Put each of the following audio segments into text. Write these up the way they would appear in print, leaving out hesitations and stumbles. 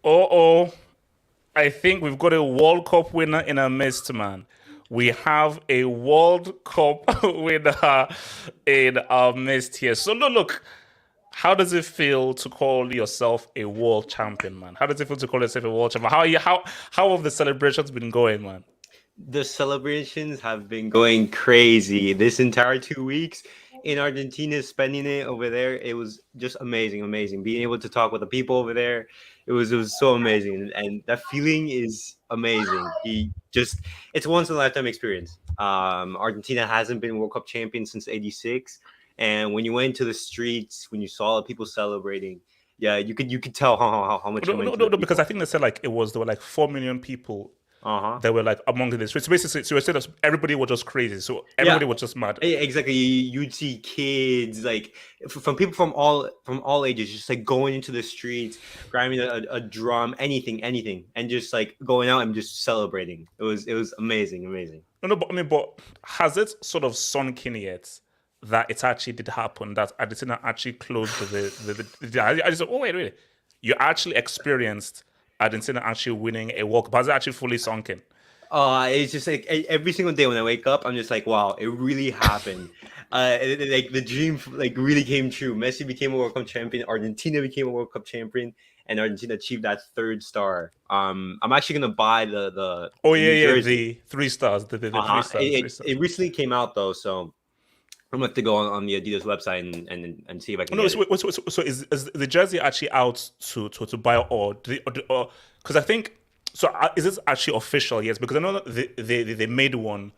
Uh-oh. I think we've got a World Cup winner in our midst, man. We have a World Cup winner in our midst here. So, look, how does it feel to call yourself a world champion, man? How does it feel to call yourself a world champion? How have the celebrations been going, man? The celebrations have been going crazy this entire 2 weeks in Argentina, spending it over there. It was just amazing. Being able to talk with the people over there, it was so amazing, and that feeling is amazing. It's a once in a lifetime experience. Argentina hasn't been World Cup champion since '86, and when you went to the streets, when you saw people celebrating, yeah, you could tell how much. No, because I think they said there were like 4 million people. They were like among the streets. So basically, so said everybody was just crazy. So everybody was just mad. Exactly. You'd see kids from people from all ages, just like going into the streets, grabbing a drum, anything, and just like going out and just celebrating. It was amazing. No, but has it sort of sunk in yet that it actually did happen? That Argentina actually closed the I just wait. You actually experienced Argentina actually winning a World Cup? Has it actually fully sunk in? It's just like every single day when I wake up, I'm just like, wow, it really happened. Like the dream really came true. Messi became a World Cup champion. Argentina became a World Cup champion, and Argentina achieved that third star. I'm actually gonna buy the the 3 stars. The 3 stars. It recently came out though, so I'm gonna have to go on the Adidas website and see if I can. So is the jersey actually out to buy, or because I think so? Is this actually official? Yes, because I know that they made one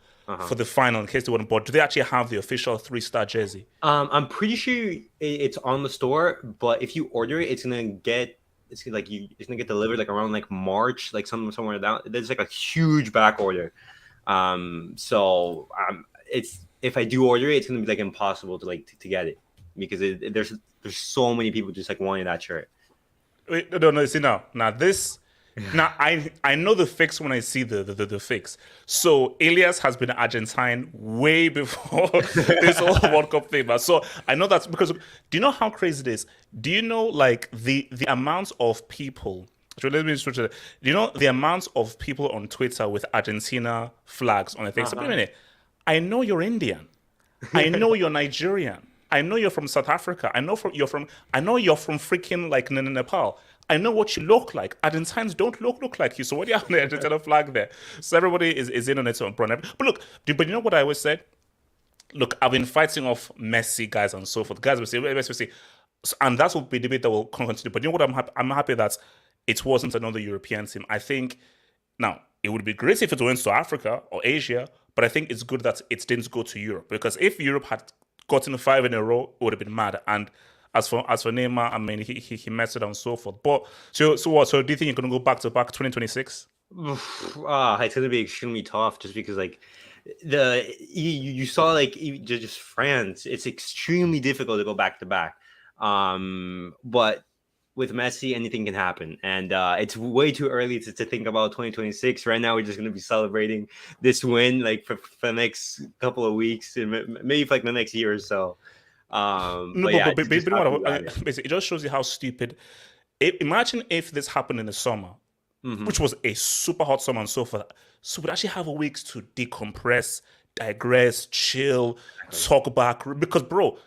for the final in case they wouldn't. But do they actually have the official 3-star jersey? I'm pretty sure it's on the store, but if you order it, it's gonna get delivered like around like March, like somewhere down. There's like a huge back order. It's. If I do order it, it's gonna be like impossible to get it because there's so many people just like wanting that shirt. Wait, no. See now this. Now I know the fix when I see the fix. So Elias has been Argentine way before this whole World Cup thing. So I know that's because. Do you know how crazy it is? Do you know like the amount of people? So let me just do you know the amount of people on Twitter with Argentina flags on the thing? So wait a minute. I know you're Indian. I know you're Nigerian. I know you're from South Africa. I know you're from freaking like Nepal. I know what you look like. Argentines don't look like you. So what do you have the Argentina flag there? So everybody is in on it on But look, but you know what I always said? Look, I've been fighting off Messi guys and so forth. Guys will say, Messi, and that will be a debate that will continue. But you know what? I'm happy that it wasn't another European team. I think now it would be great if it went to Africa or Asia. But I think it's good that it didn't go to Europe, because if Europe had gotten 5 in a row, it would have been mad. And as for Neymar, I mean, he messed it up and so forth. But so what? So do you think you're gonna go back to back 2026? It's gonna be extremely tough, just because like you saw like just France. It's extremely difficult to go back to back. But with Messi, anything can happen. And it's way too early to think about 2026. Right now, we're just going to be celebrating this win like for the next couple of weeks, and maybe for like the next year or so. No, but yeah, basically, it just shows you how stupid. Imagine if this happened in the summer, which was a super hot summer and so forth. So we'd actually have weeks to decompress, digress, chill, talk back. Because, bro,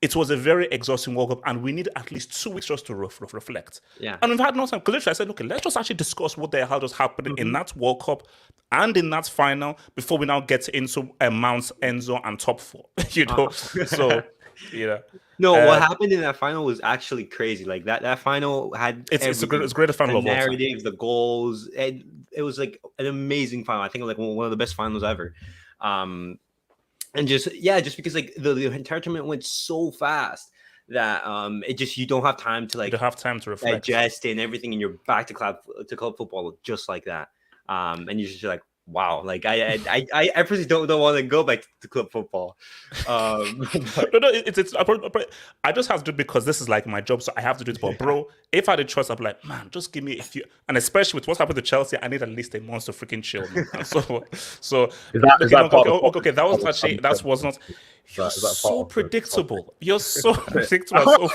it was a very exhausting World Cup, and we need at least 2 weeks just to reflect. Yeah. And we've had no time. Because literally, I said, okay, let's just actually discuss what the hell just happened in that World Cup and in that final before we now get into Mount, Enzo, and top four. So, No, what happened in that final was actually crazy. Like that final had it's the greatest final of all time. The narrative, the goals. It was like an amazing final. I think like one of the best finals ever. And just because like the entire tournament went so fast that you don't have time to like reflect, digest and everything, and you're back to club football just like that. And you're just like, wow, like I personally don't want to go back to club football. I just have to do it because this is like my job, so I have to do it. But bro, if I had a choice, I'd be like, man, just give me a few. And especially with what's happened to Chelsea, I need at least a month to freaking chill. That was not. You're so predictable. You're so predictable.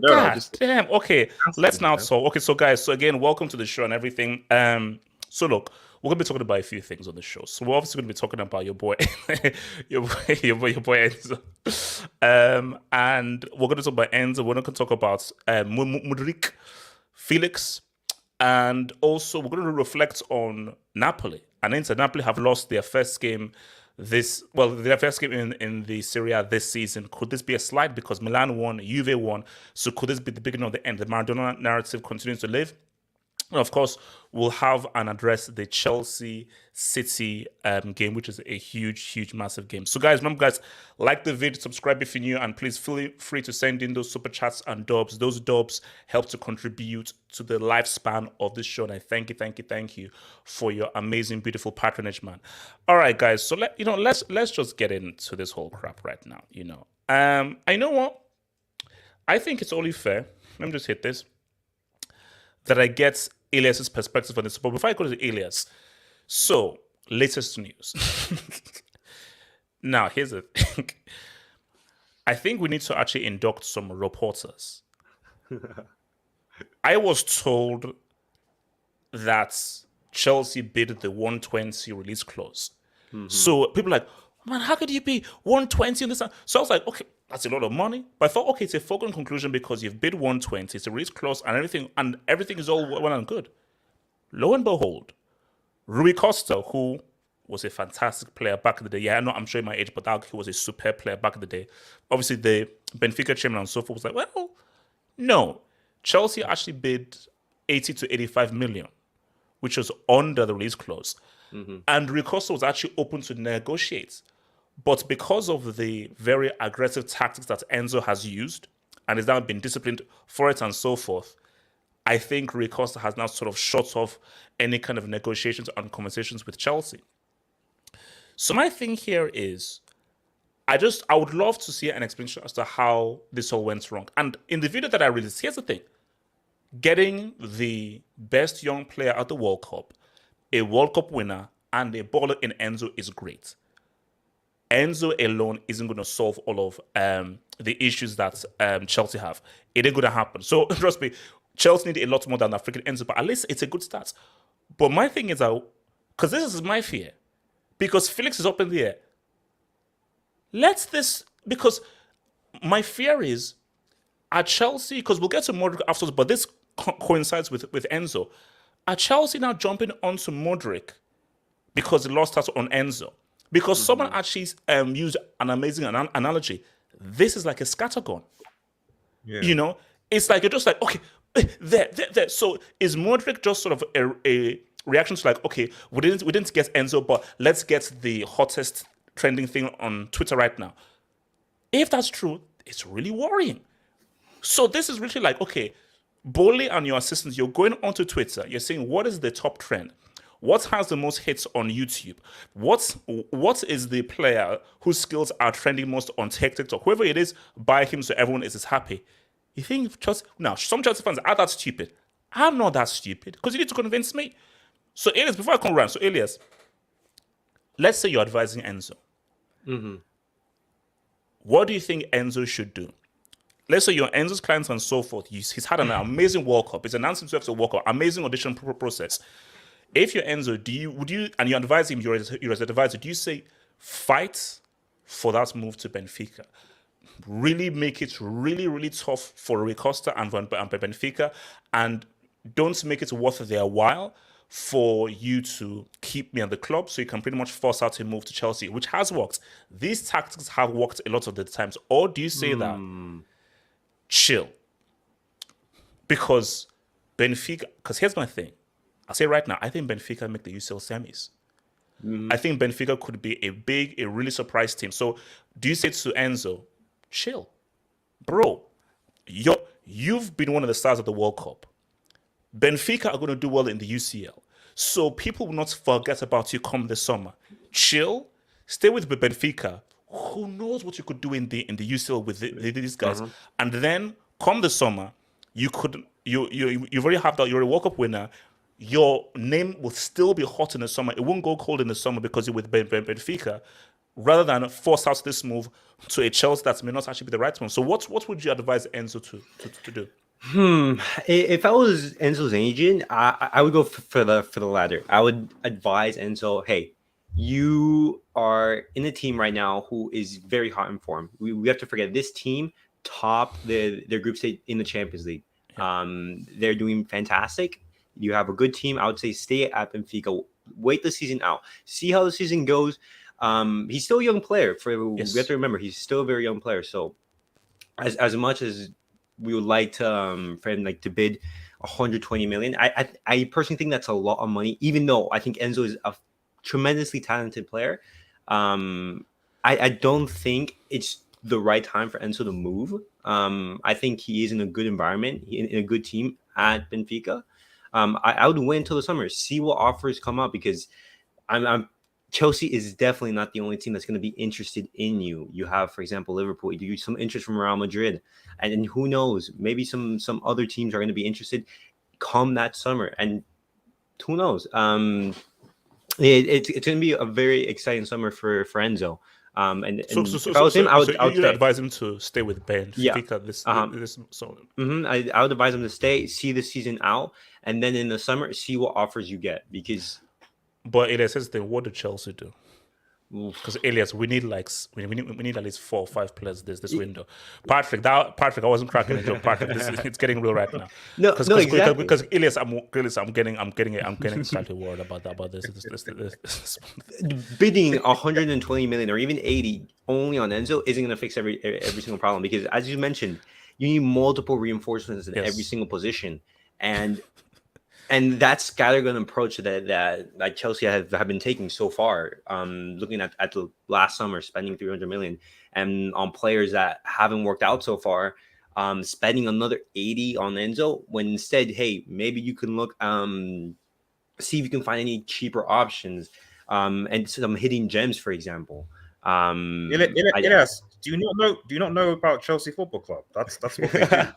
God damn. Okay, let's now talk. Okay, so guys, so again, welcome to the show and everything. So look, we're gonna be talking about a few things on the show. So we're obviously gonna be talking about your boy, your boy Enzo, and we're gonna talk about Enzo. We're gonna talk about Mudryk, Felix, and also we're gonna reflect on Napoli. And Inter. Napoli have lost their first game in the Serie this season. Could this be a slide because Milan won, Juve won? So could this be the beginning of the end? The Maradona narrative continues to live. And of course, we'll have and address the Chelsea City game, which is a huge, massive game. So, guys, remember, like the video, subscribe if you're new, and please feel free to send in those super chats and dubs. Those dubs help to contribute to the lifespan of this show. And I thank you for your amazing, beautiful patronage, man. All right, guys. So let's just get into this whole crap right now. I know what I think it's only fair. Let me just hit this. That I get Elias's perspective on this. But before I go to Elias, so latest news. Now, here's the thing. I think we need to actually induct some reporters. I was told that Chelsea bid the 120 release clause. So people are like, man, how could you be 120 on this? So I was like, okay, that's a lot of money. But I thought, okay, it's a foregone conclusion because you've bid 120, it's a release clause, and everything is all well and good. Lo and behold, Rui Costa, who was a fantastic player back in the day. Yeah, I know I'm showing my age, but he was a superb player back in the day. Obviously, the Benfica chairman and so forth was like, well, no. Chelsea actually bid 80 to 85 million, which was under the release clause. And Rui Costa was actually open to negotiate. But because of the very aggressive tactics that Enzo has used and has now been disciplined for it and so forth, I think Rui Costa has now sort of shut off any kind of negotiations and conversations with Chelsea. So my thing here is, I would love to see an explanation as to how this all went wrong. And in the video that I released, here's the thing. Getting the best young player at the World Cup, a World Cup winner, and a baller in Enzo is great. Enzo alone isn't going to solve all of the issues that Chelsea have. It ain't going to happen. So trust me, Chelsea need a lot more than the freaking Enzo, but at least it's a good start. But my thing is, because this is my fear, because Felix is up in the air. Because my fear is at Chelsea, because we'll get to Mudryk afterwards, but this coincides with Enzo. Are Chelsea now jumping onto Mudryk because they lost us on Enzo? Because someone actually used an amazing analogy. This is like a scattergun. Yeah. It's like you're just like, okay, there. So is Mudryk just sort of a reaction to like, okay, we didn't get Enzo, but let's get the hottest trending thing on Twitter right now. If that's true, it's really worrying. So this is really like, okay, Boli and your assistants, you're going onto Twitter, you're saying, what is the top trend? What has the most hits on YouTube? What is the player whose skills are trending most on TikTok? Whoever it is, buy him so everyone is happy. You think Chelsea? Now, some Chelsea fans are that stupid. I'm not that stupid because you need to convince me. So, Elias, before I come around, so Elias, let's say you're advising Enzo. What do you think Enzo should do? Let's say you're Enzo's clients and so forth. He's had an amazing World Cup. He's announced himself to World Cup. Amazing audition process. If you're Enzo, would you and you advise him, you're as an advisor, do you say fight for that move to Benfica? Really make it really, really tough for Rui Costa and Benfica, and don't make it worth their while for you to keep me at the club so you can pretty much force out a move to Chelsea, which has worked. These tactics have worked a lot of the times. Or do you say that chill? Because Benfica, because here's my thing. I'll say right now, I think Benfica make the UCL semis. I think Benfica could be a really surprise team. So do you say to Enzo, chill? Bro, you've been one of the stars of the World Cup. Benfica are going to do well in the UCL. So people will not forget about you come this summer. Chill, stay with Benfica. Who knows what you could do in the UCL with these guys. And then come the summer, you've already have that, you're a World Cup winner. Your name will still be hot in the summer. It won't go cold in the summer because you're with Benfica, rather than force out this move to a Chelsea that may not actually be the right move. So what would you advise Enzo to do? If I was Enzo's agent, I would go for the latter. I would advise Enzo, hey, you are in a team right now who is very hot in form. We have to forget this team topped their group stage in the Champions League. They're doing fantastic. You have a good team. I would say stay at Benfica. Wait the season out. See how the season goes. He's still a young player. We have to remember he's still a very young player. So as much as we would like to for him to bid 120 million, I personally think that's a lot of money. Even though I think Enzo is a tremendously talented player, I don't think it's the right time for Enzo to move. I think he is in a good environment, in a good team at Benfica. I would wait until the summer, see what offers come up, because Chelsea is definitely not the only team that's going to be interested in you. You have, for example, Liverpool. You get some interest from Real Madrid, and who knows? Maybe some other teams are going to be interested come that summer, and who knows? It's going to be a very exciting summer for Enzo. If I was him, I would advise him to stay with Benfica this summer. I would advise him to stay, see the season out, and then in the summer, see what offers you get. But Elias says, what do Chelsea do? Because Elias, we need at least 4 or 5 players this window. Patrick, I wasn't cracking a joke. Patrick, it's getting real right now. Exactly. Because Elias, I'm getting slightly worried about this. Bidding 120 million or even 80 only on Enzo isn't going to fix every single problem, because as you mentioned, you need multiple reinforcements in every single position, and that's scattergun approach that Chelsea have been taking so far. Looking at the last summer, spending 300 million and on players that haven't worked out so far, spending another 80 on Enzo, when instead, hey, maybe you can look, see if you can find any cheaper options, and some hidden gems, for example. Yes. Do you not know about Chelsea Football Club? That's what they do.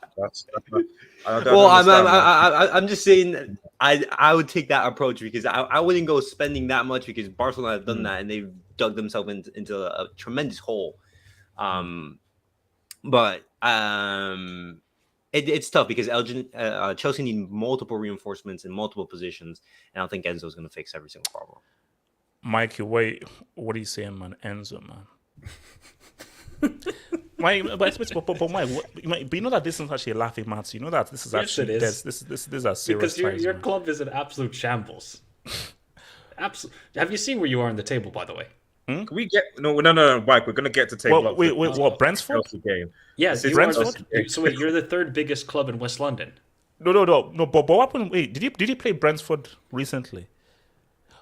I'm just saying I would take that approach, because I wouldn't go spending that much, because Barcelona have done that and they've dug themselves into a tremendous hole. But it's tough, because Chelsea need multiple reinforcements in multiple positions, and I don't think Enzo's going to fix every single problem. Mikey, wait, what are you saying, man? Enzo, man. Mike, but you know that this is actually a laughing matter. You know that this is actually this is a serious. Because your club is an absolute shambles. Have you seen where you are in the table, by the way? Can we get no, Mike? We're gonna get to table. Wait, what? Brentford? Yes, Brentford. So wait, you're the third biggest club in West London. No. But what happened? Wait, did he play Brentford recently?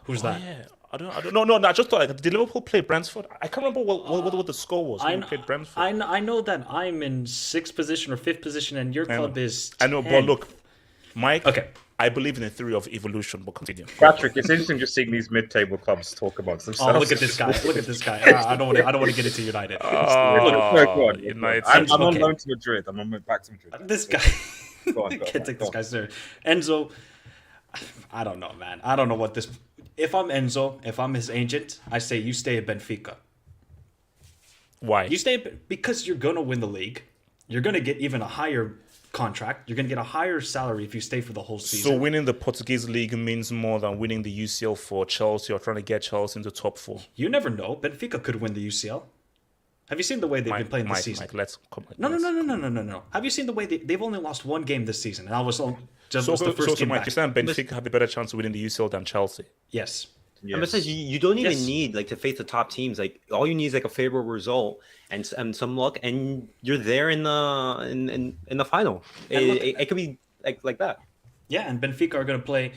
Who's that? Yeah. I don't know. No, I just thought, did Liverpool play Brentford? I can't remember what the score was when we played Brentford. I know that I'm in 6th position or 5th position, and your club is 10. I know, but look, Mike. Okay. I believe in the theory of evolution, but continue. Patrick, it's interesting just seeing these mid-table clubs talk amongst themselves. Oh, look at this guy! Look at this guy! I don't want to get into United. Go on. United. I'm on Okay. loan to Madrid. I'm on back to Madrid. This guy. Go on, Can't take this guy serious. Enzo, I don't know, man. I don't know what this. If I'm Enzo, if I'm his agent, I say you stay at Benfica. Why? You stay because you're gonna win the league. You're gonna get even a higher contract. You're gonna get a higher salary if you stay for the whole season. So winning the Portuguese league means more than winning the UCL for Chelsea or trying to get Chelsea into top 4. You never know. Benfica could win the UCL. Have you seen the way they've been playing this season? Mike, let's come. No. Have you seen the way they've only lost one game this season, and that was just So, the first game Mike, back. you're saying Benfica have a better chance of winning the UCL than Chelsea? Yes. And besides, you don't even Yes. need like to face the top teams. Like all you need is like a favorable result and some luck, and you're there in the final. It could be like that. Yeah, and Benfica are going to play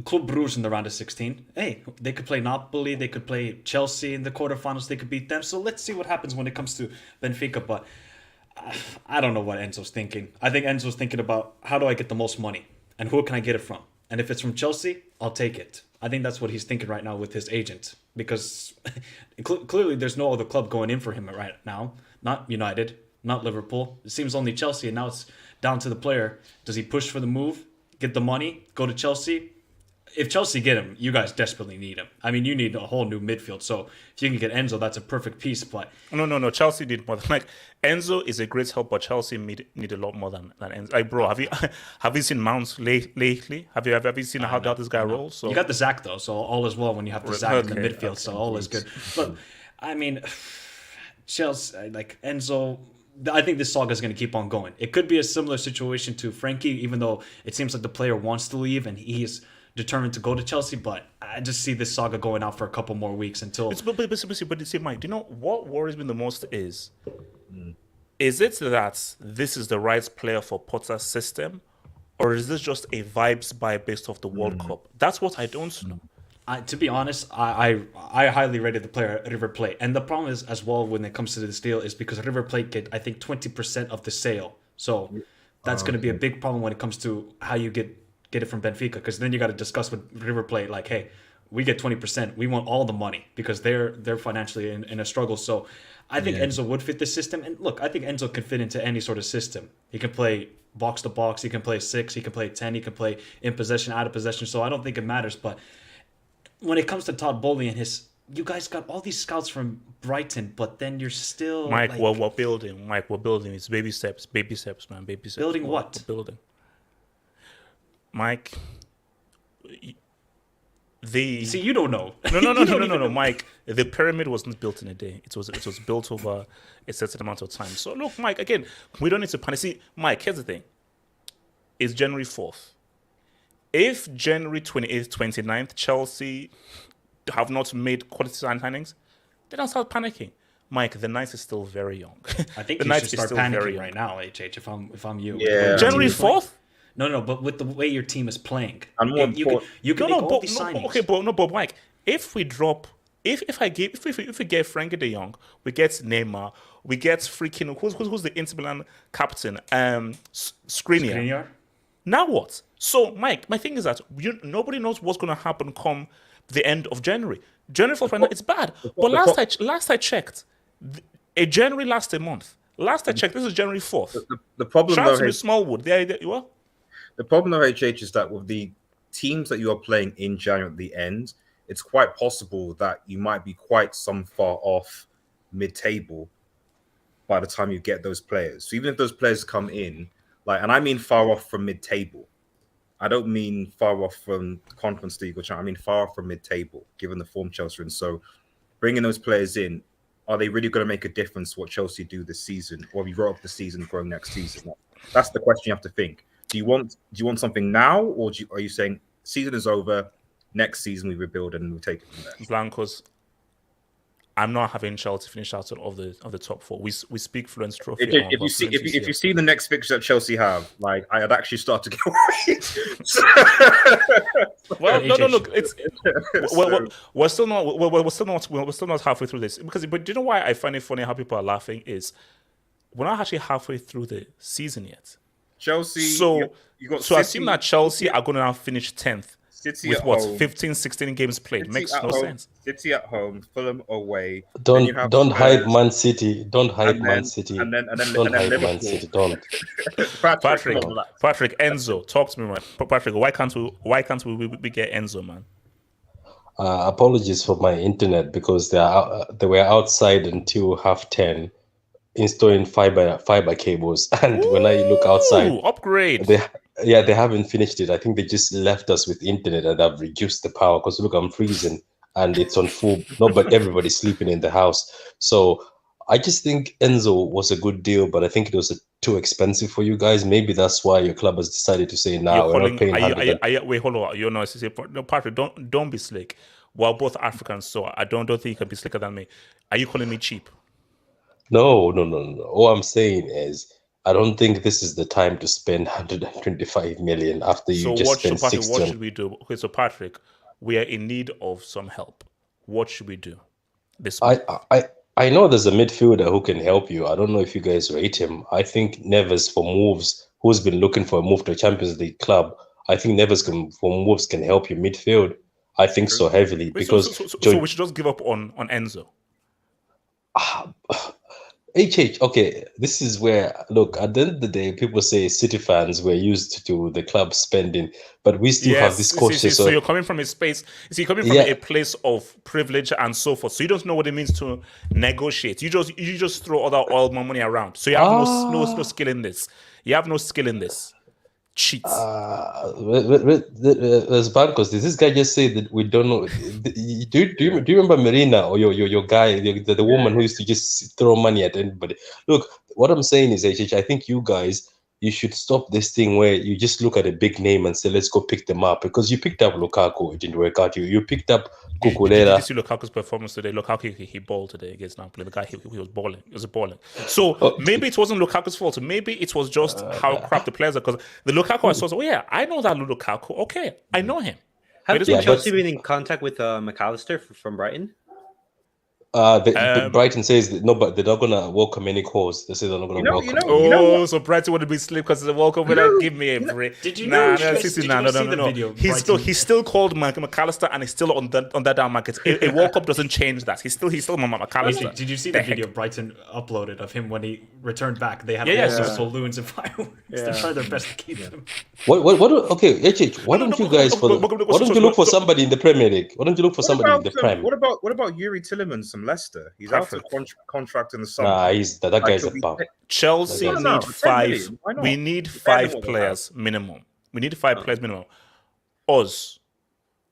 Club Brugge in the round of 16. Hey, they could play Napoli, they could play Chelsea in the quarterfinals, they could beat them. So let's see what happens when it comes to Benfica. But I don't know what Enzo's thinking. I think Enzo's thinking about how do I get the most money and who can I get it from? And if it's from Chelsea, I'll take it. I think that's what he's thinking right now with his agent because clearly there's no other club going in for him right now. Not United, not Liverpool. It seems only Chelsea, and now it's down to the player. Does he push for the move, get the money, go to Chelsea? If Chelsea get him, you guys desperately need him. I mean, you need a whole new midfield. So if you can get Enzo, that's a perfect piece. But No. Chelsea need more than Enzo is a great help, but Chelsea need a lot more than Enzo. Like, bro, have you seen Mount lately? Have you seen how this guy rolls? So you got the Zach though, so all is well when you have the Zach in the midfield. So all is good. But I mean, Chelsea, like Enzo. I think this saga is going to keep on going. It could be a similar situation to Frankie, even though it seems like the player wants to leave and he's determined to go to Chelsea, but I just see this saga going out for a couple more weeks until. But see, Mike, do you know what worries me the most is it that this is the right player for Potter's system, or is this just a vibes buy based off the World Cup? That's what I don't know. To be honest, I highly rated the player at River Plate, and the problem is as well when it comes to this deal is because River Plate get I think 20% of the sale, so that's going to be a big problem when it comes to how you get it from Benfica, because then you got to discuss with River Plate like, hey, we get 20%, we want all the money because they're financially in a struggle. So I think Enzo would fit this system, and look, I think Enzo can fit into any sort of system. He can play box to box, he can play 6, he can play 10, he can play in possession, out of possession. So I don't think it matters, but when it comes to Todd Bowley and you guys got all these scouts from Brighton, but then you're still Mike, like, we're building. Mike, we're building. It's baby steps, man, baby steps. Building what? We're building. Mike, see, you don't know. No, Mike. The pyramid wasn't built in a day. It was built over a certain amount of time. So look, Mike. Again, we don't need to panic. See, Mike. Here's the thing. It's January 4th. If January 28th, 29th, Chelsea have not made quality signings, they don't start panicking. Mike, the night is still very young. I think the you night should is start still very panicking young. right now, HH. If I'm you, Yeah. January 4th. No, but with the way your team is playing, And more you can make all these signings. But Mike, if we drop, if we get Frankie De Jong, we get Neymar, we get freaking who's the Inter Milan captain, Skriniar. Skriniar? Now what? So, Mike, my thing is that nobody knows what's going to happen come the end of January. January 4th right now, it's bad. But last I checked, a January lasts a month. Last I checked, this is January 4th. The problem, Shout out though, to Miss Smallwood. the problem, though, HH, is that with the teams that you are playing in January at the end, it's quite possible that you might be quite some far off mid-table by the time you get those players. So even if those players come in, and I mean far off from mid-table. I don't mean far off from Conference League or Champions. I mean far off from mid-table, given the form Chelsea are in. So bringing those players in, are they really going to make a difference what Chelsea do this season, or we grow up the season, grow next season? That's the question you have to think. Do you want something now, or are you saying season is over, next season we rebuild and we'll take it from there? Blancos, I'm not having Chelsea finish out of the top 4. We speak Fluence Trophy. If you see the next fixture that Chelsea have, I'd actually start to get worried. Well, no, look, it's we're still not halfway through this, but do you know why I find it funny how people are laughing is we're not actually halfway through the season yet. Chelsea. So, you got so I assume that Chelsea City, are going to now finish 10th City with at what, home. 15, 16 games played. City Makes at no home, sense. City at home, Fulham away. Then you have Don't hype Spurs, Man City. Don't hype and Man then City. and then Don't and then hype Man Liverpool. City. Don't. Patrick, Patrick, come on, relax. Patrick, Enzo, talk to me, man. Patrick, why can't we get Enzo, man? Apologies for my internet because they were outside until 10:30 installing fiber cables, and when I look outside, Ooh, upgrade. they haven't finished it. I think they just left us with internet and have reduced the power because look, I'm freezing and it's on full. No, but everybody's sleeping in the house. So I just think Enzo was a good deal, but I think it was too expensive for you guys. Maybe that's why your club has decided to say, "Nah, we're not paying 100." Wait, hold on. You know, no, Patrick, don't be slick. We're both Africans, so I don't think you can be slicker than me. Are you calling me cheap? No. All I'm saying is, I don't think this is the time to spend 125 million after you just spent 60. What should we do? Okay, so Patrick, we are in need of some help. What should we do? I know there's a midfielder who can help you. I don't know if you guys rate him. I think Neves for moves, who's been looking for a move to a Champions League club. I think Neves for moves can help you midfield. I think so heavily Wait, because so we should just give up on Enzo. Okay, this is where, look, at the end of the day, people say City fans were used to the club spending, but we still have this cautious. So you're coming from a space, you're coming from a place of privilege and so forth. So you don't know what it means to negotiate. You just throw all that oil money around. So you have no skill in this. You have no skill in this. Cheats. As Bancos, did this guy just say that we don't know? Do you remember Marina or your guy, the woman who used to just throw money at anybody? Look, what I'm saying is, HH, I think you guys, you should stop this thing where you just look at a big name and say, let's go pick them up. Because you picked up Lukaku, it didn't work out. You picked up Cucurella. Did you see Lukaku's performance today? Lukaku, he balled today against Napoli. The guy, he was balling. It was balling. So maybe it wasn't Lukaku's fault. Maybe it was just how crap the players are. Because the Lukaku I saw, I know that Lukaku. Okay, I know him. Have Chelsea been in contact with McAllister from Brighton? Brighton says that, no, but they're not gonna welcome any calls. They say they're not gonna welcome. So Brighton would be sleep because it's a welcome. Give me a break. Did you know? No. He's still called McAllister, and he's still on that down market. A World Cup doesn't change that. He's still McAllister. Did you see the video Brighton uploaded of him when he returned back? They had balloons and fireworks. They're trying their best to keep him. What? Okay, HH. Why don't you guys Why don't you look for somebody in the Premier League? Why don't you look for somebody in the Prem? What about Yuri Tillemans from Leicester? He's out of contract in the summer. Nah, that guy's a bum. Chelsea need 5. We need 5 players minimum. We need 5 players minimum. Us,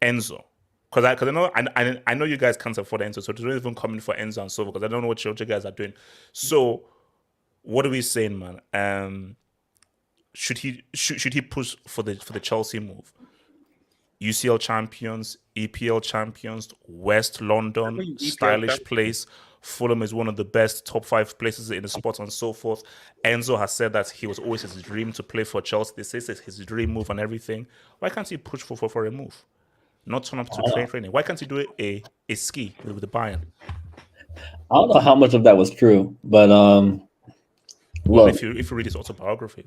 Enzo, because I know you guys can't afford Enzo, so don't even come in for Enzo and so forth. Because I don't know what you guys are doing. So, what are we saying, man? Should he push for the Chelsea move? UCL champions, EPL champions, West London, stylish place. Fulham is one of the best top 5 places in the sport and so forth. Enzo has said that he was always his dream to play for Chelsea. They say it's his dream move and everything. Why can't he push for a move? Not turn up to training. Why can't he do a ski with the Bayern? I don't know how much of that was true, but well, if you read his autobiography.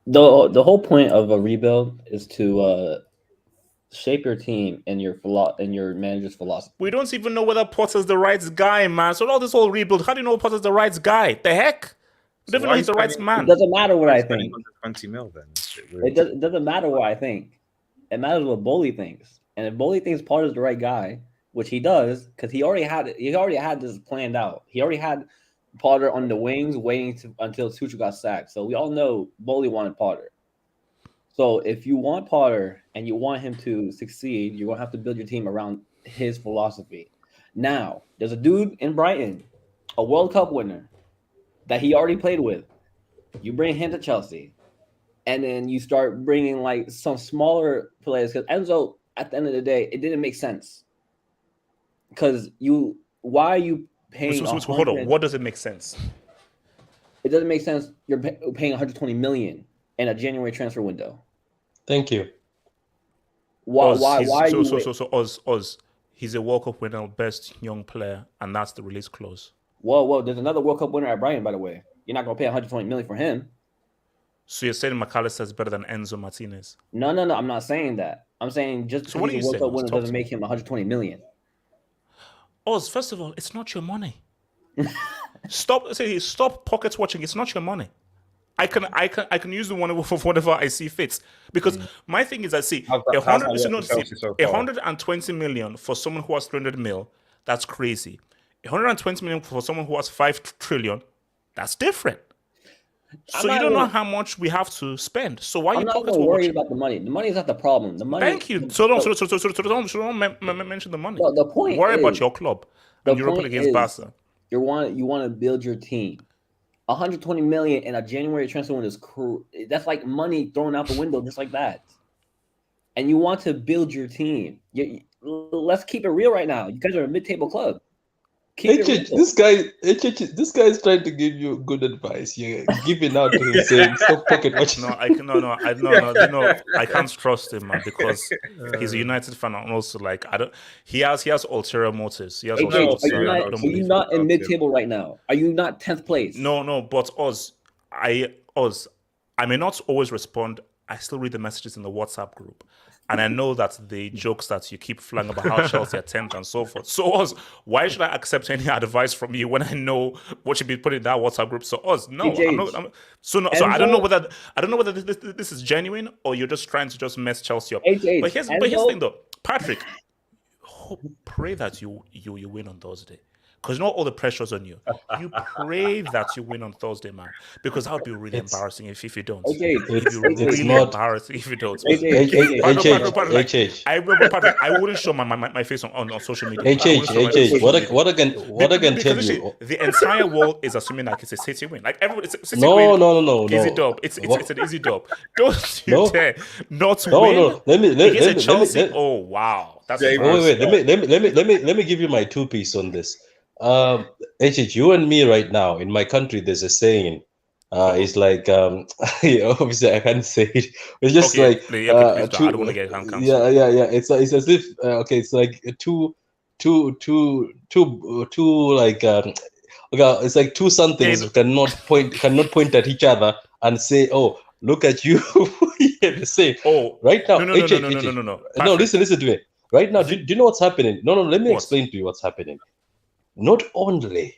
The whole point of a rebuild is to shape your team and your manager's philosophy. We don't even know whether Potter's the right guy, man. So all this whole rebuild, how do you know Potter's the right guy? The heck? We don't even know he's the right man. It doesn't matter what I think. 20 mil then. It doesn't matter what I think. It matters what Bowley thinks. And if Bowley thinks Potter's the right guy, which he does, because he already had this planned out. He already had Potter on the wings waiting until Tuchel got sacked. So we all know Bowley wanted Potter. So if you want Potter and you want him to succeed, you're going to have to build your team around his philosophy. Now, there's a dude in Brighton, a World Cup winner, that he already played with. You bring him to Chelsea, and then you start bringing like some smaller players. Because Enzo, at the end of the day, it didn't make sense. Because why are you paying? Hold on. What does it make sense? It doesn't make sense. You're paying 120 million in a January transfer window. Thank you. Why? Oz. He's a World Cup winner, best young player, and that's the release clause. Whoa! There's another World Cup winner at Brighton, by the way. You're not gonna pay 120 million for him. So you're saying McAllister is better than Enzo Martinez? No. I'm not saying that. I'm saying just So because what he's are a you World saying, Cup Oz? winner Talk doesn't to make him 120 million. Oz, first of all, it's not your money. Stop pocket watching. It's not your money. I can use the one for whatever I see fits. Because my thing is, I see How's that worked for see, Chelsea so far? 120 million for someone who has 300 mil. That's crazy. 120 million for someone who has 5 trillion. That's different. So you don't know how much we have to spend. So why are I'm you not pocket even worried watching? about the money. The money is not the problem. The money. Thank you. So don't mention the money. The point Worry is, about your club and Europe against Barca. You want to build your team. 120 million in a January transfer window is that's like money thrown out the window just like that. And you want to build your team. Let's keep it real right now. You guys are a mid-table club. This guy is trying to give you good advice. You're giving out to him saying stop pocket watching. I can't trust him, man, because he's a United fan and also he has ulterior motives. He has ulterior motives. Are you not in mid-table right now? Are you not 10th place? No, but I may not always respond. I still read the messages in the WhatsApp group. And I know that the jokes that you keep flying about how Chelsea are 10th and so forth. So, Oz, why should I accept any advice from you when I know what should be put in that WhatsApp group? So, Oz, no, I'm not. So I don't know whether this is genuine or you're just trying to just mess Chelsea up. But here's the thing, though, Patrick. Pray that you win on Thursday. Because not all the pressure's on you. You pray that you win on Thursday, man. Because that would be really embarrassing if you don't. It'd be really embarrassing if you don't. Patrick, I wouldn't show my face on social media. What I can tell you, the entire world is assuming like it's a City win. Like everybody, City win. No. Easy dub. It's an easy dub. Don't you dare not win. No. Let me Chelsea. Oh wow, that's wait. Let me give you my 2-piece on this. You and me right now in my country, there's a saying. It's like obviously I can't say it. It's just I don't want to get cancelled. Yeah. It's as if it's like two like it's like two somethings cannot point at each other and say, oh, look at you. The same. Oh, right now. No. No, listen to me. Right now, do you know what's happening? No. Let me explain to you what's happening. Not only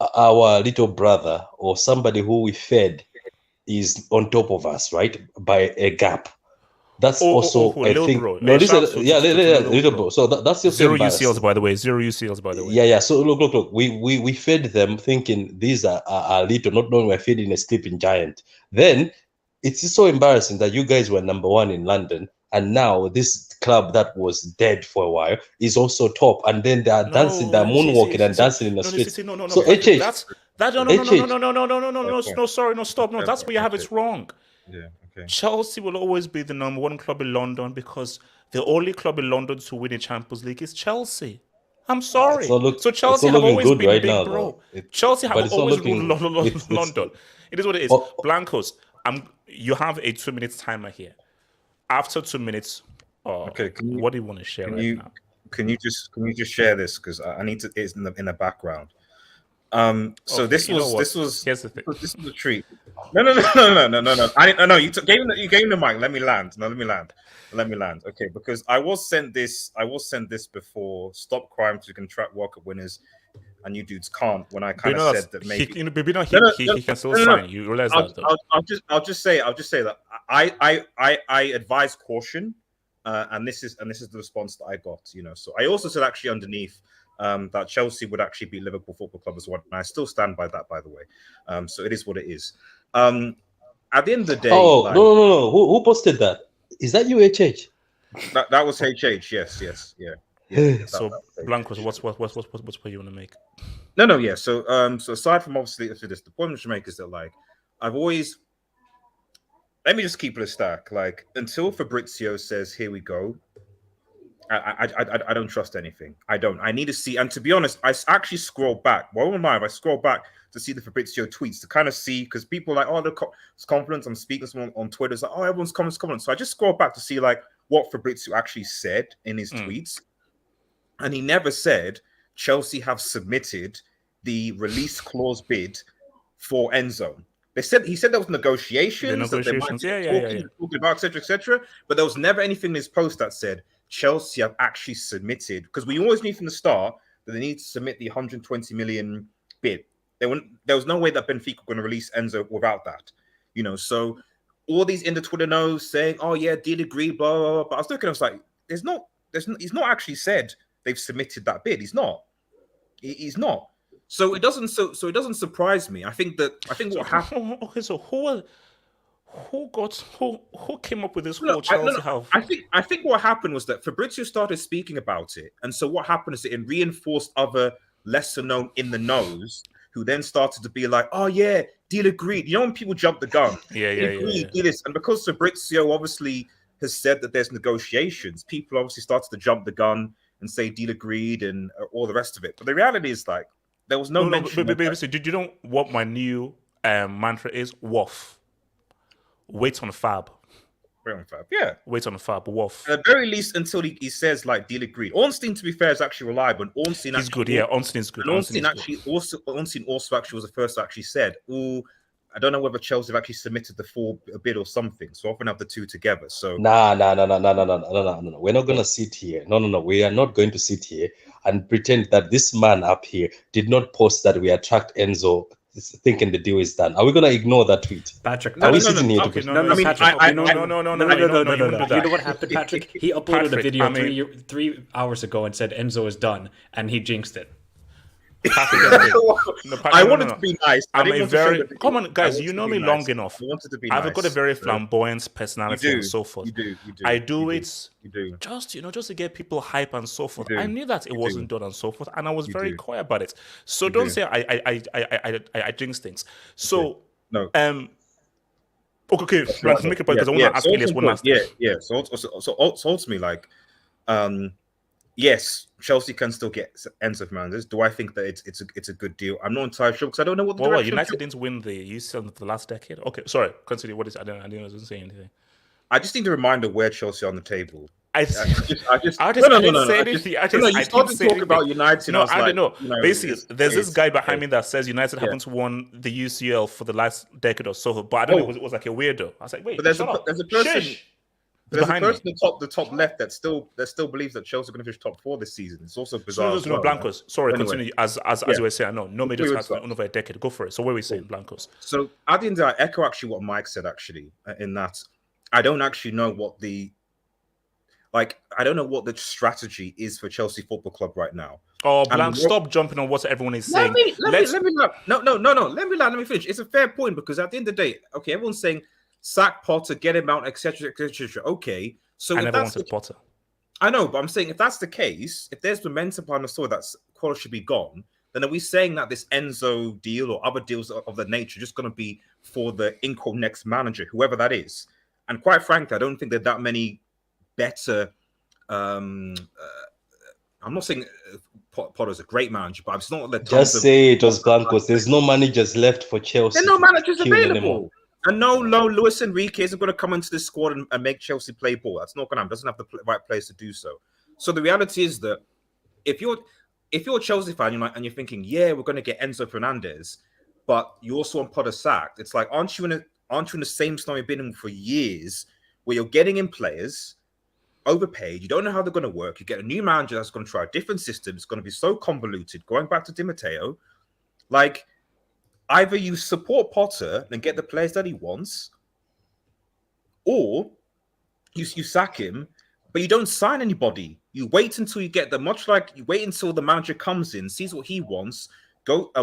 our little brother or somebody who we fed is on top of us, right? By a gap. That's also a thing. Bro. No, little bro. So that's just 0 UCLs, by the way. 0 UCLs, by the way. Yeah. So look. We fed them thinking these are little, not knowing we're feeding a sleeping giant. Then it's so embarrassing that you guys were number 1 in London, and now this club that was dead for a while is also top, and then they are dancing, they're moonwalking and dancing in the streets. So stop. That's where you have it wrong. Yeah, okay. Chelsea will always be the number 1 club in London because the only club in London to win a Champions League is Chelsea. I'm sorry. So Chelsea have always been right big, now, bro. Chelsea have always ruled London. It is what it is. Blancos, you have a 2-minute timer here. After 2 minutes, what do you want to share now? Can you just share this, because I need to? It's in the background. So this was here's the thing. This was a treat. No. You gave him the mic. Let me land. Let me land. Okay, because I was sent this before. Stop crime so you can track World Cup winners, and you dudes can't. When I kind of said that maybe he can still sign. You realize that? Though. I'll just say that I advise caution, and this is the response that I got. So I also said actually underneath that Chelsea would actually beat Liverpool Football Club as well, and I still stand by that, by the way. So it is what it is. At the end of the day, no. Who posted that? Is that you, HH? That was HH. Yes, yeah. So Blancos, what's what you want to make? No, yeah. So aside from obviously this, the point I'm trying to make is that I've always, let me just keep it a stack. Until Fabrizio says here we go, I don't trust anything. I don't. I need to see. And to be honest, I actually scroll back. Well, I scroll back to see the Fabrizio tweets to kind of see, because people are like, it's confidence. I'm speaking to someone on Twitter. It's like, everyone's confident. So I just scroll back to see what Fabrizio actually said in his tweets. And he never said Chelsea have submitted the release clause bid for Enzo. He said there was negotiations, that they might be talking about, etc. But there was never anything in his post that said Chelsea have actually submitted, because we always knew from the start that they need to submit the 120 million bid. There was no way that Benfica were going to release Enzo without that, So all these in the Twitter knows saying, "Oh yeah, deal agreed," blah blah blah. But I was looking, I was like, he's not actually said they've submitted that bid. He's not. He's not. So it doesn't surprise me. I think what happened. Okay, so who came up with this whole Chelsea health? I think what happened was that Fabrizio started speaking about it, and so what happened is it reinforced other lesser known in the knows who then started to be like, "Oh yeah, deal agreed." When people jump the gun, yeah. Do this, and because Fabrizio obviously has said that there's negotiations, people obviously started to jump the gun and say deal agreed and all the rest of it. But the reality is, like, there was no mention. But did you know what my new mantra is? WOF. Wait on Fab. Wait on Fab. Yeah. Wait on Fab. WOF. At the very least, until he says like deal agreed. Ornstein, to be fair, is actually reliable. And Ornstein, he's good. Yeah, Ornstein is good. Ornstein also actually was the first that actually said, "Oh, I don't know whether Chelsea have actually submitted the full bid or something." So often have the two together. So no. We're not gonna sit here. No. We are not going to sit here and pretend that this man up here did not post that we attract Enzo, thinking the deal is done. Are we gonna ignore that tweet? Patrick, are we sitting here? Okay, no. You know what happened, Patrick? He uploaded a video 3 hours ago and said Enzo is done, and he jinxed it. I wanted to be nice. Come on, guys. You know me long enough. I've got a very flamboyant personality and so forth. You do. I do it just to get people hype and so forth. I knew that it wasn't done and so forth, and I was very quiet about it. So don't say I jinx things. So no. Okay. Let's make a point because I want to ask Elias one last thing. Yeah. So ultimately, like, yes, Chelsea can still get Enzo Fernandez. Do I think that it's a good deal? I'm not entirely sure because I don't know what the direction. United didn't win the UCL the last decade. Okay, sorry. Continue. What is? I didn't say anything. I just need a reminder where Chelsea are on the table. I didn't say anything. You started to talk about United. No, I don't know. Basically, there's this guy behind me that says United haven't won the UCL for the last decade or so. But I don't know. It was like a weirdo. I was like, wait. But there's a person. There's a person in the top left that still believes that Chelsea are going to finish top 4 this season. It's also bizarre. No, Blancos. Sorry, continue. As you were saying, no major has been over a decade. Go for it. So what were we saying, Blancos? So at the end, I echo actually what Mike said. Actually, in that I don't actually know what the strategy is for Chelsea Football Club right now. Oh, Blanc, stop jumping on what everyone is saying. Let me finish. It's a fair point because at the end of the day, okay, everyone's saying sack Potter, get him out, etc. Okay, so I never wanted Potter. I know, but I'm saying if that's the case, if there's momentum behind the story that quality should be gone, then are we saying that this Enzo deal or other deals of that nature are just going to be for the next manager, whoever that is? And quite frankly, I don't think there are that many better. I'm not saying Potter's a great manager, but it's not the just say it was Blancos. There's no managers left for Chelsea. There are no managers available. And no, Luis Enrique isn't going to come into this squad and make Chelsea play ball. That's not going to happen. Doesn't have the right players to do so. So the reality is that if you're a Chelsea fan and you're thinking, yeah, we're going to get Enzo Fernandez, but you also want Potter sacked, it's like, aren't you in the same scenario you've been in for years, where you're getting in players overpaid, you don't know how they're going to work, you get a new manager that's going to try a different system, it's going to be so convoluted. Going back to Di Matteo, like, either you support Potter and get the players that he wants, or you sack him, but you don't sign anybody. You wait until you get you wait until the manager comes in, sees what he wants,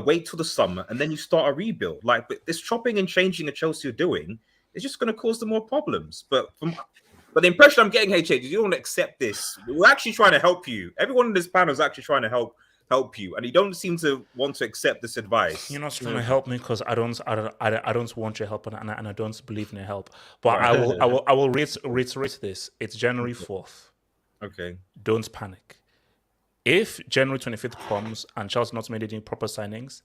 wait till the summer, and then you start a rebuild. Like, but this chopping and changing that Chelsea are doing is just going to cause them more problems. But the impression I'm getting, HH, is you don't accept this. We're actually trying to help you. Everyone in this panel is actually trying to help you, and you don't seem to want to accept this advice. You're not trying to help me because I don't want your help, and I don't believe in your help. But I will reiterate this. It's January 4th. Okay. Don't panic. If January 25th comes and Chelsea not made any proper signings,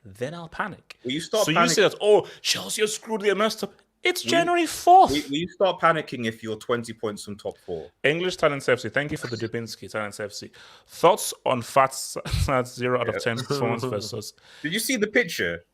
then I'll panic. Well, you start. So you say that, Chelsea are screwed, they're messed up. It's January 4th. Will you start panicking if you're 20 points from top 4? English Talents FC. Thank you for the Dubinsky Talents FC. Thoughts on Fat's 0 out of 10 performance versus. Did you see the picture?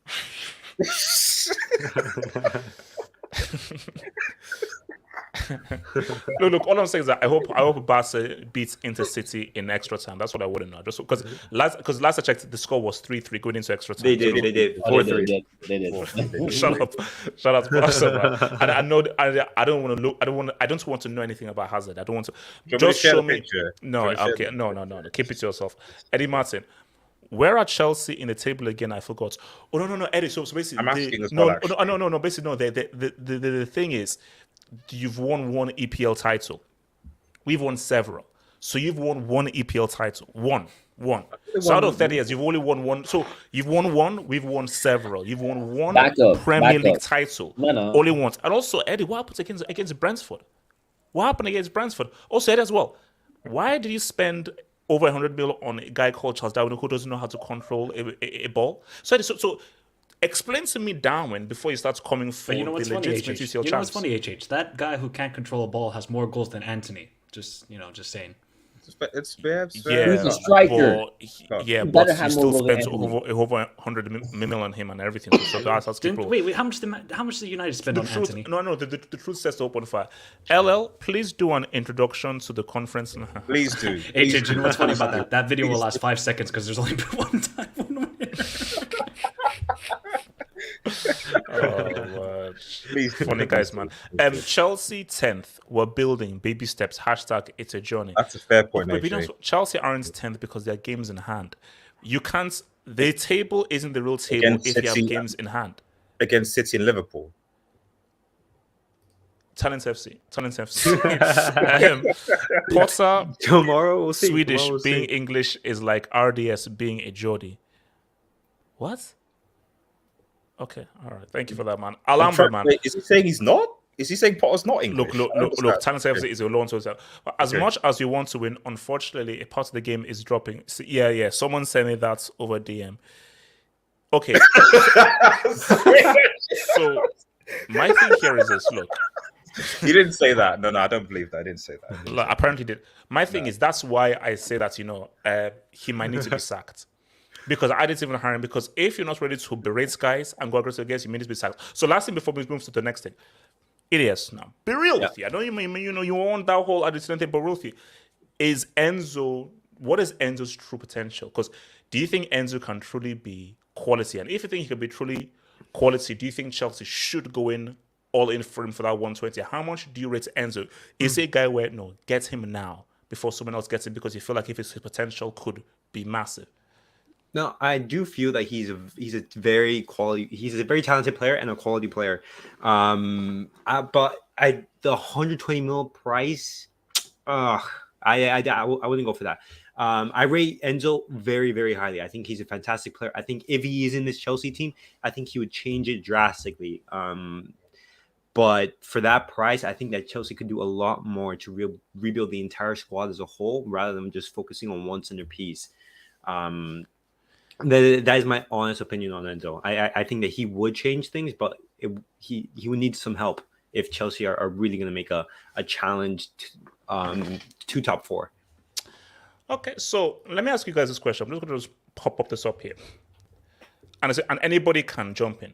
Look. All I'm saying is that I hope Barca beats Intercity in extra time. That's what I want to know. Just because last I checked, the score was 3-3 going into extra time. They did. 4-3. They did. Shut up to Barca, man. I know. I don't want to look. I don't want to know anything about Hazard. I don't want to. Just show me. Picture? No. Okay. No. Keep it to yourself, Eddie Martin. Where are Chelsea in the table again? I forgot. Oh no, Eddie. So basically, I'm asking as no. Basically, no. The thing is, you've won one EPL title. We've won several. So you've won one EPL title. One. So out of 30 years, you've only won one. So you've won one. We've won several. You've won one Premier League title. No. Only once. And also, Eddie, what happened against Brentford? What happened against Brentford? Also, Eddie as well. Why did you spend over 100 million on a guy called Charles Darwin who doesn't know how to control a ball? So explain to me, Darwin, before you start coming for you know what's the funny, legitimacy of your You know chance. what's funny, HH? That guy who can't control a ball has more goals than Anthony. Just saying. It's Yeah, He's a striker. but better you have still more goals spent than Anthony. over 100 million on him and everything. So that's people. Wait, how much did United spend on Anthony? No. The truth sets the open fire. LL, please do an introduction to the conference. Please do. HH, you know what's funny about that? That video will last 5 seconds because there's only been one time. Oh, funny guys, man. Chelsea 10th. We're building baby steps. # it's a journey. That's a fair point, But AJ. Chelsea aren't 10th because there are games in hand. You can't. The table isn't the real table Against if you have City games in hand. Against City and Liverpool. Talents FC. Potter, Tomorrow we'll see. Swedish Tomorrow we'll being see. English is like RDS being a Geordie. What? Okay, all right. Thank you for that, man. Alhambra, man. Wait, is he saying he's not? Is he saying Potter's not English? Look. Talents FC is a loan to as much as you want to win, unfortunately, a part of the game is dropping. So, yeah. Someone sent me that over DM. Okay. So my thing here is this. Look, He didn't say that. No, I don't believe that. I didn't say that. look, apparently did. My thing is that's why I say that he might need to be sacked. Because I didn't even hire him. Because if you're not ready to berate guys and go aggressive against, you need to be sacked. So last thing before we move to the next thing, idiots now. Be real with you. I know you mean you want that whole additional thing, but real with you. What is Enzo's true potential? Because do you think Enzo can truly be quality? And if you think he can be truly quality, do you think Chelsea should go in all in for him for that 120? How much do you rate Enzo? Is he a guy where get him now before someone else gets him because you feel like if his potential could be massive? No, I do feel that he's a very talented player and a quality player. But the 120 mil price, I wouldn't go for that. I rate Enzo very, very highly. I think he's a fantastic player. I think if he is in this Chelsea team, I think he would change it drastically. But for that price, I think that Chelsea could do a lot more to rebuild the entire squad as a whole, rather than just focusing on one centerpiece. That is my honest opinion on Enzo. I think that he would change things, but he would need some help if Chelsea are really going to make a challenge to top 4. Okay, so let me ask you guys this question. I'm just going to pop this up here. And anybody can jump in.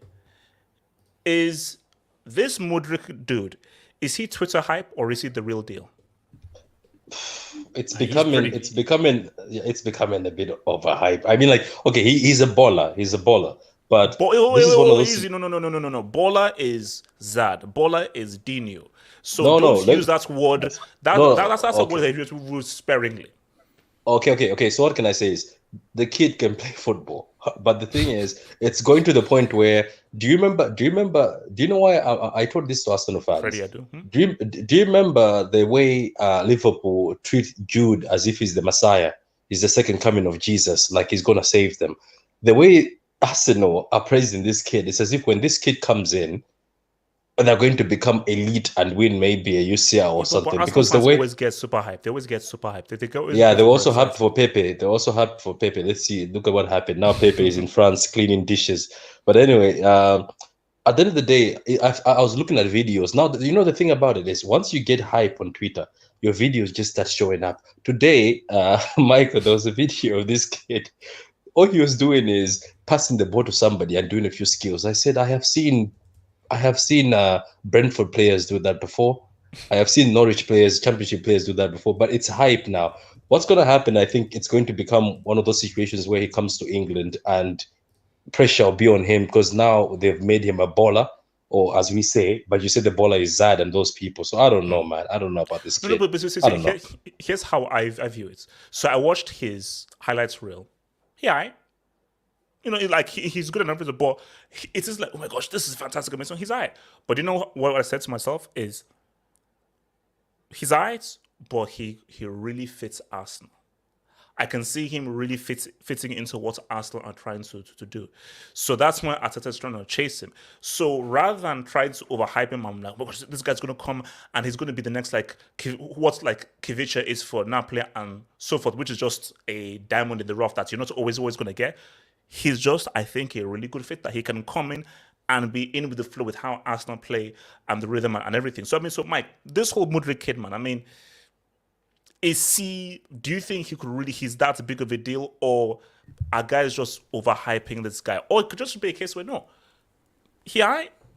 Is this Mudryk dude, is he Twitter hype or is he the real deal? It's becoming a bit of a hype. I mean, okay, he's a baller. But this is one of those... easy. No. Baller is Zad. Baller is Dino. So don't use that word. That's a word that you use sparingly. Okay. So what can I say is the kid can play football, but the thing is, it's going to the point where do you know why I told this to Arsenal fans? Freddie, I do. Do you remember the way Liverpool treat Jude as if he's the Messiah? He's the second coming of Jesus, like he's gonna save them. The way Arsenal are praising this kid, it's as if when this kid comes in, they're going to become elite and win maybe a UCL or something. But because the way always get super hyped. They always get super hyped. They were also hyped for Pepe. Let's see. Look at what happened. Now Pepe is in France cleaning dishes. But anyway, at the end of the day, I was looking at videos. Now, you know, the thing about it is once you get hype on Twitter, your videos just start showing up. Today, Michael, there was a video of this kid. All he was doing is passing the ball to somebody and doing a few skills. I said, I have seen Brentford players do that before. I have seen Norwich players, Championship players do that before, but it's hype now. What's going to happen, I think it's going to become one of those situations where he comes to England and pressure will be on him because now they've made him a baller, or as we say, but you said the baller is Zad and those people. So I don't know, man. I don't know about this kid. No, but here's how I view it. So I watched his highlights reel. Yeah, you know, like he's good enough with the ball. It's just like, oh my gosh, this is fantastic. I mean, so he's alright. But you know what I said to myself is, he's alright, but he really fits Arsenal. I can see him really fitting into what Arsenal are trying to do. So that's why Arteta is trying to chase him. So rather than trying to overhype him, I'm like, oh, this guy's going to come and he's going to be the next, like, what like Kivicha is for Napoli and so forth, which is just a diamond in the rough that you're not always going to get. He's just, I think, a really good fit that he can come in and be in with the flow with how Arsenal play and the rhythm and everything. So, I mean, so Mike, this whole Mudryk kid, man, I mean, do you think he's that big of a deal, or are guys just overhyping this guy? Or it could just be a case where no,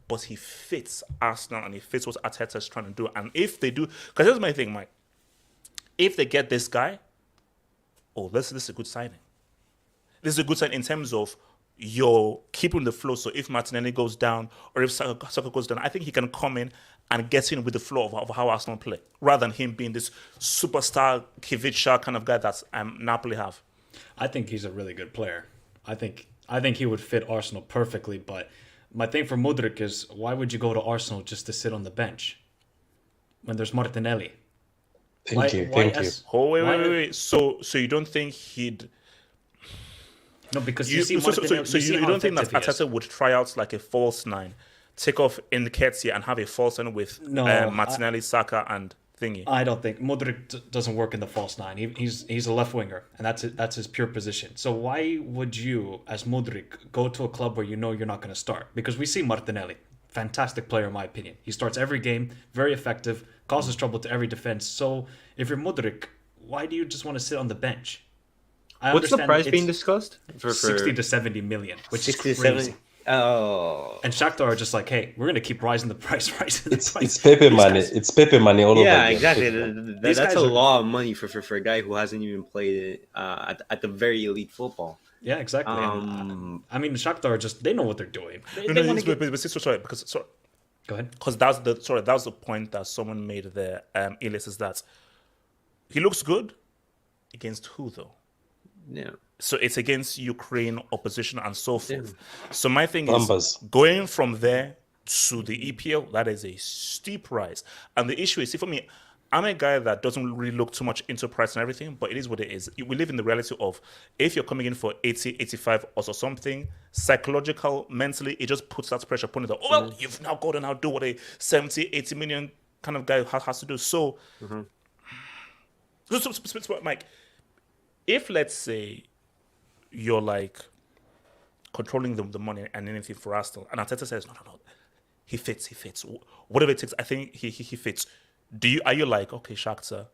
but he fits Arsenal and he fits what Arteta is trying to do. And if they do, because here's my thing, Mike, if they get this guy, this is a good signing. This is a good sign in terms of you're keeping the flow. So if Martinelli goes down or if Saka goes down, I think he can come in and get in with the flow of how Arsenal play, rather than him being this superstar Kivicha kind of guy that Napoli have. I think he's a really good player. I think he would fit Arsenal perfectly. But my thing for Mudryk is, why would you go to Arsenal just to sit on the bench when there's Martinelli? Thank you. Oh, wait. So you don't think he'd... No, because you see Martinelli... So you don't think that Arteta would try out like a false nine, take off in the Nketiah and have a false nine with Martinelli, Saka and thingy? I don't think Mudryk doesn't work in the false nine. He's a left winger, and that's his pure position. So why would you, as Mudryk, go to a club where you know you're not going to start? Because we see Martinelli, fantastic player in my opinion. He starts every game, very effective, causes trouble to every defense. So if you're Mudryk, why do you just want to sit on the bench? What's the price being discussed? For 60 to 70 million, which is crazy. 70. Oh. And Shakhtar are just like, hey, we're going to keep rising the price, It's Pepe money. It's Pepe money all over. Yeah, exactly. That's a lot of money for a guy who hasn't even played at the very elite football. Yeah, exactly. I mean, Shakhtar they know what they're doing. Go ahead. Because that was the point that someone made there. Elias, is that he looks good against who though? Yeah. So it's against Ukraine opposition and so forth. Yeah. So my thing Numbers. Is going from there to the EPL, that is a steep rise. And the issue is, see, for me, I'm a guy that doesn't really look too much into price and everything, but it is what it is. We live in the reality of if you're coming in for 80, 85 or so something, psychological, mentally, it just puts that pressure upon it. Oh, well, you've now got to now do what a 70, 80 million kind of guy has to do. So, Mike, if let's say you're like controlling the money and anything for Arsenal, and Arteta says, no, he fits. Whatever it takes, I think he fits. Are you like, okay, Shakhtar,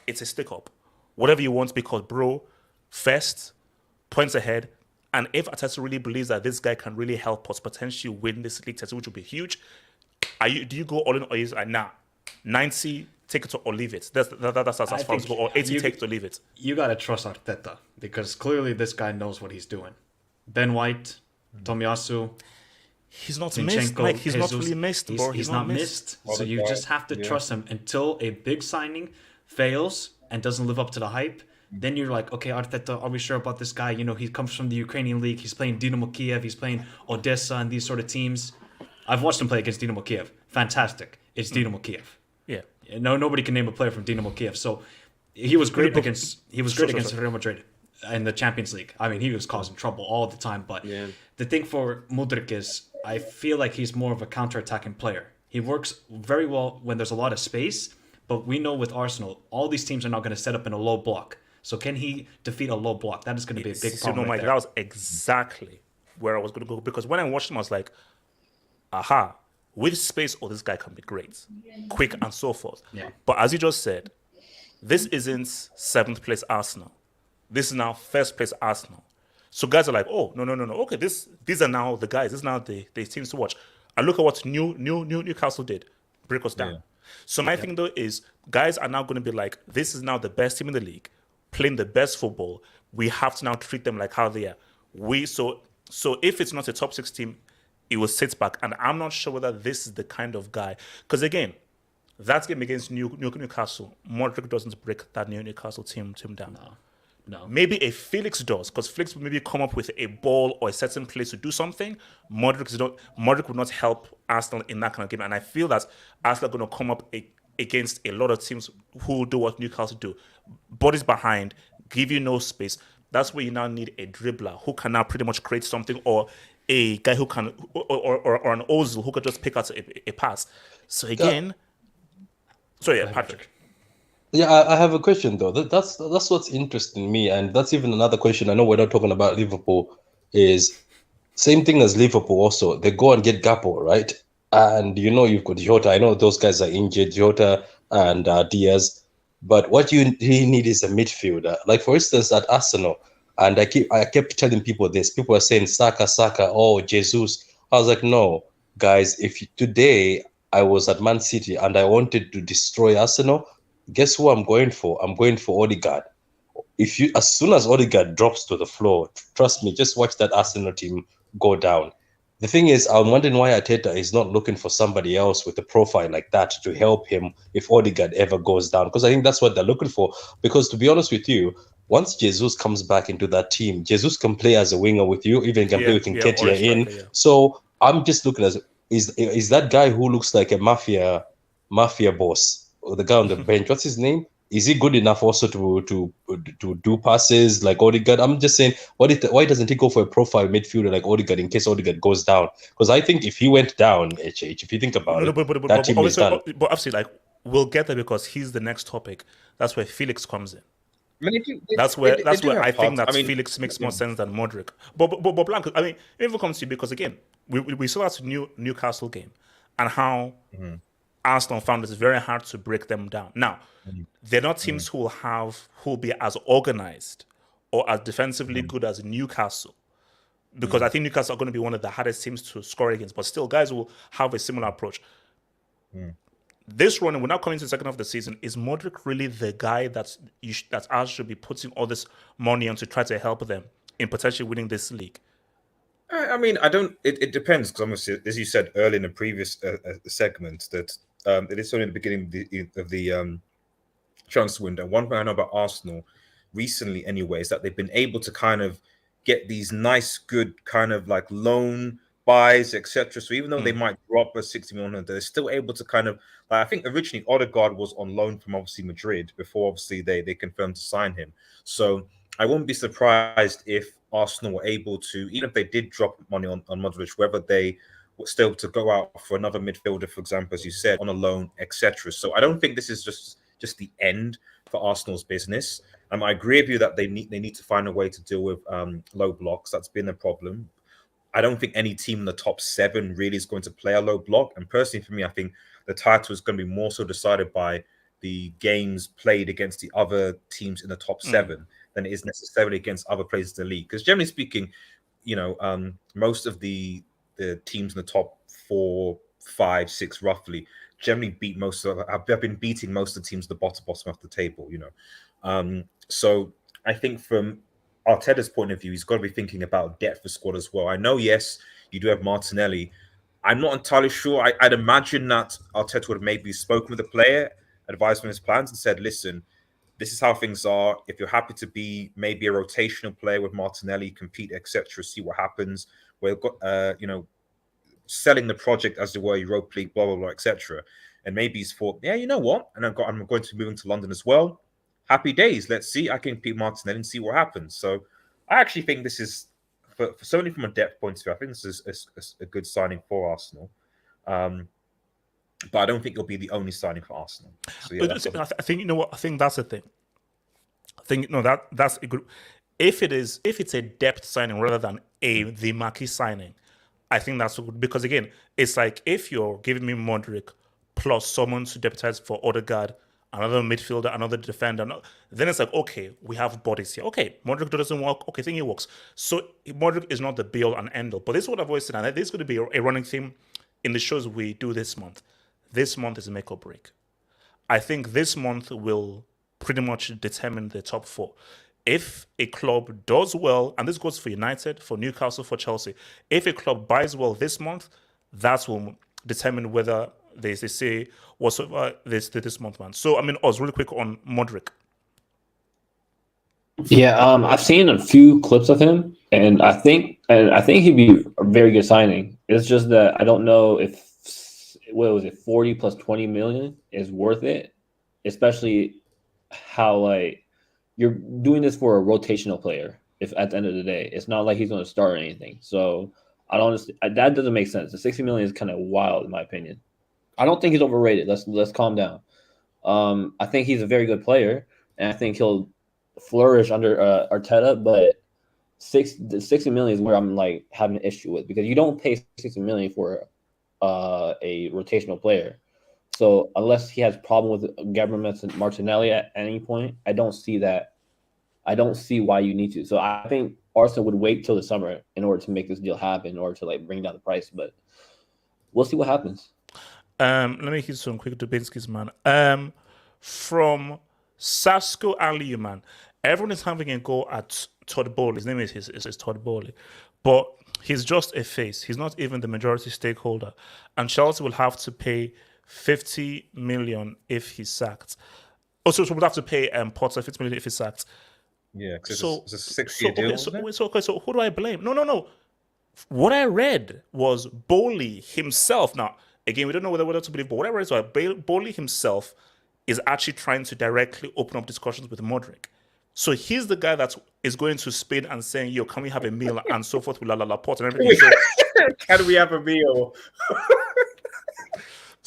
it's a stick up. Whatever you want, because bro, first, points ahead. And if Arteta really believes that this guy can really help us potentially win this league title, which would be huge, do you go all in, or is like, nah, 90, take it or leave it? That's as far as go, or 80, take it or leave it. You gotta trust Arteta, because clearly this guy knows what he's doing. Ben White, Tomiyasu, he's not missed, Mike. He's not really missed, bro. He's not missed. So you just have to trust him until a big signing fails and doesn't live up to the hype. Then you're like, okay, Arteta, are we sure about this guy? You know, he comes from the Ukrainian league. He's playing Dynamo Kiev. He's playing Odessa and these sort of teams. I've watched him play against Dynamo Kiev. Fantastic. It's Dynamo Kiev. Yeah. No, nobody can name a player from Dynamo Kiev. So he was great against Real Madrid in the Champions League. I mean, he was causing trouble all the time. But the thing for Mudryk is, I feel like he's more of a counter-attacking player. He works very well when there's a lot of space. But we know with Arsenal, all these teams are not going to set up in a low block. So can he defeat a low block? That is going to be a big problem. Mike, that was exactly where I was going to go. Because when I watched him, I was like, with space, this guy can be great, quick and so forth. Yeah. But as you just said, this isn't 7th place Arsenal. This is now 1st place Arsenal. So guys are like, oh, no. Okay, these are now the guys. This is now the teams to watch. And look at what Newcastle did. Break us down. Yeah. So my thing though is guys are now going to be like, this is now the best team in the league, playing the best football. We have to now treat them like how they are. So if it's not a top 6 team, it will sit back. And I'm not sure whether this is the kind of guy. Because again, that game against Newcastle, Mudryk doesn't break that Newcastle team down. No. Maybe a Felix does, because Felix will maybe come up with a ball or a certain place to do something. Mudryk would not help Arsenal in that kind of game. And I feel that Arsenal are going to come up against a lot of teams who will do what Newcastle do. Bodies behind, give you no space. That's where you now need a dribbler who can now pretty much create something, or a guy who can, or an Ozil who can just pick out a pass. So again, Patrick. Yeah, I have a question though. That's what's interesting me, and that's even another question. I know we're not talking about Liverpool. Is same thing as Liverpool. Also, they go and get Gakpo, right? And you've got Jota. I know those guys are injured, Jota and Diaz. But what you really need is a midfielder. Like for instance, at Arsenal, and I kept telling people this. People are saying Saka, oh Jesus. I was like, no, guys. Today I was at Man City and I wanted to destroy Arsenal, guess who I'm going for? I'm going for Odegaard. As soon as Odegaard drops to the floor, trust me, just watch that Arsenal team go down. The thing is, I'm wondering why Arteta is not looking for somebody else with a profile like that to help him if Odegaard ever goes down. Because I think that's what they're looking for. Because to be honest with you, once Jesus comes back into that team, Jesus can play as a winger with you, even can play with Nketiah in. Yeah. So I'm just looking at, is that guy who looks like a mafia boss, or the guy on the bench, what's his name? Is he good enough also to do passes like Odegaard? I'm just saying, why doesn't he go for a profile midfielder like Odegaard in case Odegaard goes down? Because I think if he went down, if you think about that team is done. But obviously, we'll get there because he's the next topic. That's where Felix comes in. That's where I think that Felix makes more sense than Mudryk. But Blanco, it even comes to you because again, we saw that Newcastle game and how Arsenal found it very hard to break them down. Now, they're not teams who will be as organized or as defensively good as Newcastle. Because I think Newcastle are going to be one of the hardest teams to score against. But still, guys will have a similar approach. This run, we're now coming to the second half of the season. Is Mudryk really the guy that Arsenal should be putting all this money on to try to help them in potentially winning this league? I don't. It depends, because obviously, as you said earlier in the previous segment, that it is only the beginning of the transfer window. One thing I know about Arsenal recently, anyway, is that they've been able to kind of get these nice, good kind of like loan buys, etc. So even though they might drop a 60 million, they're still able to kind of, I think originally Odegaard was on loan from obviously Madrid before obviously they confirmed to sign him. So I wouldn't be surprised if Arsenal were able to, even if they did drop money on Mudryk, whether they were still to go out for another midfielder, for example, as you said, on a loan, etc. So I don't think this is just the end for Arsenal's business. I agree with you that they need to find a way to deal with low blocks. That's been a problem. I don't think any team in the top 7 really is going to play a low block. And personally, for me, I think the title is going to be more so decided by the games played against the other teams in the top 7 than it is necessarily against other players in the league. Because generally speaking, most of the teams in the top 4, 5, 6, roughly, generally have been beating most of the teams at the bottom of the table. So I think from Arteta's point of view, he's got to be thinking about depth of squad as well. I know, yes, you do have Martinelli. I'm not entirely sure. I'd imagine that Arteta would have maybe spoken with the player, advised him his plans, and said, listen, this is how things are. If you're happy to be maybe a rotational player with Martinelli, compete, etc., see what happens. We've got, selling the project as the were, Europa League, blah, blah, blah, etc. And maybe he's thought, yeah, you know what? And I'm going to move into London as well. Happy days. Let's see. I can beat Martinelli and see what happens. So I actually think this is, for certainly from a depth point of view, I think this is a good signing for Arsenal. But I don't think it'll be the only signing for Arsenal. So, yeah, I think, you know what? I think that's the thing. I think, that's a good. If it's a depth signing rather than the marquee signing, I think that's good because again, it's like if you're giving me Mudryk plus someone to deputize for Odegaard, another midfielder, another defender, then it's like, okay, we have bodies here. Okay, Mudryk doesn't work. Okay, I think it works. So Mudryk is not the be all and end all. But this is what I've always said, and this is going to be a running theme in the shows we do this month. This month is a make or break. I think this month will pretty much determine the top 4. If a club does well, and this goes for United, for Newcastle, for Chelsea, if a club buys well this month, that will determine whether they say whatsoever this month, man. So, I mean, Oz, really quick on Mudryk. Yeah, I've seen a few clips of him, and I think he'd be a very good signing. It's just that I don't know if 40 plus 20 million is worth it, especially how like you're doing this for a rotational player. If at the end of the day, it's not like he's going to start or anything. So I don't understand. That doesn't make sense. The 60 million is kind of wild in my opinion. I don't think he's overrated. Let's calm down. I think he's a very good player, and I think he'll flourish under Arteta. But the 60 million is where I'm like having an issue with, because you don't pay 60 million for a rotational player. So unless he has problem with Gabriel Martinelli at any point, I don't see that. I don't see why you need to. So I think Arsenal would wait till the summer in order to make this deal happen, in order to like bring down the price. But we'll see what happens. Let me hit some quick Dubinsky's, man. From Sasko Ali, man. Everyone is having a go at Todd Bowley. His name is Todd Bowley. But he's just a face. He's not even the majority stakeholder. And Chelsea will have to pay 50 million if he's sacked. Also, so we'll have to pay Potter 50 million if he's sacked. Yeah, because So, it's a 6-year deal. okay, so who do I blame? No. What I read was Bowley himself. Now, again, we don't know whether to believe, but whatever it is, Bowley himself is actually trying to directly open up discussions with Mudryk. So he's the guy that is going to Spain and saying, yo, can we have a meal and so forth with Laporte and everything. So, Can we have a meal?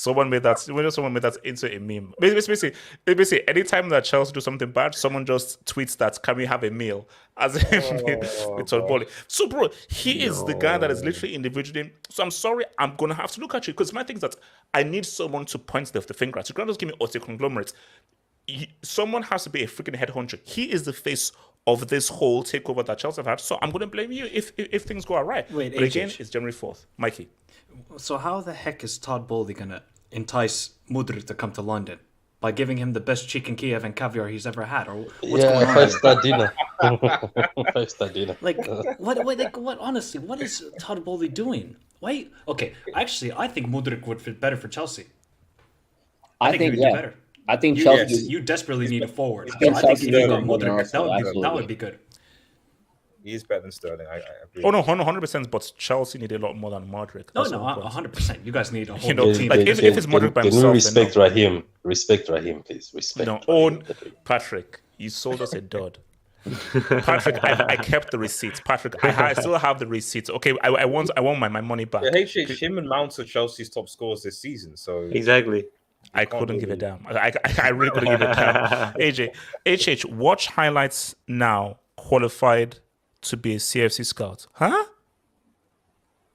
someone made that into a meme. Basically, anytime that Chelsea do something bad, someone just tweets that, can we have a meal? As if with Todd Bowley. So, bro, he is the guy that is literally individually. So I'm sorry, I'm going to have to look at you, because my thing is that I need someone to point the finger at. You can't just give me Ote conglomerates. Someone has to be a freaking headhunter. He is the face of this whole takeover that Chelsea have had. So I'm going to blame you if things go all right. Wait, but again, HH. it's January 4th. Mikey. So how the heck is Todd Bowley going to entice Mudryk to come to London? By giving him the best chicken Kiev and caviar he's ever had? Or what's going on? 5-star dinner. 5-star dinner. Like, what? Honestly, what is Todd Bowley doing? Why? Okay, actually, I think Mudryk would fit better for Chelsea. I think he would do better. I think Chelsea. You desperately need a forward. think So I think if Chelsea you got is more than Mudryk, Arsenal, that would be good. He is better than Sterling. I agree. Oh no, 100%. But Chelsea need a lot more than Mudryk. No, That's the whole point. 100%. You guys need a whole You know, team. like if it's Mudryk by himself, Can we then respect Raheem? Respect Raheem, please. Respect. no. Raheem. Patrick, you sold us a dud. Patrick, I kept the receipts. Patrick, I still have the receipts. Okay, I want my money back. Yeah, him and Mount are Chelsea's top scorers this season. So Exactly. I couldn't give a damn. I really couldn't give a damn. HH, watch highlights now. Qualified to be a CFC scout, huh?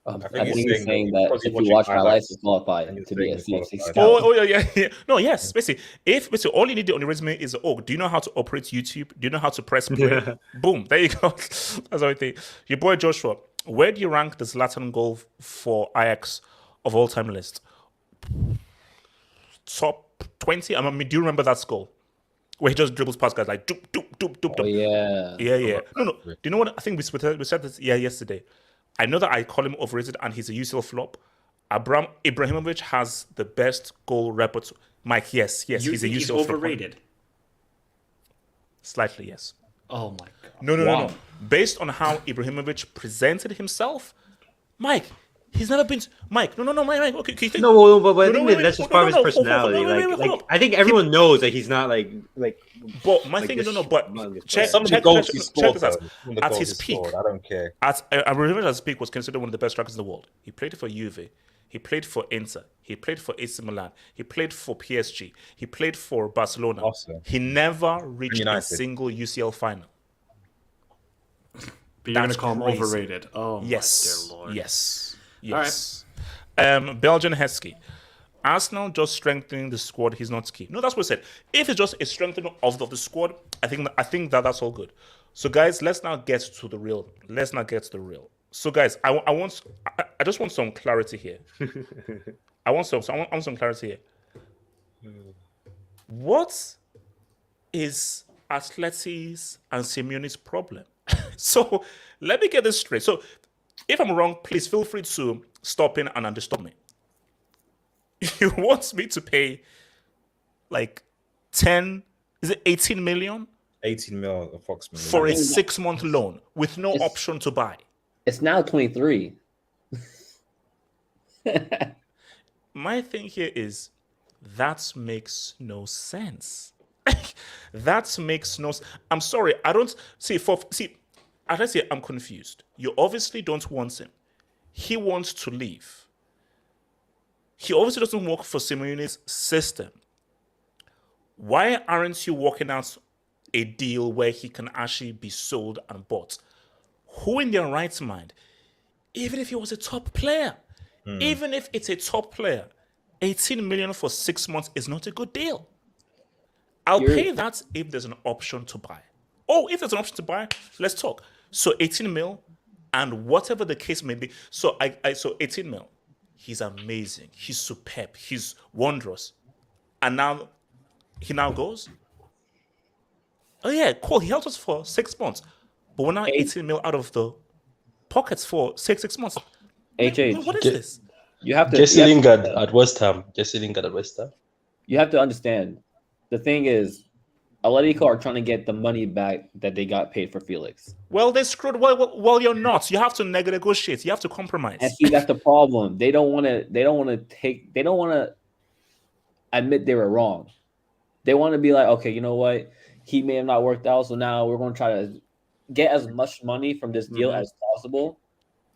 I think he's saying that if you watch highlights, you qualify to be a CFC scout. Oh yeah. No, yes. Basically, if all you need on your resume is, do you know how to operate YouTube? Do you know how to press play? Boom, there you go. That's what I think. Your boy Joshua, where do you rank the Zlatan goal for Ajax of all time list? Top 20? I mean, do you remember that goal? Where he just dribbles past guys like doop, doop, doop, doop, Oh, doop. yeah. Yeah. No. Do you know what? I think we said this yesterday. I know that I call him overrated and he's a UCL flop. Ibrahimovic has the best goal repertoire. Mike, yes, he's a UCL flop. overrated. Slightly, yes. Oh my god. No. Based on how Ibrahimovic presented himself, Mike, he's never been. Mike, no, Mike. Okay, can you think? No, but I think wait, that's just part of his personality. hold up. I think everyone knows that he's not like. But my like thing is, this but humongous check some of the goals he this scored, out. though. The At goals his he peak, scored, I don't care. Ibrahimovic at his peak was considered one of the best strikers in the world. He played for Juve. He played for Inter. He played for AC Milan. He played for PSG. He played for Barcelona. Awesome. He never reached a United. single UCL final. But you're going That's to call him crazy. overrated. Oh Yes. my dear lord. Yes. Yes. Belgian Heskey. Arsenal just strengthening the squad. He's not key. No, that's what I said. If it's just a strengthening of the squad, I think that's all good. So, guys, let's now get to the real. So, guys, I just want some clarity here. I want some clarity here. What is Atleti's and Simeone's problem? So, let me get this straight. So, if I'm wrong, please feel free to stop in and understand me. You want me to pay like 18 million 18 mil approximately. for a 6-month loan with no option to buy? It's now 23. My thing here is that makes no sense. That makes no sense. I'm sorry, I don't see I'm confused. You obviously don't want him. He wants to leave. He obviously doesn't work for Simeone's system. Why aren't you working out a deal where he can actually be sold and bought? Who in their right mind, even if he was a top player, even if it's a top player, 18 million for 6 months is not a good deal. I'll pay that if there's an option to buy. Oh, if there's an option to buy, let's talk. So 18 mil and whatever the case may be. So so 18 mil. He's amazing. He's superb. He's wondrous. And now he goes. Oh yeah, cool. He helped us for 6 months, but we're now 18 mil out of the pockets for 6 months. What is this? You have to Jesse Lingard at West Ham. You have to understand. The thing is, Atletico are trying to get the money back that they got paid for Felix. Well, they screwed. Well, you're not. You have to negotiate. You have to compromise. And see, that's the problem. They don't want to admit they were wrong. They want to be like, okay, you know what? He may have not worked out, so now we're going to try to get as much money from this deal as possible.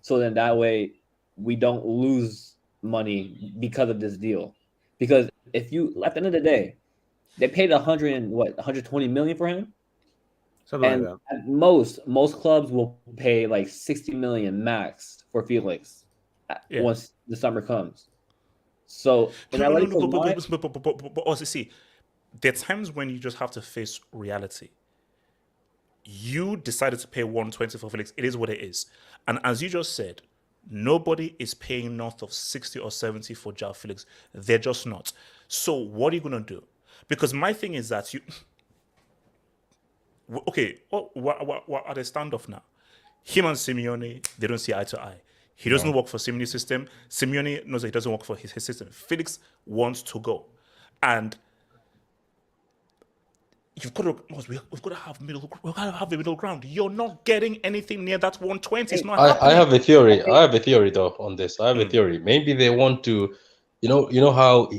So then that way we don't lose money because of this deal. Because if you, at the end of the day, they paid 120 million for him. Something And like that. at most clubs will pay like 60 million max for Felix once the summer comes. So but also see, there are times when you just have to face reality. You decided to pay 120 for Felix. It is what it is. And as you just said, nobody is paying north of 60 or 70 for João Felix. They're just not. So what are you going to do? Because my thing is that you... Okay, what are they standoff now? Him and Simeone, they don't see eye to eye. He doesn't work for Simeone's system. Simeone knows that he doesn't work for his system. Felix wants to go. And we've got to have a middle ground. You're not getting anything near that 120. It's not happening. I have a theory. I have a theory though on this. I have a theory. Maybe they want to, you know how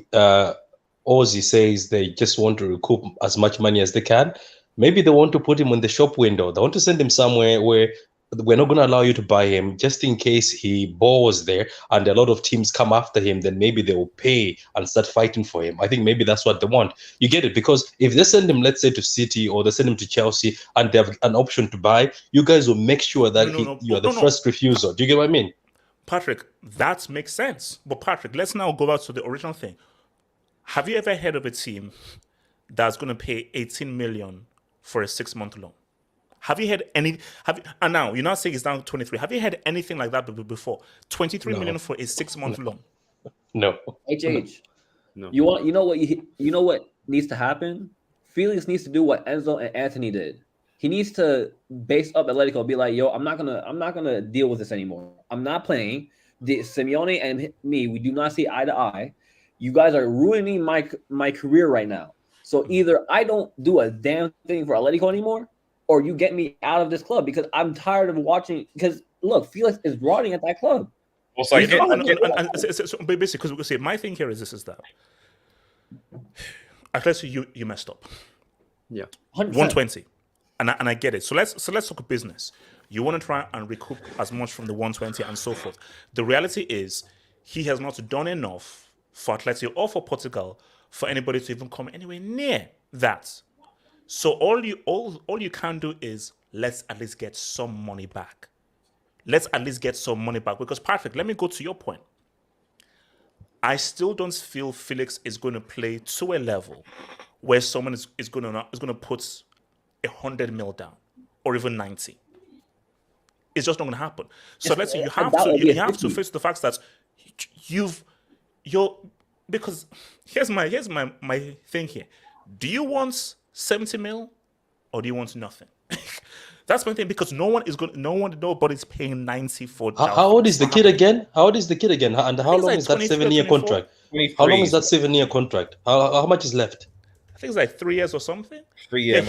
Ozzy says they just want to recoup as much money as they can. Maybe they want to put him on the shop window. They want to send him somewhere where we're not going to allow you to buy him, just in case he bores there and a lot of teams come after him. Then maybe they will pay and start fighting for him. I think maybe that's what they want. You get it? Because if they send him, let's say, to City or they send him to Chelsea and they have an option to buy, you guys will make sure that you are the first refusal. Do you get what I mean? Patrick, that makes sense. But Patrick, let's now go back to the original thing. Have you ever heard of a team that's going to pay 18 million for a 6-month loan? Have you heard any? And now you're not saying it's down to 23. Have you heard anything like that before? 23 million for a 6-month loan? No. No. You know what needs to happen? Felix needs to do what Enzo and Anthony did. He needs to base up Atletico, be like, yo, I'm not gonna deal with this anymore. I'm not playing. Simeone and me, we do not see eye to eye. You guys are ruining my career right now. So either I don't do a damn thing for Atletico anymore, or you get me out of this club, because I'm tired of watching. Because look, Felix is rotting at that club. Also, basically, because my thing here is that Atletico, you messed up. Yeah, 100%. 120, and I get it. So let's talk business. You want to try and recoup as much from the 120 and so forth. The reality is, he has not done enough for Atletico or for Portugal for anybody to even come anywhere near that. So all you can do is let's at least get some money back. let's at least get some money back. Because Patrick, let me go to your point. I still don't feel Felix is going to play to a level where someone is going to put 100 mil down or even 90. It's just not going to happen. So let's say you have to face the fact that because here's my thing here. Do you want 70 mil or do you want nothing? That's my thing, because nobody's paying 90 for. How old is the kid again? And how long is that 7-year contract? 23. How long is that 7-year contract? How much is left? I think it's like 3 years or something. 3 years.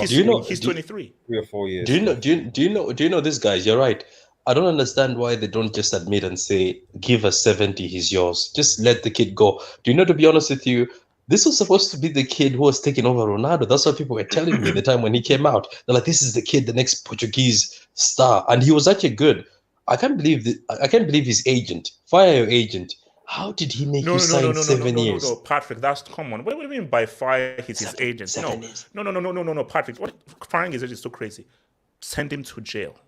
He's 23. 3 or 4 years. Do you know this, guys? You're right. I don't understand why they don't just admit and say, give us 70, he's yours. Just let the kid go. Do you know, to be honest with you, this was supposed to be the kid who was taking over Ronaldo. That's what people were telling me the time when he came out. They're like, this is the kid, the next Portuguese star. And he was actually good. I can't believe his agent. Fire your agent. How did he make you sign 7 years? No, Patrick, that's common. What do you mean by fire his agent? No, Patrick. What firing his agent is so crazy. Send him to jail.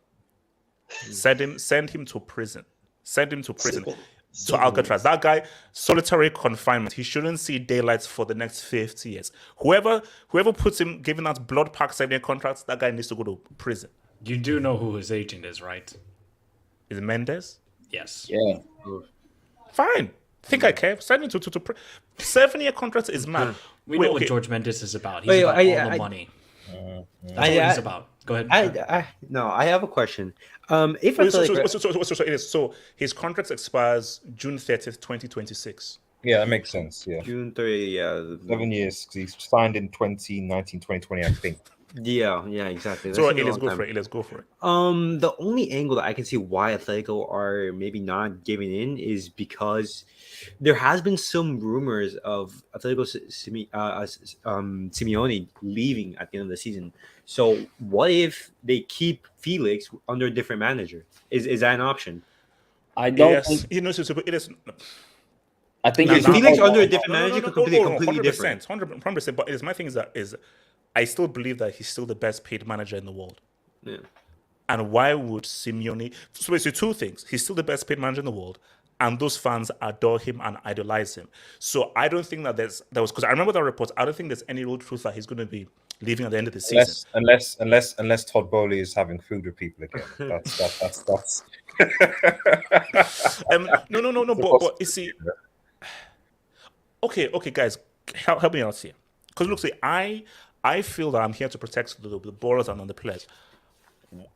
Send him to prison. To Alcatraz. That guy, solitary confinement. He shouldn't see daylight for the next 50 years. Whoever puts him, giving out blood pack 7-year contracts, that guy needs to go to prison. You do know who his agent is, right? Is it Mendes? Yes. Yeah. Fine. Think I care. Send him to 7-year contract is mad. We know what George Mendes is about. He's about all the money. That's what he's about. Go ahead. I have a question. So his contract expires June 30th, 2026. Yeah, that makes sense. Yeah. June 30, yeah. 7 years. He's signed in 2019, 2020, I think. Yeah, exactly. So let's go for it. The only angle that I can see why Atletico are maybe not giving in is because there has been some rumors of Atletico Simeone leaving at the end of the season. So what if they keep Felix under a different manager? Is that an option? I don't think. It is. I think Felix under a different manager could be completely 100%, different. 100%. But my thing is I still believe that he's still the best paid manager in the world. Yeah. And why would Simeone? So basically, two things: he's still the best paid manager in the world, and those fans adore him and idolize him. So I don't think that there was, because I remember that report. I don't think there's any real truth that he's going to be leaving at the end of the season. Unless Todd Bowley is having food with people again. That's. No. But you see, okay, guys, help me out here. Because look, see, I feel that I'm here to protect the ballers and the players.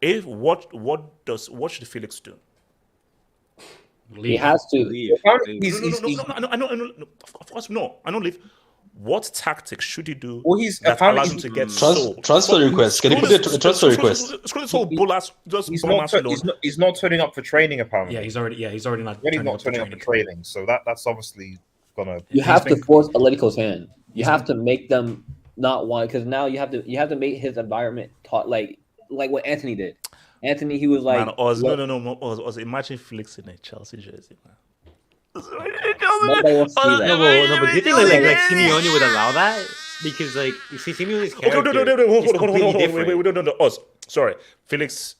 What should Felix do? He has to leave. No. Of course, no. I don't leave. What tactics should he do that allows him to get sold? Transfer request. Can you put a transfer request? He's not turning up for training apparently. Yeah, he's already not turning up for training. So that's obviously gonna. You have to force Atletico's hand. You have to make them not want, because now you have to make his environment like what Anthony did. Anthony, he was like, no. Imagine Felix in a Chelsea jersey, man. Nobody wants to see that. No, but do you think like Simeone would allow that? Because like you see Simeone's character. No. Sorry, Felix.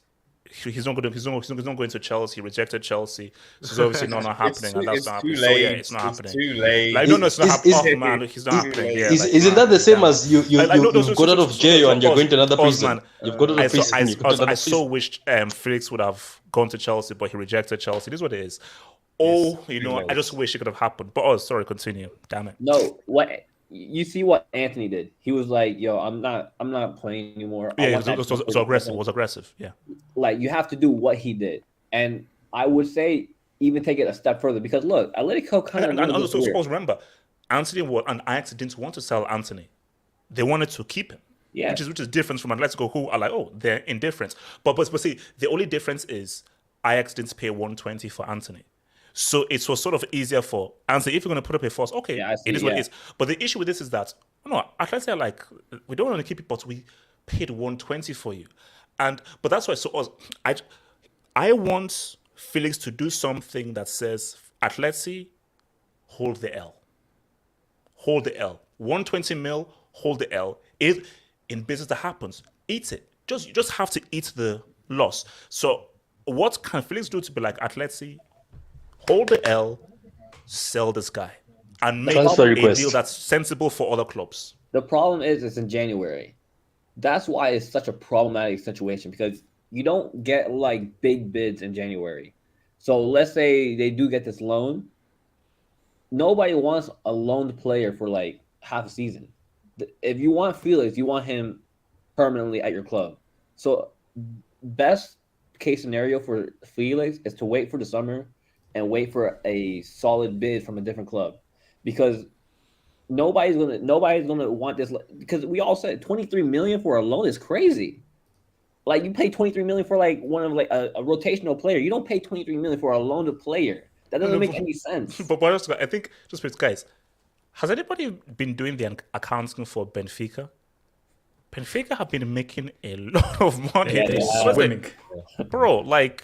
He's not going to Chelsea. He rejected Chelsea. So it's obviously not happening, and that's not happening. So yeah, it's not happening. Too late. Like, no, it's not happening. Man, he's not happening. Yeah, isn't that the same as you've got out of jail and you're going to another prison? You've got out of prison. I so wished Felix would have gone to Chelsea, but he rejected Chelsea. This is what it is. I just wish it could have happened. But sorry, continue. Damn it. No, what you see what Anthony did? He was like, "Yo, I'm not playing anymore." Yeah, it was aggressive. It was aggressive. Yeah. Like you have to do what he did, and I would say even take it a step further, because look, Atletico kind of. And also, suppose remember, Anthony and Ajax didn't want to sell Anthony; they wanted to keep him. Yeah. Which is different from Atletico, who are like, oh, they're indifferent. But see, the only difference is Ajax didn't pay 120 for Anthony. So it was sort of easier for Anthony. If you're going to put up a force, okay, it is what it is. But the issue with this is that, Atletico are like, we don't want to keep it, but we paid 120 for you. But that's why, I want Felix to do something that says, Atleti, hold the L. Hold the L. 120 mil, hold the L. In business that happens, eat it. You just have to eat the loss. So what can Felix do to be like Atleti? Hold the L, sell this guy, and make Transfer a request. deal that's sensible for other clubs. The problem is it's in January. That's why it's such a problematic situation because you don't get like big bids in January. So let's say they do get this loan. Nobody wants a loaned player for like half a season. If you want Felix, you want him permanently at your club. So best case scenario for Felix is to wait for the summer and wait for a solid bid from a different club because nobody's gonna want this because we all said 23 million for a loan is crazy. Like you pay 23 million for like one of like a rotational player. You don't pay 23 million for a loaned player. That doesn't make any sense. But also, I think just please, guys, has anybody been doing the accounting for Benfica? Benfica have been making a lot of money. They're swimming. Bro, like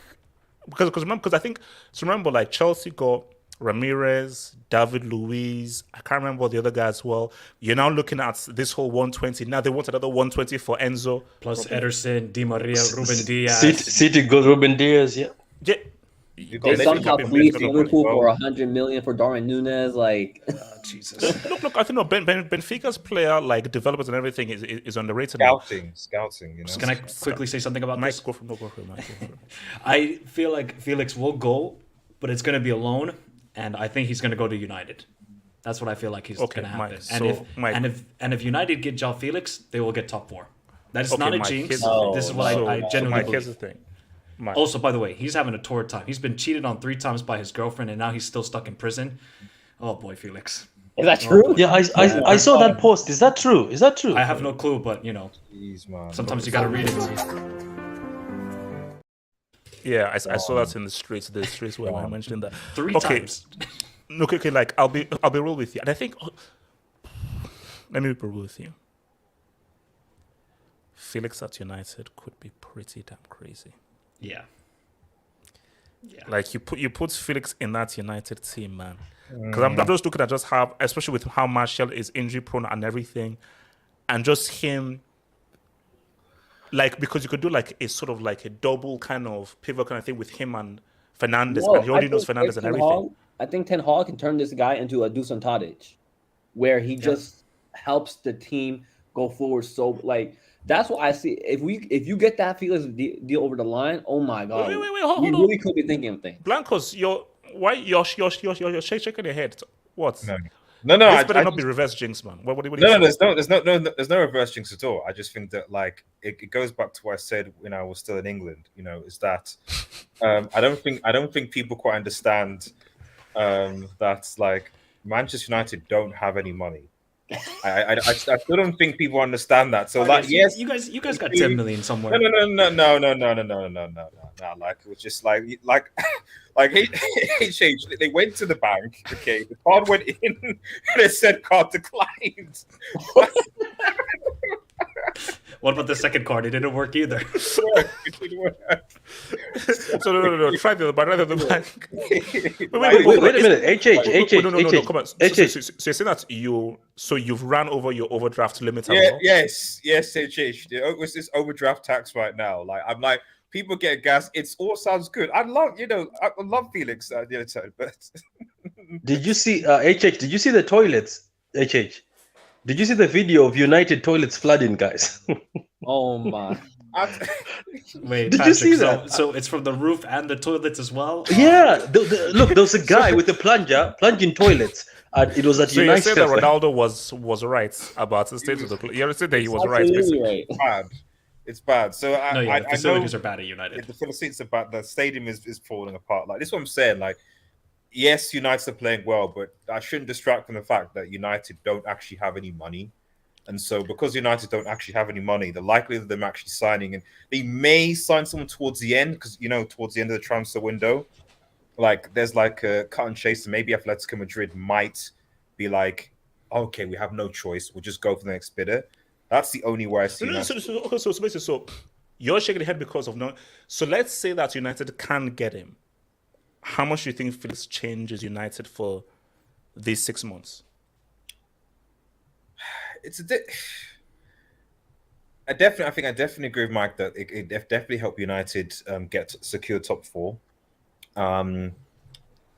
because I think remember like Chelsea got Ramirez, David Luiz. I can't remember what the other guy as well. You're now looking at this whole 120. Now they want another 120 for Enzo. Plus Ederson, Di Maria, Ruben Diaz. City got Ruben Diaz, yeah. Yeah. They somehow fleeced Liverpool for 100 million for Darwin Núñez. Like, Jesus. Look. I think Benfica's player like developers and everything is underrated. Scouting. You know. Can I quickly say something about this? Go for it. I feel like Felix will go, but it's going to be a loan, and I think he's going to go to United. That's what I feel like he's going to happen. And if United get João Felix, they will get top 4. That is not a jinx. This is what I genuinely believe. Here's the thing. Also, by the way, he's having a torrid time. He's been cheated on 3 times by his girlfriend, and now he's still stuck in prison. Oh boy, Felix. Is that true? Yeah, I saw that post. Is that true? I have no clue, but you know, sometimes you gotta read it. Yeah, I saw that in the streets. The streets where I mentioned that 3 times. Okay. Like I'll be real with you, and I think let me be real with you. Felix at United could be pretty damn crazy. Yeah. Like you put Felix in that United team, man. Because I'm just looking at just how, especially with how Martial is injury prone and everything, and just him. Like because you could do like a sort of like a double kind of pivot kind of thing with him and Fernandes, and he already knows Fernandes and everything. I think Ten Hag can turn this guy into a Dusan Tadic, where he just helps the team go forward. So like. That's what I see. If you get that Felix deal over the line, oh my god, wait, hold on. really could be thinking of things. Blancos, you're shaking your head. What? No. This better not be reverse jinx, man. What do you say? There's no reverse jinx at all. I just think that like it goes back to what I said when I was still in England. You know, is that I don't think people quite understand that like Manchester United don't have any money. I still don't think people understand that. So like, yes, you guys got 10 million somewhere. No. Like it was just like HH. They went to the bank. Okay, the card went in, and it said card declined. What about the second card? It didn't work either. So no. Try the other, rather than the bank. Wait a minute. HH. No. Come on. So you're saying that you've ran over your overdraft limit? Yes, HH. It's this overdraft tax right now. Like I'm like, people get gas. It's all sounds good. I love Felix the other time, but did you see HH? Did you see the toilets? HH. Did you see the video of United toilets flooding, guys? Oh my! Wait, did Patrick, you see that? So it's from the roof and the toilets as well. Yeah, look, there was a guy with a plunger plunging toilets. It was at so United. So you said that Ronaldo was right about the state of the. You said that he was right. Right. It's bad. So the facilities are bad at United. The facilities are bad. The stadium is falling apart. Like this is what I'm saying. Like. Yes, United are playing well, but I shouldn't distract from the fact that United don't actually have any money. And so because United don't actually have any money, the likelihood of them actually signing, and they may sign someone towards the end, because, you know, towards the end of the transfer window, like there's like a cut and chase, and maybe Atletico Madrid might be like, okay, we have no choice. We'll just go for the next bidder. That's the only way I see it. So you're shaking your head because of no. So let's say that United can get him. How much do you think Felix changes United for these 6 months? I think I definitely agree with Mike that it definitely helped United get secure top four.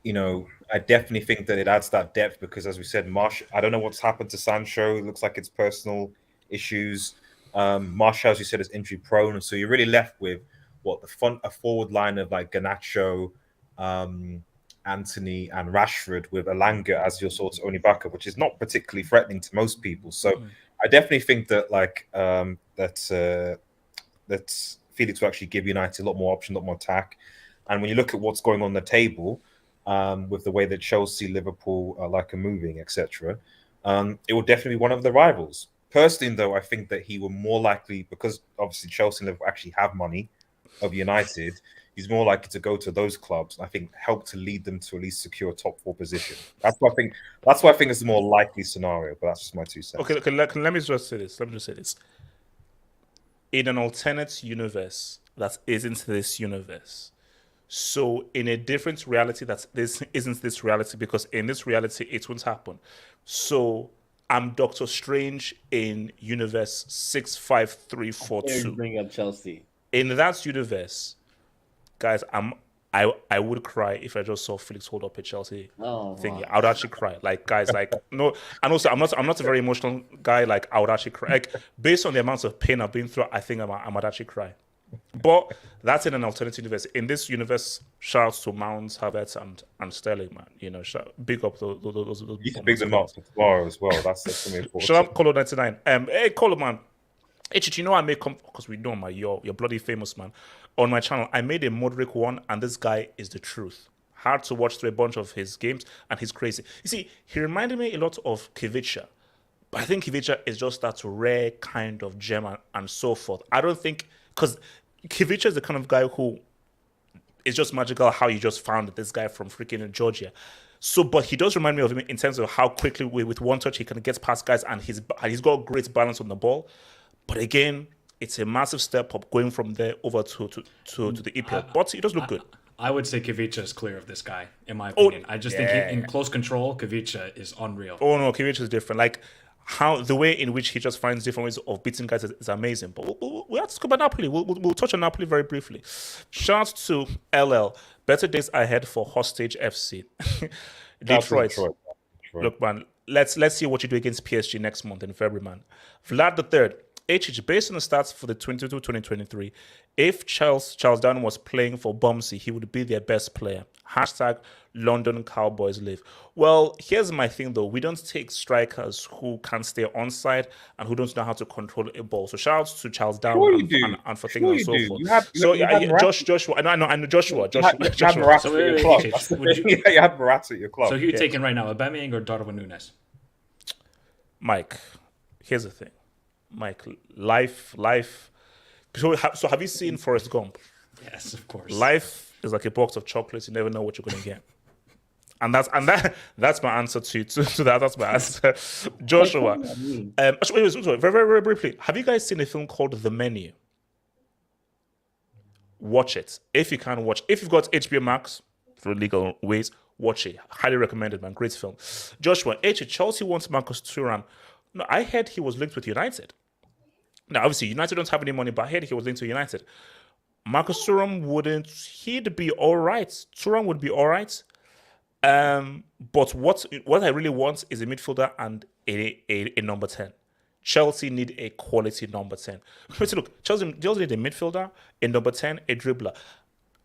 You know, I definitely think that it adds that depth because, as we said, Marsh. I don't know what's happened to Sancho. It looks like it's personal issues. Marshall, as you said, is injury prone, so you're really left with a forward line of like Garnacho, Anthony, and Rashford with Alanga as your sort of only backup, which is not particularly threatening to most people. So I definitely think that that Felix will actually give United a lot more option, a lot more attack. And when you look at what's going on the table, with the way that Chelsea, Liverpool are moving, etc., it will definitely be one of the rivals. Personally, though, I think that he will more likely, because obviously Chelsea and Liverpool actually have money of United, he's more likely to go to those clubs. I think help to lead them to at least secure a top four position. That's what I think. That's what I think is the more likely scenario. But that's just my 2 cents. Okay, let me just say this. Let me just say this. In an alternate universe that isn't this universe. So in a different reality that this isn't this reality, because in this reality it won't happen. So I'm Doctor Strange in universe 65342. Bring up Chelsea. In that universe, guys, I would cry if I just saw Felix hold up a Chelsea thing. Wow. I would actually cry. Like, guys, like, no, and also I'm not a very emotional guy. Like, I would actually cry. Like, based on the amounts of pain I've been through, I think I might actually cry. But that's in an alternative universe. In this universe, shouts to Mount, Havertz, and Sterling, man. You know, big up those. You can big them up for tomorrow as well. That's something important. Shout out Colo 99. Hey Colo, man. Hey, you know I made because we know, man, you're bloody famous, man. On my channel, I made a Mudryk one, and this guy is the truth. Hard to watch through a bunch of his games, and he's crazy. You see, he reminded me a lot of Kivicha, but I think Kivicha is just that rare kind of gem and so forth. I don't think, because Kivicha is the kind of guy who is just magical how you just found this guy from freaking Georgia. So, but he does remind me of him in terms of how quickly with one touch he can get past guys, and he's got great balance on the ball. But again, it's a massive step up going from there over to the EPL. But it does look good. I would say Kivicha is clear of this guy, in my opinion. I just think in close control, Kivicha is unreal. Oh no, Kivicha is different. Like how the way in which he just finds different ways of beating guys is amazing. But we have to talk about Napoli. We'll touch on Napoli very briefly. Shout out to LL. Better days ahead for Hostage FC. Detroit. Look, man, let's see what you do against PSG next month in February, man. Vlad the Third. Based on the stats for the 22-2023, if Charles Down was playing for Bumsey, he would be their best player. Hashtag London Cowboys live. Well, here's my thing though. We don't take strikers who can stay onside and who don't know how to control a ball. So shout out to Charles Down and for things and so forth. Joshua. I know Joshua. You had Morata at your club. You had Morata at your club. So who are you taking right now, Aubameyang or Darwin Núñez? Mike, here's the thing. Mike, life. So have you seen Forrest Gump? Yes, of course. Life is like a box of chocolates. You never know what you're going to get. And that's my answer to that. That's my answer. Joshua. Very, very briefly. Have you guys seen a film called The Menu? Watch it. If you can watch. If you've got HBO Max, through legal ways, watch it. Highly recommended, man. Great film. Joshua, Chelsea wants Marcus Thuram. No, I heard he was linked with United. Now, obviously, United don't have any money, but I heard he was linked to United. Marcus Thuram he'd be all right. Thuram would be all right. But what I really want is a midfielder and a number 10. Chelsea need a quality number 10. Look, Chelsea need a midfielder, a number 10, a dribbler.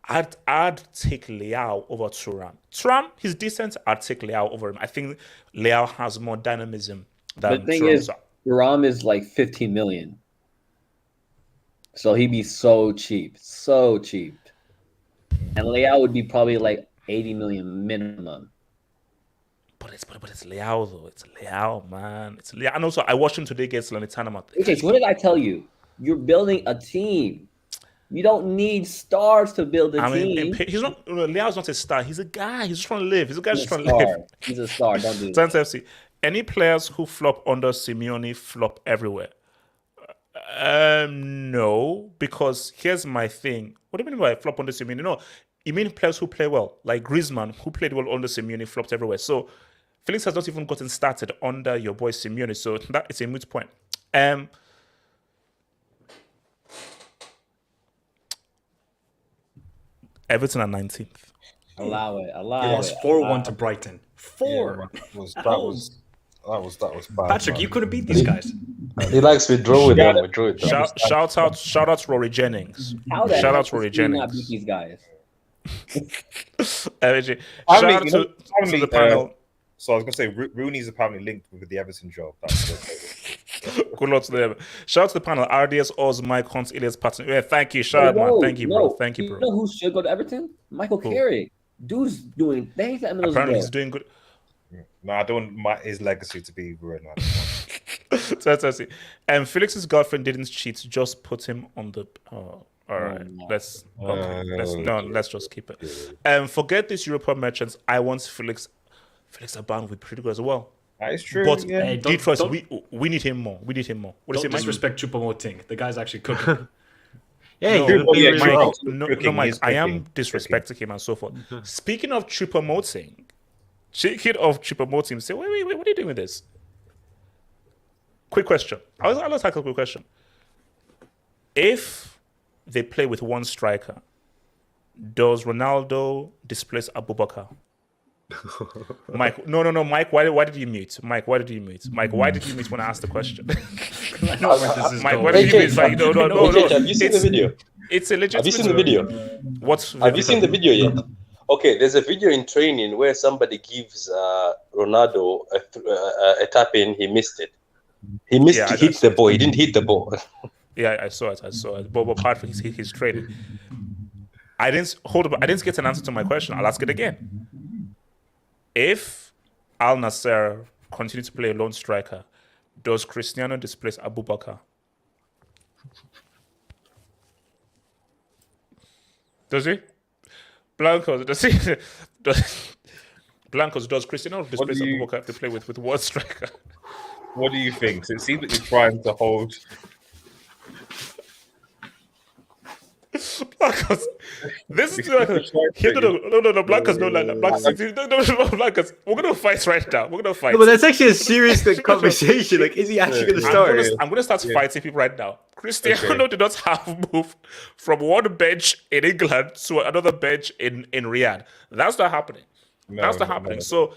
I'd take Leao over Thuram. Thuram, he's decent. I'd take Leao over him. I think Leao has more dynamism. The thing is, Thuram is like 15 million. So he'd be so cheap. And Leao would be probably like 80 million minimum. But it's Leao though. It's Leao, man. It's Leao. And also I watched him today against Salernitana. Okay, so what did I tell you? You're building a team. You don't need stars to build a team. Leao's not a star. He's a guy. He's just trying to live. He's a guy just trying to live. He's a star. Don't do that. FC. Any players who flop under Simeone flop everywhere? No, because here's my thing. What do you mean by flop under Simeone? No, you mean players who play well, like Griezmann, who played well under Simeone, flopped everywhere. So Felix has not even gotten started under your boy Simeone, so that is a moot point. Everton are 19th. Allow it. They Allow lost it. 4-1 to Brighton. 4. man, that was At that home. was that was bad. Patrick, man. you couldn't beat these guys. He likes withdrawing Yeah, them. Withdrawing them. Shout out to Rory Jennings. How the Shout heck out to Rory does he not beat Jennings. these guys? Shout Apparently, out you know, to apparently, the panel. So I was gonna say Rooney's apparently linked with the Everton job. That's Good luck to them. Shout out to the panel. RDS, Oz, Mike, Hunt, Elias, Patton. Yeah, thank you. Shout out, man. Thank you, bro. Thank you, bro. You know who should go to Everton? Michael Carrick. Dude's doing things that Emily's Apparently, he's good. doing good. no, I don't want his legacy to be ruined. That's it. And Felix's girlfriend didn't cheat. Just put him on the. All right, no. let's just keep it. Forget these European merchants. I want Felix. Felix Aban would be pretty good as well. That is true. But yeah. Hey, Detroit, don't we need him more. We need him more. What is don't it, Mike? disrespect Choupo-Moting. The guy's actually cooking. Yeah, No, he could be yeah, really Mike, well. No, Mike. he's I am cooking. disrespecting him and so forth. Speaking of Choupo-Moting, say, wait, what are you doing with this? Quick question. I'll tackle a quick question. If they play with one striker, does Ronaldo displace Abubakar? Mike, no, Mike. Why did you mute? Mike, why did you mute? Mike, why did you mute when I asked the question? I know where this is Mike, going. why did you mute? Like, no. Have you seen the video? It's a legit. Have you seen the video? Have you seen the video yet? Okay, there's a video in training where somebody gives Ronaldo a tap in. He missed it. He missed to hit the ball. He didn't hit the ball. Yeah, I saw it. But apart from his training, I didn't get an answer to my question. I'll ask it again. If Al-Nassr continue to play a lone striker, does Cristiano displace Abubakar? Does he? Blancos, does Cristiano displace Abubakar if they play with one striker? What do you think? So it seems that you're trying to hold. Blancos, this is no, Blancos, Blancos. We're gonna fight right now. We're gonna fight. No, but that's actually a serious conversation. Like, is he actually going to start? I'm gonna start fighting people right now. Cristiano did not have moved from one bench in England to another bench in Riyadh. That's not happening. That's not happening. So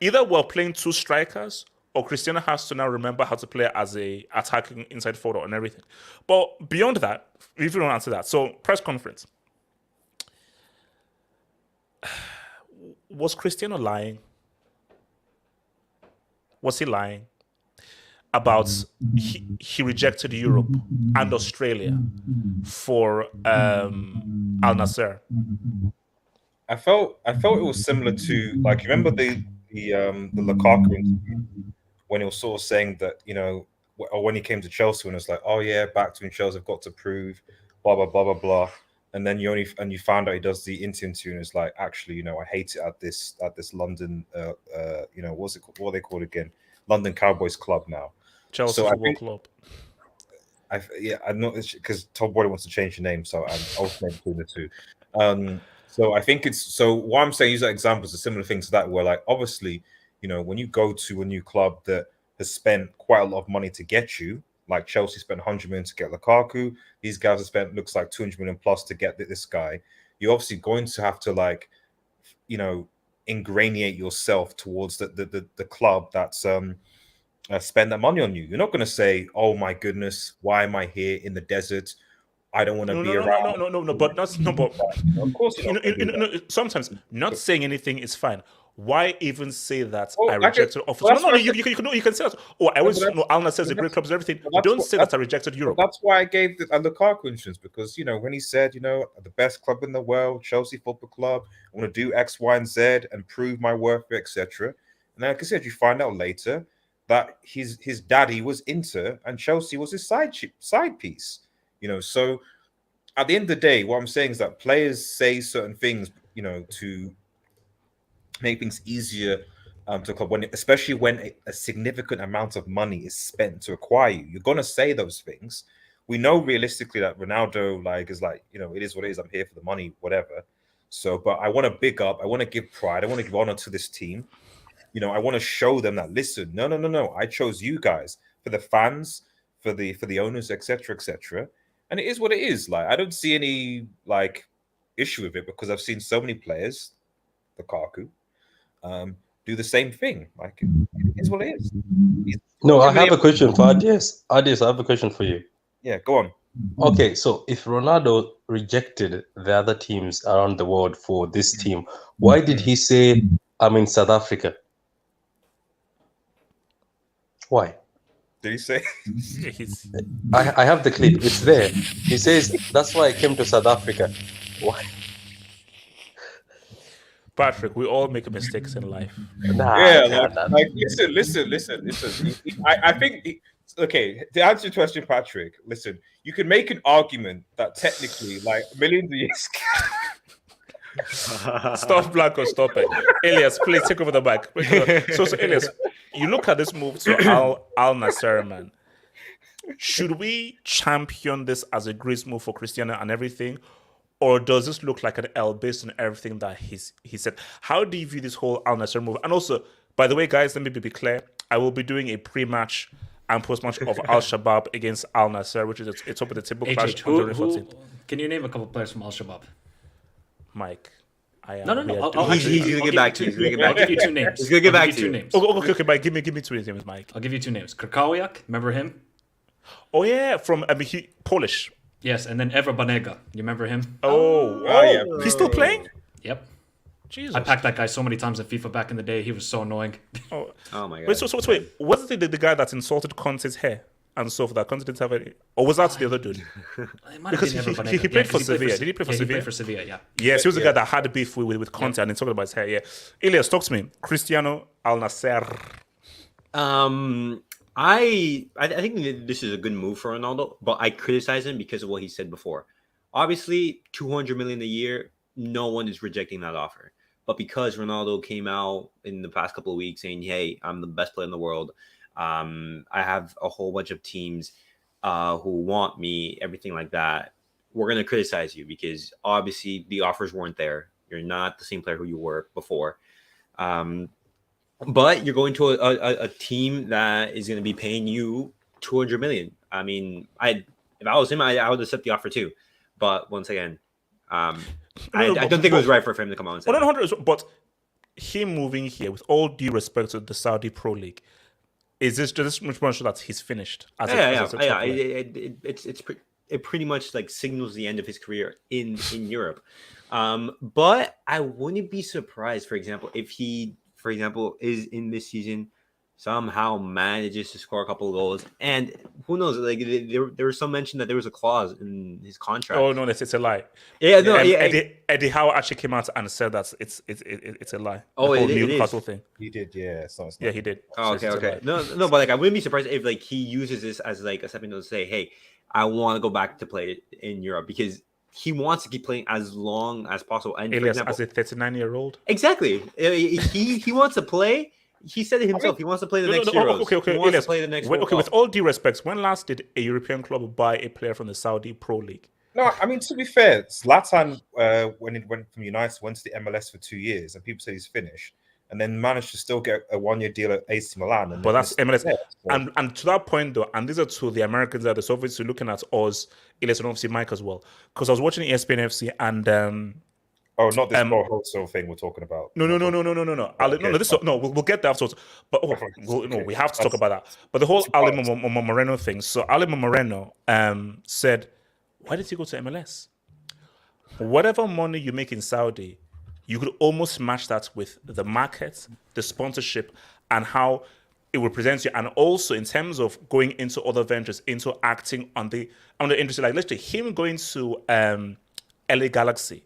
either we're playing two strikers, or Cristiano has to now remember how to play as a attacking inside forward and everything. But beyond that, if you don't answer that, so press conference. Was Cristiano lying? Was he lying about he rejected Europe and Australia for Al-Nassr? I felt it was similar to, like, you remember the Lukaku interview when he was sort of saying that, you know, or when he came to Chelsea and it's like, oh yeah, back to Chelsea, I've got to prove, blah blah blah blah blah, and then you found out he does the interview and it's like, actually, you know, I hate it at this London, you know, what's it called? What are they called again? London Cowboys Club now. Chelsea Football Club. I know, because Todd Boyd wants to change the name, so I'm alternating between the two. So I think what I'm saying, use that example, is a similar thing to that, where, like, obviously, you know, when you go to a new club that has spent quite a lot of money to get you, like Chelsea spent 100 million to get Lukaku, these guys have spent, looks like 200 million plus to get this guy. You're obviously going to have to, like, you know, ingratiate yourself towards the club that's spend that money on you. You're not going to say, oh my goodness, why am I here in the desert? I don't want to be around. No, but not. No, but of course, sometimes not saying anything is fine. Why even say that Oh, I rejected offers? well, No, you can say that. Oh, I always know Al Nassr is a great club and everything. Don't say that I rejected Europe. That's why I gave the Lukaku instance, because, you know, when he said, you know, the best club in the world, Chelsea Football Club, I want to do X, Y, and Z and prove my worth, etc. And then, like I said, you find out later that his daddy was Inter and Chelsea was his side piece. You know, so at the end of the day, what I'm saying is that players say certain things, you know, to make things easier to club, especially when a significant amount of money is spent to acquire you. You're gonna say those things. We know realistically that Ronaldo is like, you know, it is what it is. I'm here for the money, whatever. So, but I want to big up. I want to give pride. I want to give honor to this team. You know, I want to show them that, listen, no. I chose you guys for the fans, for the owners, etc., etc. And it is what it is. Like, I don't see any, like, issue with it because I've seen so many players, Lukaku, do the same thing. Like it is what it is. No, I have a question for Adias. Adias, I have a question for you. Yeah, go on. Okay, so if Ronaldo rejected the other teams around the world for this team, why did he say, I'm in South Africa? Why? Did he say? He's- I have the clip. It's there. He says, that's why I came to South Africa. Why? Patrick, we all make mistakes in life. Like listen. I think okay, to answer your question, Patrick, listen, you can make an argument that technically, like millions of years. Stop Blanco, stop it. Elias, please take over the mic. So Elias, you look at this move to Al-Nassr, man. Should we champion this as a great move for Cristiano and everything? Or does this look like an L based on everything that he said? How do you view this whole Al-Nassr move? And also, by the way, guys, let me be clear. I will be doing a pre-match and post-match of Al-Shabaab against Al-Nassr, which is a top of the table clash. Can you name a couple players from Al-Shabaab? Mike. No. He's gonna get back to you. I'll give you two names. He's gonna get back to you. Names. Okay, Mike. Give me two names, Mike. I'll give you two names. Krkowiak, remember him? Oh yeah, from Polish. Yes, and then Ever Banega. You remember him? Yeah. He's still playing? Yep. Jesus. I packed that guy so many times in FIFA back in the day. He was so annoying. Oh my god. Wait, so wait, was it the guy that insulted Conte's hair and so that Conte didn't have any? Or was that the other dude? It might Because have been Ever Banega. he played for Sevilla. Did he play for He Sevilla? played for Sevilla, yeah. Yes, he was the guy that had a beef with Conte and he talked about his hair. Yeah. Elias, talk to me. Cristiano Al-Nassr. I think that this is a good move for Ronaldo, but I criticize him because of what he said before. Obviously, 200 million a year, no one is rejecting that offer. But because Ronaldo came out in the past couple of weeks saying, "Hey, I'm the best player in the world. I have a whole bunch of teams who want me," everything like that, we're gonna criticize you because obviously the offers weren't there. You're not the same player who you were before. But you're going to a team that is going to be paying you 200 million. I mean, if I was him, I would accept the offer too. But once again, I don't think it was right for him to come out and say that. But him moving here, with all due respect to the Saudi Pro League, is this just much more sure that he's finished? It pretty much like signals the end of his career in Europe. But I wouldn't be surprised, for example, if he, for example, is in this season, somehow manages to score a couple of goals. And who knows, like there was some mention that there was a clause in his contract. Oh no, it's a lie. Yeah, no, Eddie Howe actually came out and said that it's a lie. Oh, the whole it Newcastle thing. He did, yeah. Yeah, he did. Oh, So it's a okay. lie. No, but like I wouldn't be surprised if like he uses this as like a stepping stone to say, "Hey, I want to go back to play in Europe," because he wants to keep playing as long as possible. And Elias, for example, as a 39-year-old. exactly, he wants to play. He said it himself. He wants to play the next Euros. Okay. He wants Elias, to play the next World with Cup. all due respects, when last did a European club buy a player from the Saudi Pro League? No, I mean, to be fair, Zlatan, when he went from United, went to the MLS for 2 years, and people say he's finished, and then managed to still get a 1-year deal at AC Milan. And But that's MLS. Yeah, so- And to that point, though, and these are to the Americans that the Soviets are looking at us, Elias and obviously Mike as well, because I was watching ESPN FC and oh, not this wholesale thing we're talking about. No. We'll get there afterwards. But we have to talk about that. But the whole Ali Moreno thing. So Ali Moreno said, why did he go to MLS? Whatever money you make in Saudi, you could almost match that with the market, the sponsorship, and how it represents you. And also in terms of going into other ventures, into acting on the industry. Like literally him going to LA Galaxy,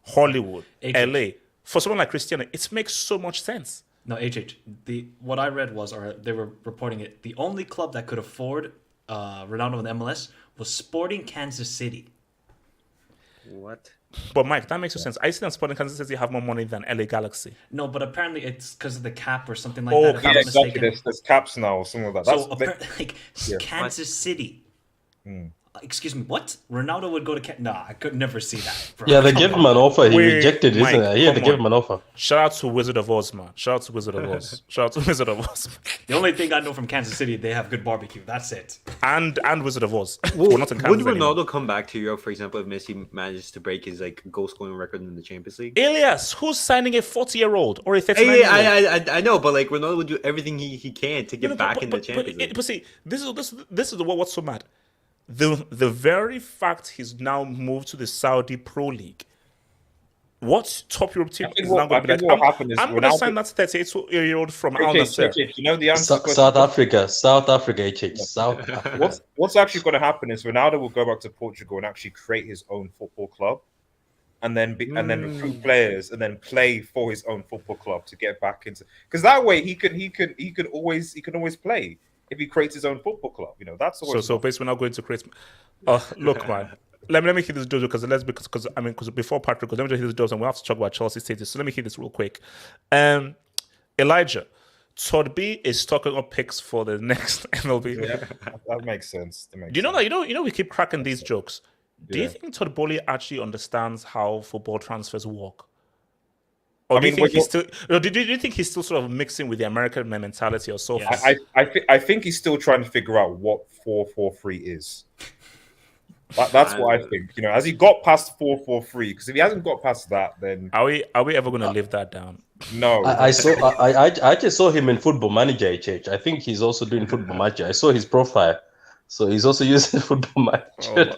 Hollywood, LA, for someone like Cristiano, it makes so much sense. No, what I read was, or they were reporting it, the only club that could afford Ronaldo in the MLS was Sporting Kansas City. What? But Mike, that makes no sense. I see that Sporting Kansas City have more money than LA Galaxy. No, but apparently it's because of the cap or something like Oh, that. if Yeah, I'm not exactly. mistaken. There's caps now or something like that. So That's, Kansas City Excuse me, what? Ronaldo would go to Nah, I could never see that, bro. Yeah, they gave him an offer. He Wait, rejected, Mike, isn't it? Yeah, they come gave on. him an offer. Shout out to Wizard of Oz, man. Shout out to Wizard of Oz. Shout out to Wizard of Oz. The only thing I know from Kansas City, they have good barbecue. That's it. And Wizard of Oz. Well, We're not in would Kansas Ronaldo anymore. come back to Europe, for example, if Messi manages to break his like goal scoring record in the Champions League? Elias, who's signing a 40-year-old or a 39-year-old? I know, but like Ronaldo would do everything he can to get back in the Champions League. But see, this is what's so mad. The very fact he's now moved to the Saudi Pro League. What top Europe team is now going to be like? I'm going to sign that 38-year-old from Al-Nassr. You know the answer. South Africa, South Africa. What's actually going to happen is Ronaldo will go back to Portugal and actually create his own football club, and then recruit players and then play for his own football club to get back into. Because that way he can always play if he creates his own football club. You know, that's always So basically, we're not going to create. Look, man. Let me hit this Jojo because before Patrick goes, let me just hit this Jojo and we'll have to talk about Chelsea status. So let me hit this real quick. Elijah, Todd B is stocking up picks for the next MLB. Yeah, that makes sense. Do you know that? You know we keep cracking these jokes. Do you think Todd Bowley actually understands how football transfers work? Or do you think he's still? Do you think he's still sort of mixing with the American mentality or so? Yes. I think he's still trying to figure out what 4-4-3 is. That's what I think. You know, has he got past 4-4-3? Because if he hasn't got past that, then are we ever going to live that down? No. I just saw him in Football Manager. I think he's also doing Football Manager. I saw his profile, so he's also using Football Manager.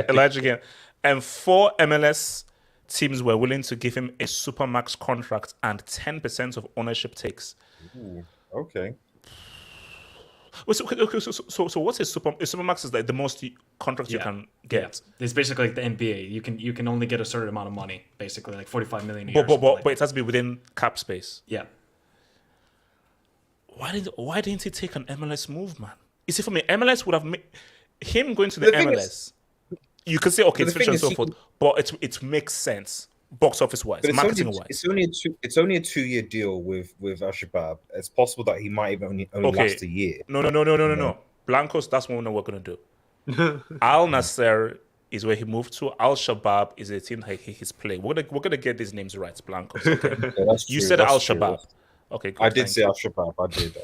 Elijah again, and 4 MLS teams were willing to give him a supermax contract and 10% of ownership takes. Ooh, okay. So what's a supermax is like the most contract you can get. Yeah. It's basically like the NBA. You can only get a certain amount of money, basically like 45 million a year. But it has to be within cap space. Yeah. Why didn't he take an MLS move, man? You see, for me, MLS would have made him going to the MLS. You could say, okay, it's fiction and so forth, but it makes sense, box office wise, marketing wise. It's only a 2-year deal with Al-Shabaab. It's possible that he might even only last a year. No. Blancos, that's what we're going to do. Al-Nassr is where he moved to. Al-Shabaab is a team that he's playing. We're gonna get these names right, Blancos. Okay? Yeah, that's You true, said that's Al-Shabaab. true. Okay, good, I did say Al-Shabaab. I did.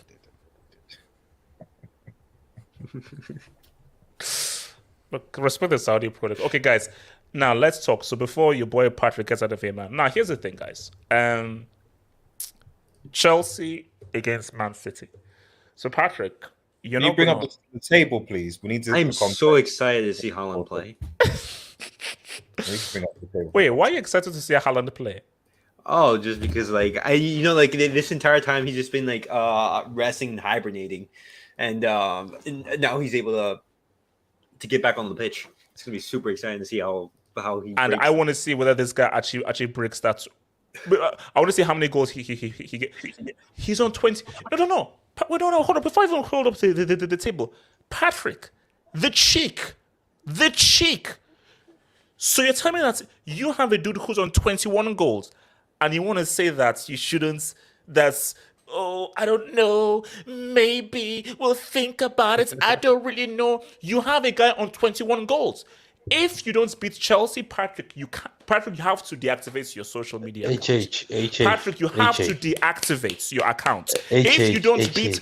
Look, respect the Saudi product. Okay, guys. Now let's talk. So before your boy Patrick gets out of here, man. Now here's the thing, guys. Chelsea against Man City. So Patrick, Can you bring up the table, please? We need to. I'm so excited to see Haaland play. Wait, why are you excited to see Haaland play? Oh, just because this entire time he's just been like resting and hibernating, and now he's able to get back on the pitch. It's gonna be super exciting to see how he. And breaks. I want to see whether this guy actually breaks that. I want to see how many goals he get. He's on 20. No. Wait, no. Hold up. Before I even hold up the table, Patrick, the cheek. So you're telling me that you have a dude who's on 21 goals, and you want to say that you shouldn't? That's. Oh, I don't know. Maybe we'll think about it. I don't really know. You have a guy on 21 goals. If you don't beat Chelsea, Patrick, you have to deactivate your social media account. Patrick, you have to deactivate your account. If you don't beat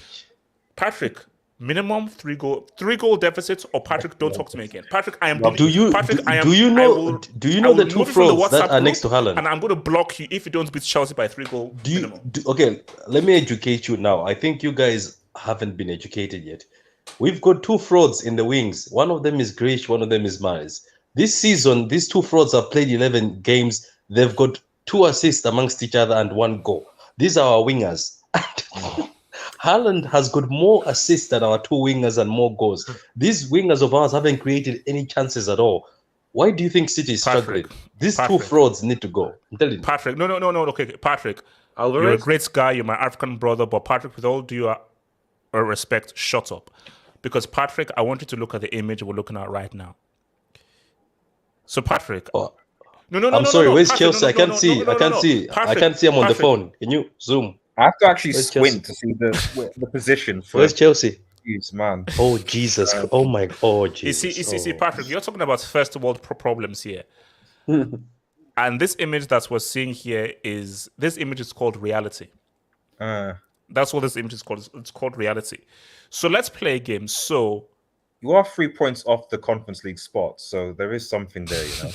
Patrick, minimum 3 goal deficit, or Patrick, don't talk to me again. Patrick, I am. Do you know the 2 frauds that are next to Haaland? And I'm going to block you if you don't beat Chelsea by 3 goal minimum. Okay, let me educate you now. I think you guys haven't been educated yet. We've got 2 frauds in the wings. One of them is Grish, one of them is Mahrez. This season, these 2 frauds have played 11 games. They've got 2 assists amongst each other and 1 goal. These are our wingers. Haaland has got more assists than our 2 wingers and more goals. These wingers of ours haven't created any chances at all. Why do you think City is struggling? These 2 frauds need to go. I'm telling you. Patrick, no. Okay, Patrick, you're a great guy. You're my African brother. But Patrick, with all due respect, shut up. Because Patrick, I want you to look at the image we're looking at right now. So Patrick, no. I'm sorry. Where's Patrick, Chelsea? I can't see. I can't see. I can't see him on the phone. Can you zoom? I have to actually squint to see the position. Where's Chelsea? jeez, man. Oh Jesus! Oh my! Oh Jesus! You see, Oh. Patrick, you're talking about first world problems here. And this image that we're seeing here is called reality. That's what this image is called. It's called reality. So let's play a game. So You are 3 points off the Conference League spot, so there is something there, you know.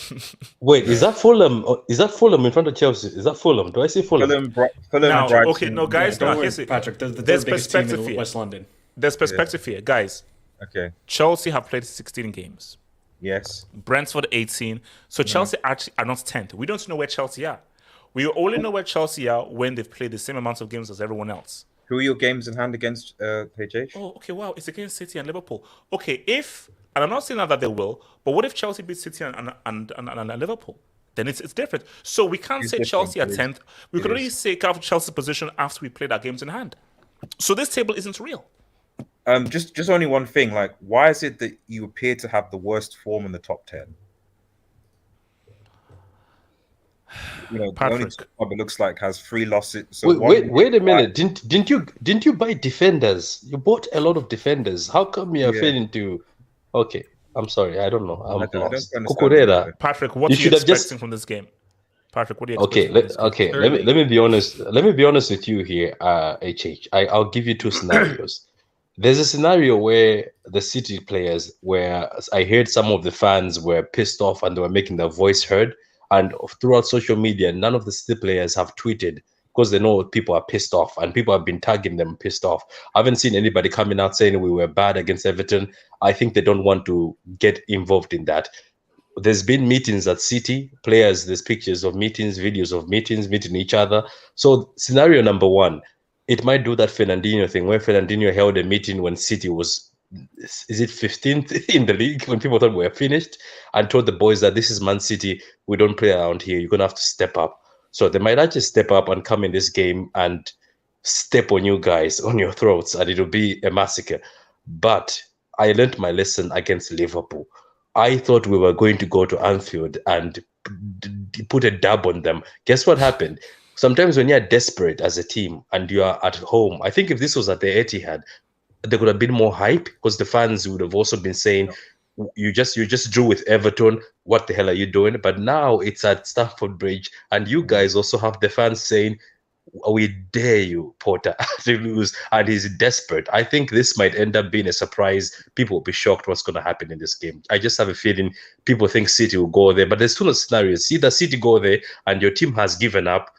Wait, is that Fulham? Is that Fulham in front of Chelsea? Is that Fulham? Do I see Fulham? Fulham, now, Brighton. okay, no, guys, Don't no, worry, here's it. Patrick. The There's third biggest team perspective in here. West London. There's perspective here, guys. Okay. Chelsea have played 16 games. Yes. Brentford 18. So Chelsea actually are not 10th. We don't know where Chelsea are. We only know where Chelsea are when they've played the same amount of games as everyone else. Who are your games in hand against HH? Oh, okay, wow. It's against City and Liverpool. Okay, and I'm not saying that they will, but what if Chelsea beat City and Liverpool? Then it's different. So we can't say Chelsea are 10th. We could only say Chelsea's position after we played our games in hand. So this table isn't real. Just only one thing. Like, why is it that you appear to have the worst form in the top 10? You know, the only club it looks like has 3 losses. So wait a minute! Didn't you buy defenders? You bought a lot of defenders. How come you're failing to? Okay, I'm sorry. I don't know. I'm lost. Cucurella. Patrick, what are you expecting from this game? Patrick, what do you expect? Let me be honest. Let me be honest with you here, HH. I'll give you 2 scenarios. There's a scenario where the City players, where I heard some of the fans were pissed off and they were making their voice heard. And throughout social media, none of the City players have tweeted because they know people are pissed off and people have been tagging them pissed off. I haven't seen anybody coming out saying we were bad against Everton. I think they don't want to get involved in that. There's been meetings at City, players, there's pictures of meetings, videos of meetings, meeting each other. So scenario number 1, it might do that Fernandinho thing where Fernandinho held a meeting when City was, is it 15th in the league, when people thought we were finished, and told the boys that this is Man City, we don't play around here, you're going to have to step up. So they might actually step up and come in this game and step on you guys, on your throats, and it'll be a massacre. But I learned my lesson against Liverpool. I thought we were going to go to Anfield and put a dab on them. Guess what happened? Sometimes when you're desperate as a team and you are at home, I think if this was at the Etihad, there could have been more hype because the fans would have also been saying, you just drew with Everton, what the hell are you doing? But now it's at Stamford Bridge and you guys also have the fans saying, we dare you, Potter, to lose, and he's desperate. I think this might end up being a surprise. People will be shocked what's going to happen in this game. I just have a feeling people think City will go there, but there's 2 scenarios. See the City go there and your team has given up.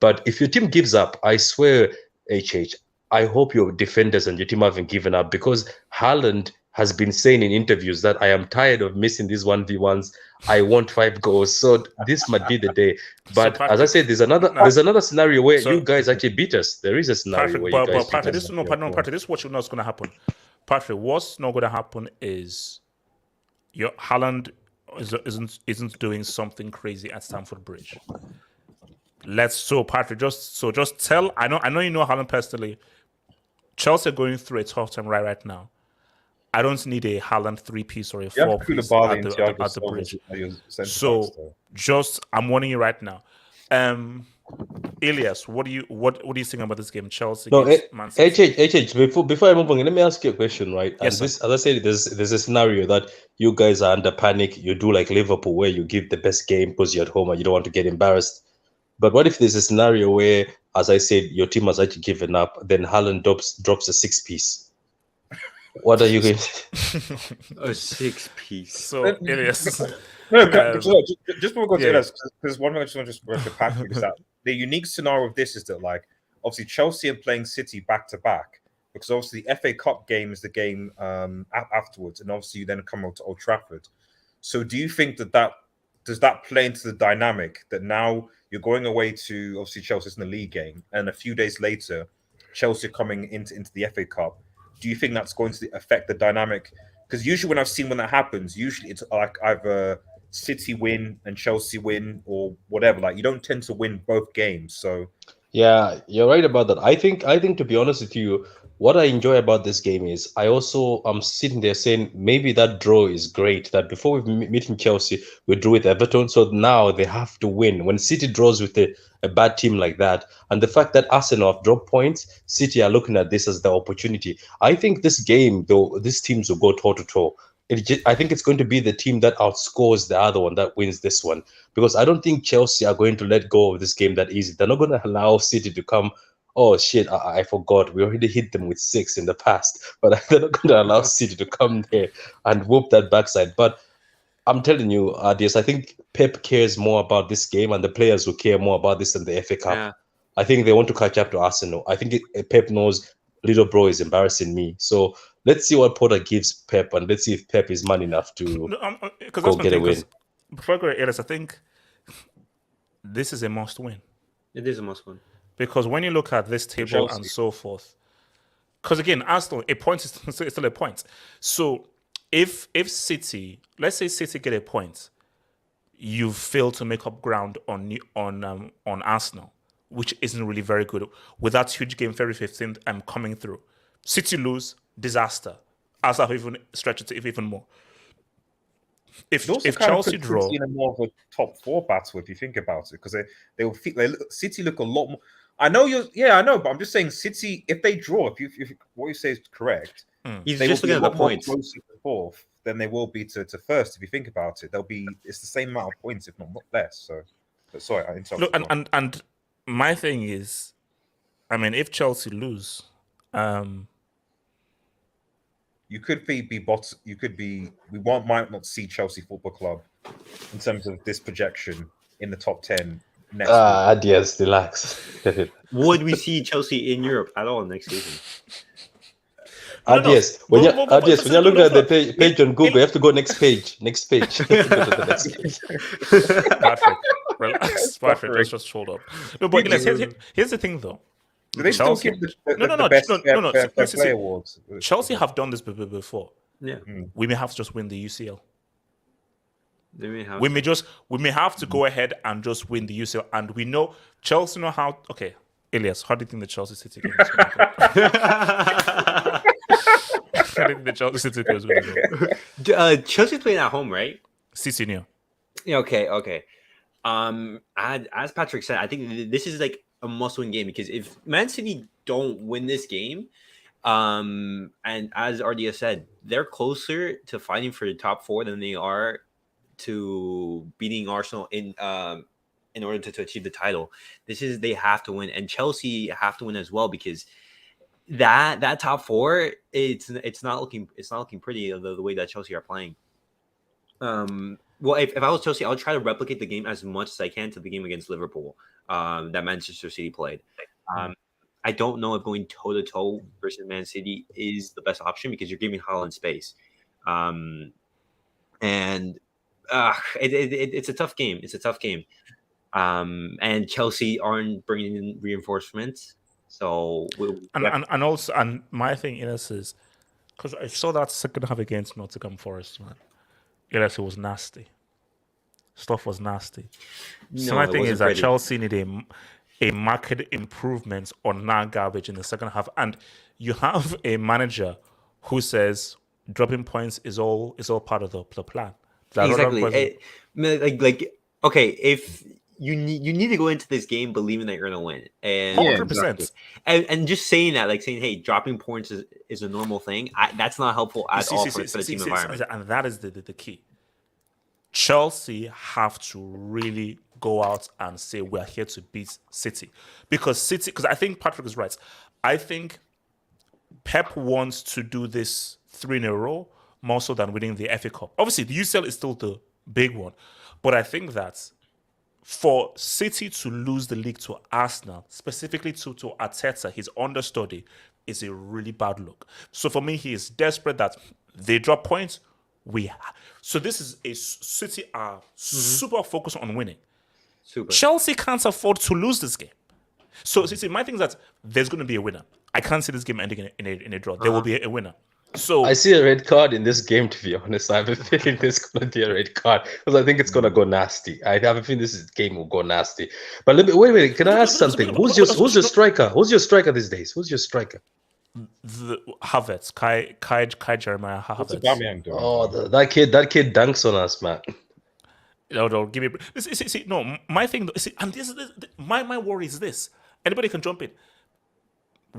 But if your team gives up, I swear, HH, I hope your defenders and your team haven't given up, because Haaland has been saying in interviews that I am tired of missing these 1v1s. I want 5 goals. So this might be the day. But so Patrick, as I said, there's another scenario where you guys actually beat us. There is a scenario where you guys beat Patrick, us. Patrick, this is what you know is going to happen. Patrick, what's not going to happen is your Haaland isn't doing something crazy at Stamford Bridge. Patrick, just tell. I know you know Haaland personally. Chelsea are going through a tough time right now. I don't need a Haaland 3-piece or a 4-piece at the bridge. So I'm warning you right now. Elias, what do you think about this game? Chelsea against Man City? Before I move on, let me ask you a question, right? Yes, as I said, there's a scenario that you guys are under panic. You do like Liverpool, where you give the best game because you're at home and you don't want to get embarrassed. But what if there's a scenario where, as I said, your team has actually given up, then Haaland drops a 6-piece? What are you going to a 6-piece? So, Elias. Just before we go to Elias, because one thing I just want to bring to Patrick is that the unique scenario of this is that, like, obviously Chelsea are playing City back to back, because obviously the FA Cup game is the game afterwards, and obviously you then come over to Old Trafford. So do you think that does that play into the dynamic that now you're going away to obviously Chelsea's in the league game, and a few days later Chelsea are coming into the FA Cup? Do you think that's going to affect the dynamic? Because usually when that happens, usually it's like either City win and Chelsea win or whatever. Like, you don't tend to win both games. So yeah, you're right about that. I think to be honest with you, what I enjoy about this game is I also am sitting there saying maybe that draw is great. That before we meet in Chelsea, we drew with Everton, so now they have to win. When City draws with a bad team like that. And the fact that Arsenal have dropped points, City are looking at this as the opportunity. I think this game, though, these teams will go toe-to-toe. I think it's going to be the team that outscores the other one that wins this one. Because I don't think Chelsea are going to let go of this game that easy. They're not going to allow City to come, oh shit, I forgot. We already hit them with 6 in the past. But they're not going to allow City to come there and whoop that backside. But I'm telling you, Adias, I think Pep cares more about this game and the players will care more about this than the FA Cup. Yeah. I think they want to catch up to Arsenal. I think Pep knows little bro is embarrassing me. So let's see what Potter gives Pep and let's see if Pep is man enough to go get a win. Before I go to Ellis, I think this is a must win. It is a must win. Because when you look at this table and so forth, because again, Arsenal, a point is still a point. So if City, let's say City get a point, you fail to make up ground on Arsenal, which isn't really very good. With that huge game, February 15th, I'm coming through. City lose, disaster. Arsenal even stretch it even more. If Chelsea draw, in a more of a top 4 battle, if you think about it, because they will feel City look a lot more. I know I know, but I'm just saying City. If they draw, if what you say is correct, he's they just will be looking a at the lot more points. closer to 4th than they will be to 1st. If you think about it, it's the same amount of points, if not less. So, but sorry, I interrupted. Look, and my thing is, I mean, if Chelsea lose, you could be bot. You could be. Might not see Chelsea Football Club in terms of this projection in the top 10 next week. Adias, relax. Would we see Chelsea in Europe at all next season? Adias, when you're looking at the page on Google, you have to go next page. Next page. Go to the next page. Patrick, relax. Patrick, just hold up. No, but here's the thing, though. Do they still give the best fair play awards? Chelsea have done this before. Yeah. We may have to just win the UCL. We may have to go ahead and just win the UCL, and we know Chelsea know how. Okay, Elias, how do you think the Chelsea City game is going to go? How do you think the Chelsea City game is going to go? Chelsea's playing at home, right? City new. Yeah, okay. As Patrick said, I think this is like a must-win game because if Man City don't win this game, and as RDS said, they're closer to fighting for the top 4 than they are to beating Arsenal in order to achieve the title. They have to win, and Chelsea have to win as well because that top 4 it's not looking pretty the way that Chelsea are playing. Well, if I was Chelsea, I would try to replicate the game as much as I can to the game against Liverpool that Manchester City played. I don't know if going toe-to-toe versus Man City is the best option because you're giving Haaland space. And it's a tough game. It's a tough game. And Chelsea aren't bringing in reinforcements. So and my thing is because I saw that second half against Nottingham Forest, man. It was nasty. Stuff was nasty. So my thing is that Chelsea need a market improvement on that garbage in the second half, and you have a manager who says dropping points is all part of the plan. Exactly. Okay, if you need to go into this game believing that you're going to win, and 100%. And just saying that, like saying, hey, dropping points is a normal thing. That's not helpful at all for the team environment. And that is the key. Chelsea have to really go out and say we're here to beat City because I think Patrick is right. I think Pep wants to do this 3 in a row more so than winning the FA Cup. Obviously, the UCL is still the big one, but I think that for City to lose the league to Arsenal, specifically to Arteta, his understudy, is a really bad look. So for me, he is desperate that they drop points. So this is a City are super focused on winning. Super. Chelsea can't afford to lose this game. So City, my thing is that there's going to be a winner. I can't see this game ending in a draw. There will be a winner. So I see a red card in this game, to be honest. I have a feeling there's going to be a red card because I think it's going to go nasty. I have a feeling this game will go nasty. But wait. Can I ask something? Who's your striker? Who's your striker these days? Who's your striker? The Havertz, Kai Jeremiah Havertz. What's Aubameyang doing? Oh, that kid dunks on us, man. No, give me. See, no, my thing. See, and my worry is this. Anybody can jump in.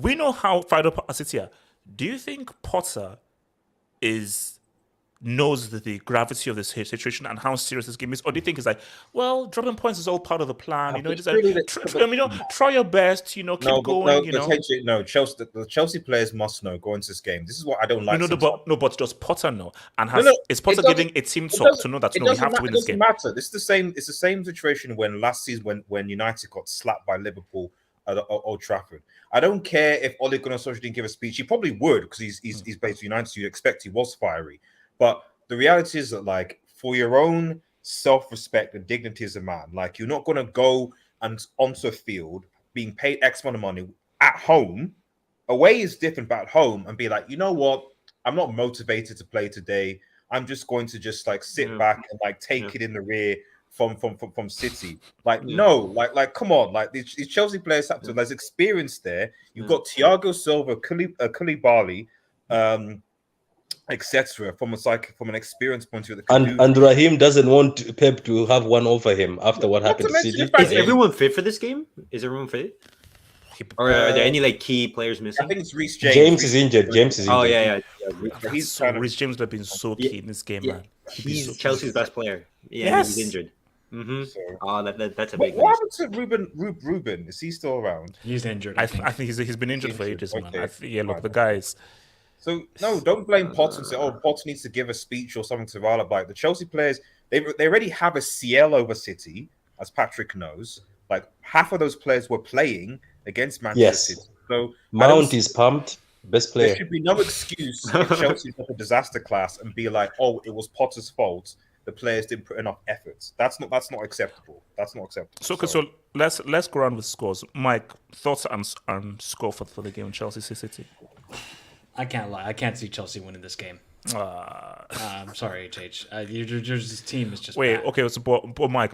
We know how fired up City are. Do you think Potter knows the gravity of this situation and how serious this game is, or do you think it's like, well, dropping points is all part of the plan? You know, it's like, try your best. Keep going. The Chelsea players must know going into this game. This is what I don't like. But does Potter know? And is Potter giving a team talk to know that we have to win this game? It doesn't matter. This is the same. It's the same situation when last season when United got slapped by Liverpool at Old Trafford. I don't care if Ole Gunnar Solskjaer didn't give a speech. He probably would because he's based in United. So you'd expect he was fiery. But the reality is that, like, for your own self-respect and dignity as a man, like, you're not going to go and onto a field being paid X amount of money at home. Away is different, but at home and be like, you know what? I'm not motivated to play today. I'm just going to just like sit back and like take it in the rear from City. Like, no, like come on, like these Chelsea players have to. There's experience there. You've got Thiago Silva, Koulibaly, etc. From an experience point of view. And Raheem doesn't want Pep to have one over him after what happened to City. Is everyone fit for this game? Is everyone fit? Or are there any like key players missing? I think it's Reece James. James is injured. Oh yeah. Reece James has been so key in this game, man. He's Chelsea's best player. Yeah, yes. He's injured. Mm-hmm. So, that's a big. What happened to Ruben? Is he still around? He's injured. I think he's been injured for ages, man. Okay. Look, the guys. So no, don't blame Potter and say, "Oh, Potter needs to give a speech or something to Vala." Like the Chelsea players, they already have a CL over City, as Patrick knows. Like half of those players were playing against Manchester City. So Mount is pumped. Best player. There should be no excuse if Chelsea's not a disaster class and be like, "Oh, it was Potter's fault. The players didn't put enough efforts." That's not acceptable. That's not acceptable. So let's go on with scores. Mike, thoughts on score for the game in Chelsea City? I can't lie. I can't see Chelsea winning this game. I'm sorry, HH. Your team is just bad. Okay. So, but Mike,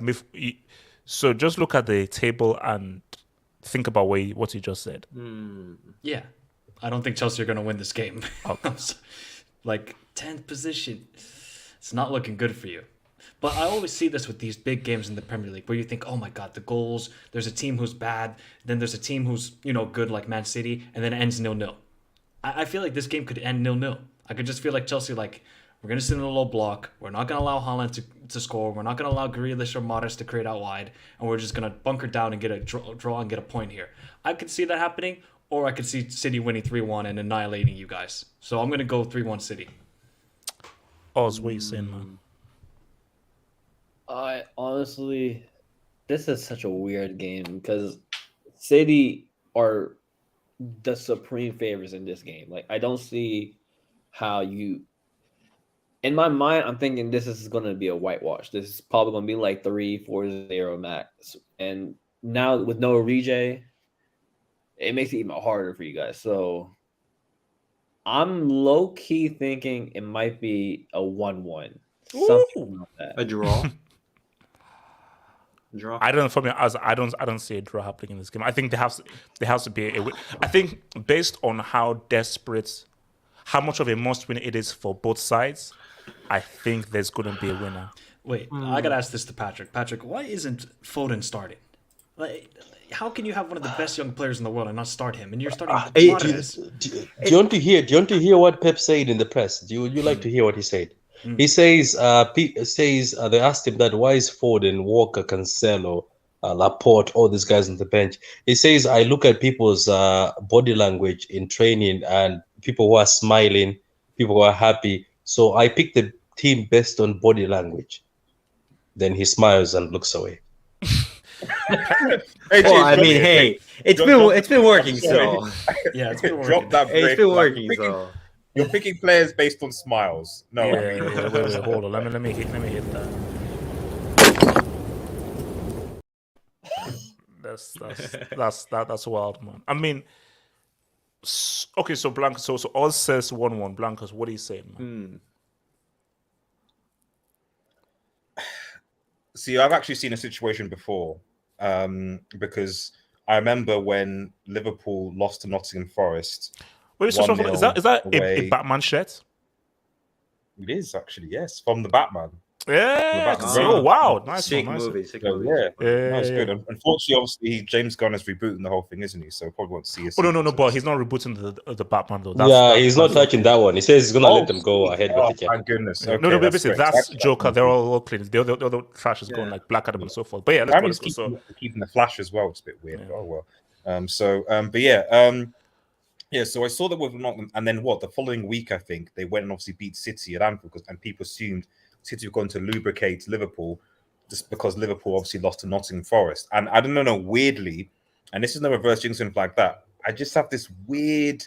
so just look at the table and think about what you just said. Yeah, I don't think Chelsea are going to win this game. Okay. Like 10th position, it's not looking good for you. But I always see this with these big games in the Premier League where you think, oh my God, the goals. There's a team who's bad, then there's a team who's good like Man City, and then it ends 0-0. I feel like this game could end 0-0. I could just feel like Chelsea, like, we're going to sit in a low block. We're not going to allow Haaland to score. We're not going to allow Grealish or Modric to create out wide. And we're just going to bunker down and get a draw and get a point here. I could see that happening, or I could see City winning 3-1 and annihilating you guys. So I'm going to go 3-1 City. Oz, what are you saying, man? Honestly, this is such a weird game because City are the supreme favorites in this game. Like, I don't see how you. In my mind, I'm thinking this is going to be a whitewash. This is probably going to be like 3-4-0 max. And now with no Origi, it makes it even harder for you guys. So I'm low key thinking it might be a 1-1. Something like that. A draw. I don't see a draw happening in this game. I think there has to be a win. I think based on how much of a must win it is for both sides, I think there's going to be a winner. Wait, I gotta ask this to Patrick. Patrick, why isn't Foden starting? Like, how can you have one of the best young players in the world and not start him? And you're starting. Do you want to hear what Pep said in the press? Do you like to hear what he said? He says, they asked him that why is Foden, Walker, Cancelo, Laporte, all these guys on the bench. He says, I look at people's body language in training and people who are smiling, people who are happy. So I pick the team based on body language. Then he smiles and looks away. It's been working. So yeah, it's been working. Drop that break. It's been working. So. You're picking players based on smiles. No, wait, hold on. Let me hit that. That's wild, man. I mean, okay. So Blanca, so Oz says 1-1. Blancas, what are you saying, man? See, I've actually seen a situation before, because I remember when Liverpool lost to Nottingham Forest. Wait, so is that a Batman shirt? It is actually, yes, from the Batman. Yeah. Back to Oh, Rome. wow. Nice Sick one. Nice one. movie. Sick So, movie. yeah, that's Yeah. good. Unfortunately, obviously, James Gunn is rebooting the whole thing, isn't he? So probably won't see us. Oh, no, but he's not rebooting the Batman, though. He's not touching that one. He says he's gonna let them go sweet. ahead with the Thank goodness. No, Okay, basically, great. that's Actually, Joker. They're all clean. The other trash is going, like Black Adam and so forth. But yeah, let's go. So, keeping the Flash as well. It's a bit weird. Yeah. But oh well. But yeah. Yeah, so I saw that with Nottingham, and then what? The following week, I think they went and obviously beat City at Anfield, and people assumed City were going to lubricate Liverpool just because Liverpool obviously lost to Nottingham Forest. And I don't know, weirdly, and this is no reverse jinxing like that. I just have this weird,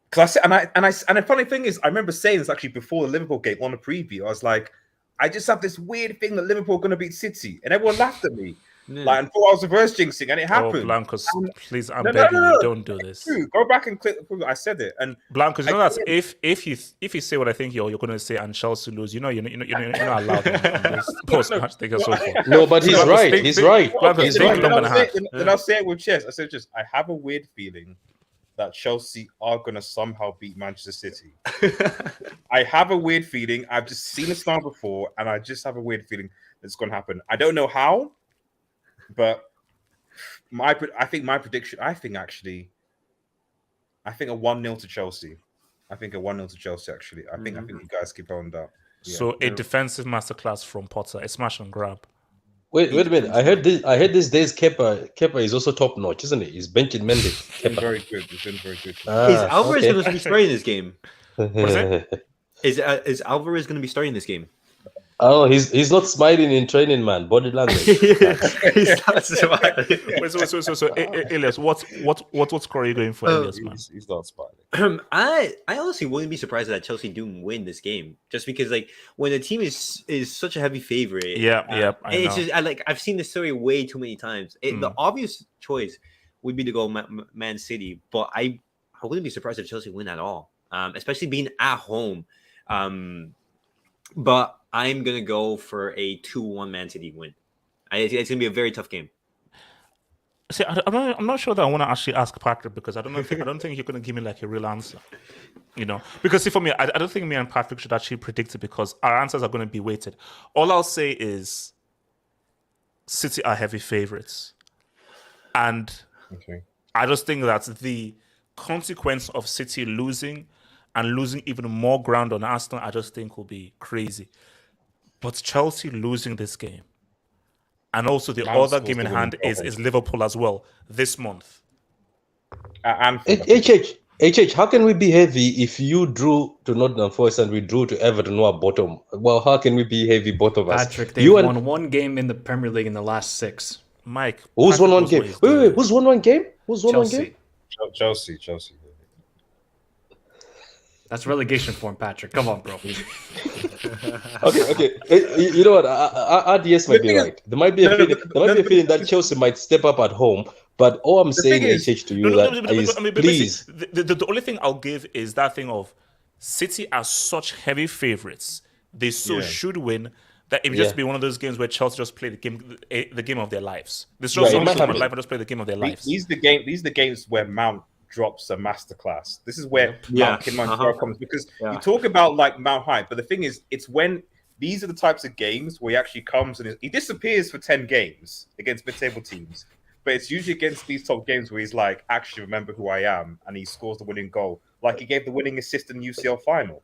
because and the funny thing is, I remember saying this actually before the Liverpool game on the preview. I was like, I just have this weird thing that Liverpool are going to beat City, and everyone laughed at me. Like, and thought I was reverse jinxing, and it happened. Blancos, please, I'm begging you, don't do this. Go back and click. I said it, and Blancos, you know that if you say what I think you're going to say, and Chelsea lose, you're not allowed on this post-match thing and so forth. No, but he's right. He's right. Then I'll say it with chest. I said I have a weird feeling that Chelsea are going to somehow beat Manchester City. I have a weird feeling. I've just seen it start before, and I just have a weird feeling it's going to happen. I don't know how. But I think a 1-0 to Chelsea. I think a 1-0 to Chelsea, actually. I think you guys keep on that. Yeah. So a defensive masterclass from Potter, a smash and grab. Wait a minute. I heard these days Kepa is also top notch, isn't he? He's benching Mendy. He's been very good. He's been very good. Is Alvarez going to be starting this game? What is it? Is Alvarez going to be starting this game? Oh, he's not smiling in training, man. Body language. He's not smiling. So Elias, what score are you going for, Elias, man? He's not smiling. I honestly wouldn't be surprised that Chelsea do win this game, just because like when a team is such a heavy favorite. It's just I've seen this story way too many times. The obvious choice would be to go Man City, but I wouldn't be surprised if Chelsea win at all, especially being at home. But I'm gonna go for a 2-1 Man City win. It's gonna be a very tough game. See, I'm not sure that I want to actually ask Patrick, because I don't think you're gonna give me like a real answer. Because see, for me, I don't think me and Patrick should actually predict it, because our answers are going to be weighted. All I'll say is City are heavy favorites, and I just think that the consequence of City losing and losing even more ground on Arsenal, I just think will be crazy. But Chelsea losing this game, and also the other game in hand is Liverpool as well this month. HH, how can we be heavy if you drew to Nottingham Forest and we drew to Everton who are bottom? Well, how can we be heavy, both of us? Patrick, they won one game in the Premier League in the last 6. Mike, who's won one game? Wait, who's won one game? Who's won one game? Chelsea. That's relegation form, Patrick. Come on, bro. Okay. You know what? RDS might be right. There might be a feeling that Chelsea might step up at home. But all I'm saying, HH, to you please. The only thing I'll give is that thing of City are such heavy favorites. They should win. That it would just be one of those games where Chelsea just play the game of their lives. This just life and just play the game of their lives. These are the games where Mount drops a masterclass. This is where Mount comes, because you talk about like Mount hype, but the thing is, it's when these are the types of games where he actually comes and he disappears for 10 games against mid-table teams, but it's usually against these top games where he's like, actually remember who I am, and he scores the winning goal, like he gave the winning assist in the UCL final.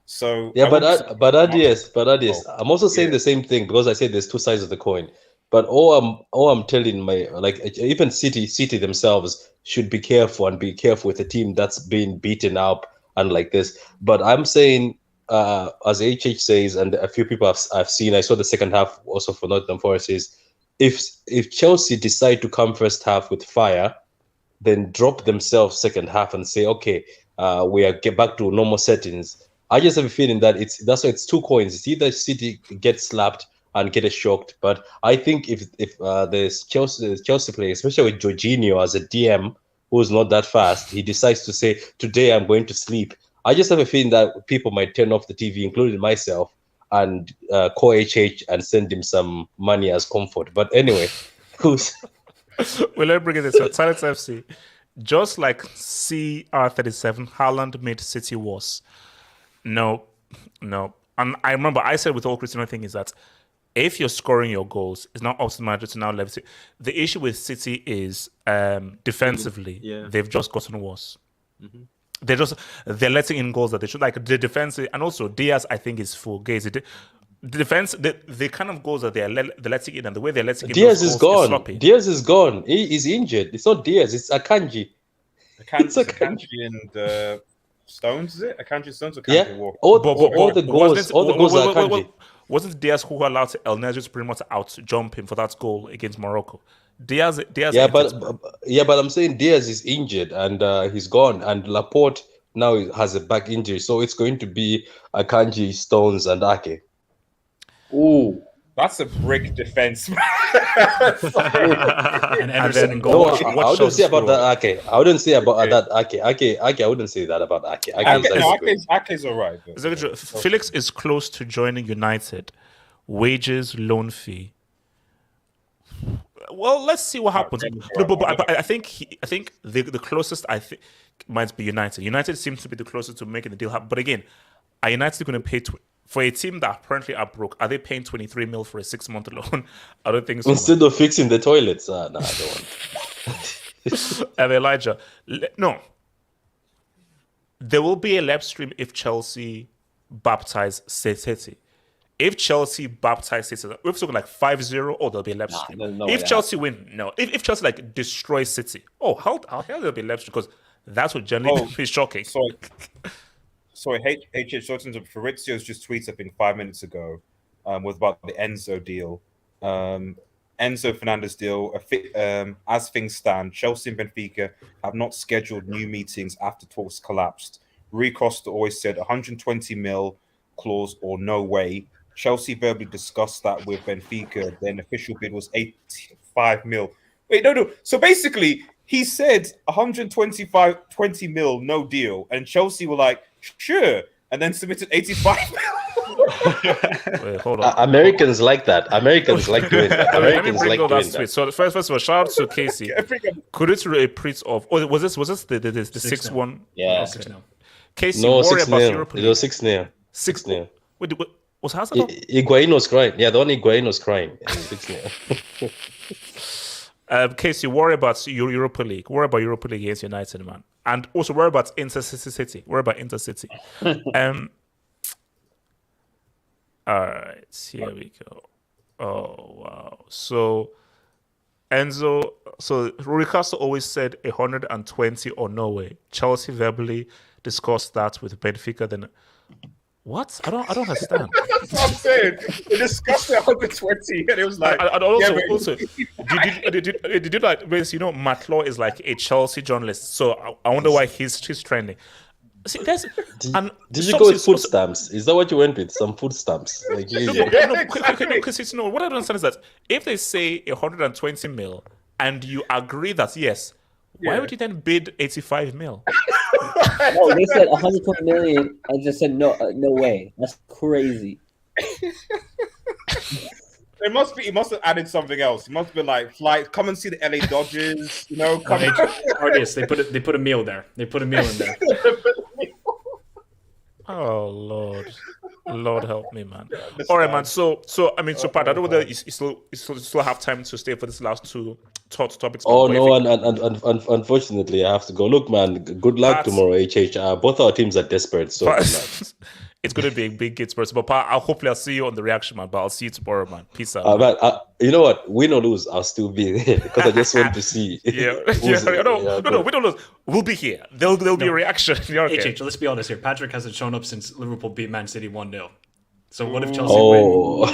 So but RDS, I'm also saying the same thing, because I said there's two sides of the coin. But all I'm telling even City themselves should be careful with a team that's been beaten up and like this. But I'm saying, as HH says, and a few people I've seen, I saw the second half also for Nottingham Forest, is if Chelsea decide to come first half with fire, then drop themselves second half and say, okay, we are get back to normal settings. I just have a feeling that that's why it's two coins. It's either City gets slapped and get shocked. But I think if the Chelsea player, especially with Jorginho as a DM who's not that fast, he decides to say, today I'm going to sleep, I just have a feeling that people might turn off the TV, including myself, and call HH and send him some money as comfort. But anyway, well, let me bring it this way. Silence FC, just like CR37, Haaland made City worse. No. And I remember I said with all Cristiano thing is that if you're scoring your goals, it's not up to the manager to now level it. The issue with City is defensively, Yeah. they've just gotten worse. They're letting in goals that they should, like the defense, and also Diaz I think is full gaze. The defense, the kind of goals that they're letting in and the way they're letting in Diaz those is goals gone. sloppy. Diaz is gone. He is injured. It's not Diaz. It's Akanji. It's Akanji and Stones, is it? Akanji Stones or Akanji Yeah. Walker? All the goals. All the goals are Akanji. Wasn't Diaz who allowed El Nesri to pretty much out jump him for that goal against Morocco? Diaz. Yeah, but I'm saying Diaz is injured and he's gone, and Laporte now has a back injury, so it's going to be Akanji, Stones, and Ake. Ooh. That's a brick defense. And Ederson in No, goal. I wouldn't say about that Ake. I wouldn't say about that Ake. Ake, I wouldn't say that about Ake. Ake's all right. But, Felix is close to joining United. Wages, loan fee. Well, let's see what happens. No, but I think the closest I think might be United. United seems to be the closest to making the deal happen. But again, are United going to pay for a team that apparently are broke? Are they paying 23 mil for a 6-month loan? I don't think so. Instead of fixing the toilets, no, I don't want. Elijah, no. There will be a live stream if Chelsea baptize City. If Chelsea baptize City, we're talking like 5-0, or there'll be a live stream. If Chelsea win, no. If Chelsea like destroys City, how hell there'll be a live stream, because that's what generally is shocking. Sorry, HH Shortens of Fabrizio's just tweeted, I think 5 minutes ago, was about the Enzo deal. Enzo Fernandez deal, as things stand, Chelsea and Benfica have not scheduled new meetings after talks collapsed. Rui Costa always said 120 mil clause or no way. Chelsea verbally discussed that with Benfica. Then official bid was 85 mil. Wait, no. So basically, he said 20 mil, no deal. And Chelsea were like, sure. And then submitted 85 mil. Wait, hold on. Americans like that. Americans like doing that. Americans like doing that. So first of all, shout out to Casey. Could it be a print of? Oh, was this the 6-1? Yeah. 6-0. Casey, No, worry about 6-0. Europa It League. was 6-0. 6-0. Wait, was Hazard on? Higuain was crying. Yeah, the one Higuain was crying. 6-0. Casey, worry about Europa League. Worry about Europa League against United, man. And also worry about Intercity. Worry about Intercity. All right, here we go. Oh, wow. So, Enzo, Rui Costa always said 120 or no way. Chelsea verbally discussed that with Benfica. Then, what? I don't understand. That's what I'm saying. They discussed 120, and it was like. And also, did you like? Because Matt Law is like a Chelsea journalist, so I wonder why he's trending. See, did you go with food stamps? Is that what you went with? Some food stamps? Like, because what I don't understand is that if they say 120 mil and you agree that yes, why would you then bid 85 mil? No, they said 120 million. I just said no way. That's crazy. He must have added something else. He must have been like, come and see the LA Dodgers, Yes, they put a meal there. They put a meal in there. Oh Lord help me, man. All right, man. So Pat, I don't know whether you still have time to stay for this last two topics. Oh no, and unfortunately I have to go. Look, man, good luck tomorrow, HH. Both our teams are desperate, so it's going to be a big game, Spurs. But Pat, hopefully I'll see you on the reaction, man. But I'll see you tomorrow, man. Peace out. Man, you know what? Win or lose, I'll still be there because I just want to see. No, we don't lose. We'll be here. There'll be a reaction. Okay. HH, let's be honest here. Patrick hasn't shown up since Liverpool beat Man City 1-0. So what if Chelsea win?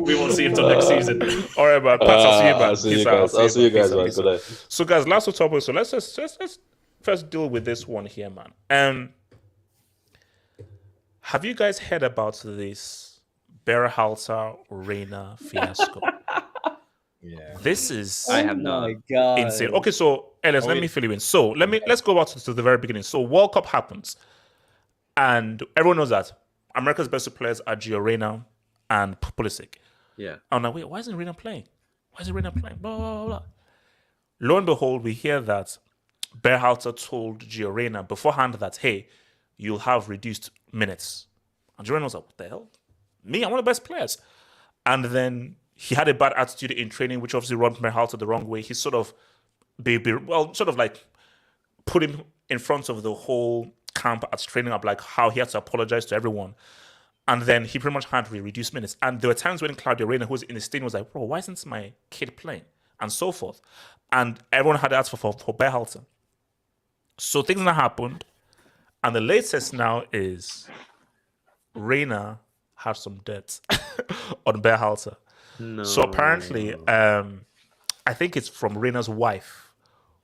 We won't see him till next season. All right, man. Pat, I'll see you, man. I'll see you guys, man. Good night. So, guys, last topic. So let's first deal with this one here, man. Have you guys heard about this Berhalter Reyna fiasco? Yeah. This is I have not. Oh my God. insane. Okay, so Ellis, let me fill you in. So let's go back to the very beginning. So World Cup happens, and everyone knows that America's best players are Gio Reyna and Pulisic. Yeah. I'm like, wait, why isn't Reyna playing? Why isn't Reyna playing? Blah, blah, blah. Lo and behold, we hear that Berhalter told Gio Reyna beforehand that, hey, you'll have reduced minutes. And Reyna was like, what the hell? Me, I'm one of the best players. And then he had a bad attitude in training, which obviously rubbed Berhalter the wrong way. He sort of, sort of like put him in front of the whole camp at training up, like how he had to apologize to everyone. And then he pretty much had to reduce minutes. And there were times when Claudio Reyna, who was in the stadium, was like, bro, why isn't my kid playing? And so forth. And everyone had asked for Berhalter. So things that happened. And the latest now is Reyna had some debts on Berhalter. No. So apparently, I think it's from Reyna's wife,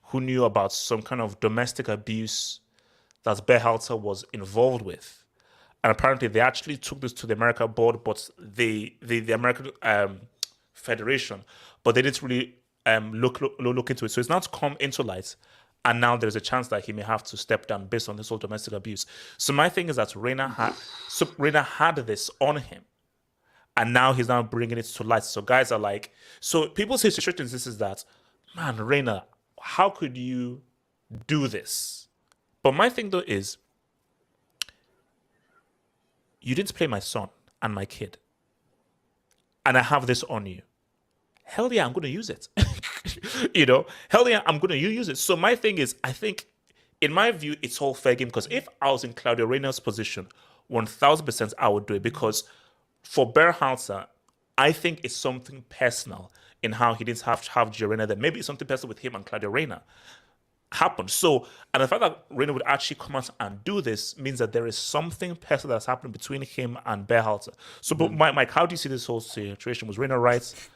who knew about some kind of domestic abuse that Berhalter was involved with. And apparently they actually took this to the American board, but the American Federation, but they didn't really look into it. So it's now come into light. And now there's a chance that he may have to step down based on this whole domestic abuse. So my thing is that Reyna had this on him. And now he's now bringing it to light. So guys are like, so people's situation is that, man, Reyna, how could you do this? But my thing though is, you didn't play my son and my kid. And I have this on you. Hell yeah, I'm going to use it. Hell yeah, I'm going to use it. So my thing is, I think, in my view, it's all fair game. Because if I was in Claudio Reyna's position, 1,000% I would do it. Because for Berhalter, I think it's something personal in how he didn't have Gio Reyna there. Maybe it's something personal with him and Claudio Reyna happened. So, and the fact that Reyna would actually come out and do this means that there is something personal that's happening between him and Berhalter. So, but Mike, how do you see this whole situation? Was Reyna right?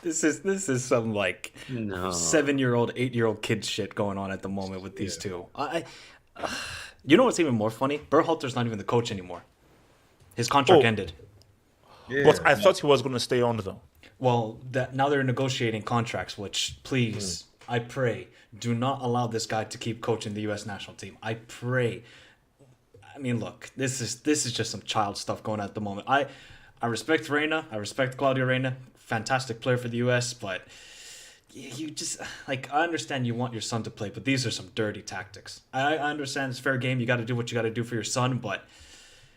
This is some like 7-year-old, 8-year-old kid shit going on at the moment with these two. You know what's even more funny? Berhalter's not even the coach anymore. His contract ended. Yeah. But I thought he was going to stay on though. Well, now they're negotiating contracts, which please, I pray, do not allow this guy to keep coaching the U.S. national team. I pray. I mean, look, this is just some child stuff going on at the moment. I respect Reyna. I respect Claudio Reyna. Fantastic player for the U.S., but you just, like, I understand you want your son to play, but these are some dirty tactics. I understand it's fair game. You got to do what you got to do for your son, but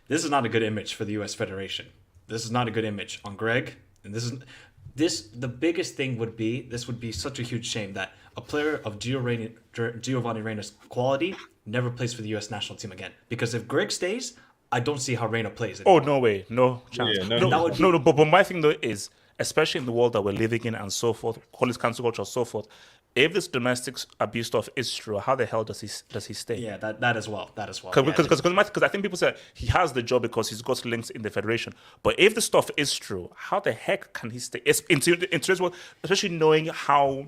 this is not a good image for the U.S. Federation. This is not a good image on Greg, and the biggest thing would be, this would be such a huge shame that a player of Giovanni Reyna's quality never plays for the U.S. national team again. Because if Greg stays, I don't see how Reyna plays it. Oh, no way. No chance. Yeah, no, but my thing though is, especially in the world that we're living in and so forth, call it cancel culture and so forth, if this domestic abuse stuff is true, how the hell does he stay? Yeah, that as well. Because I think people say he has the job because he's got links in the federation. But if the stuff is true, how the heck can he stay? In today's world, especially knowing how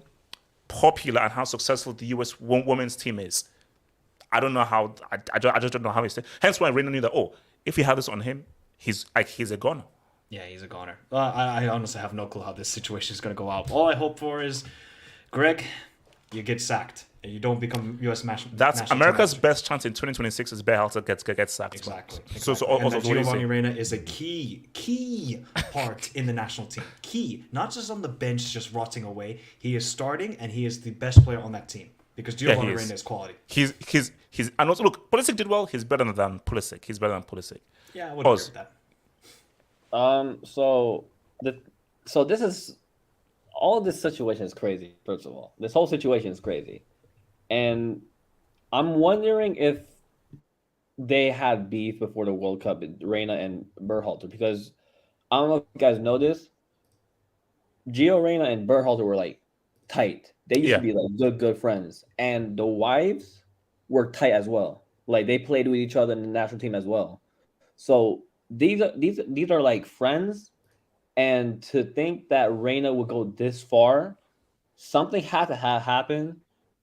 popular and how successful the U.S. women's team is, I don't know how. I just don't know how he stays. Hence why Reyna knew that. Oh, if he had this on him, he's a goner. Yeah, he's a goner. I honestly have no clue how this situation is going to go out. All I hope for is, Greg, you get sacked and you don't become U.S. national. That's America's best chance in 2026 is Berhalter gets sacked. Exactly. So and also Giovanni Reyna is a key part in the national team. Key, not just on the bench, just rotting away. He is starting and he is the best player on that team because Giovanni Reyna is quality. He's and also look, Pulisic did well. He's better than Pulisic. Yeah, I would agree with that. So this is all this situation is crazy. First of all, this whole situation is crazy, and I'm wondering if they had beef before the World Cup, Reyna and Berhalter, because I don't know if you guys know this. Gio Reyna and Berhalter were like tight. They used to be like good friends, and the wives were tight as well. Like they played with each other in the national team as well. So these are like friends, and to think that Reyna would go this far, something had to happen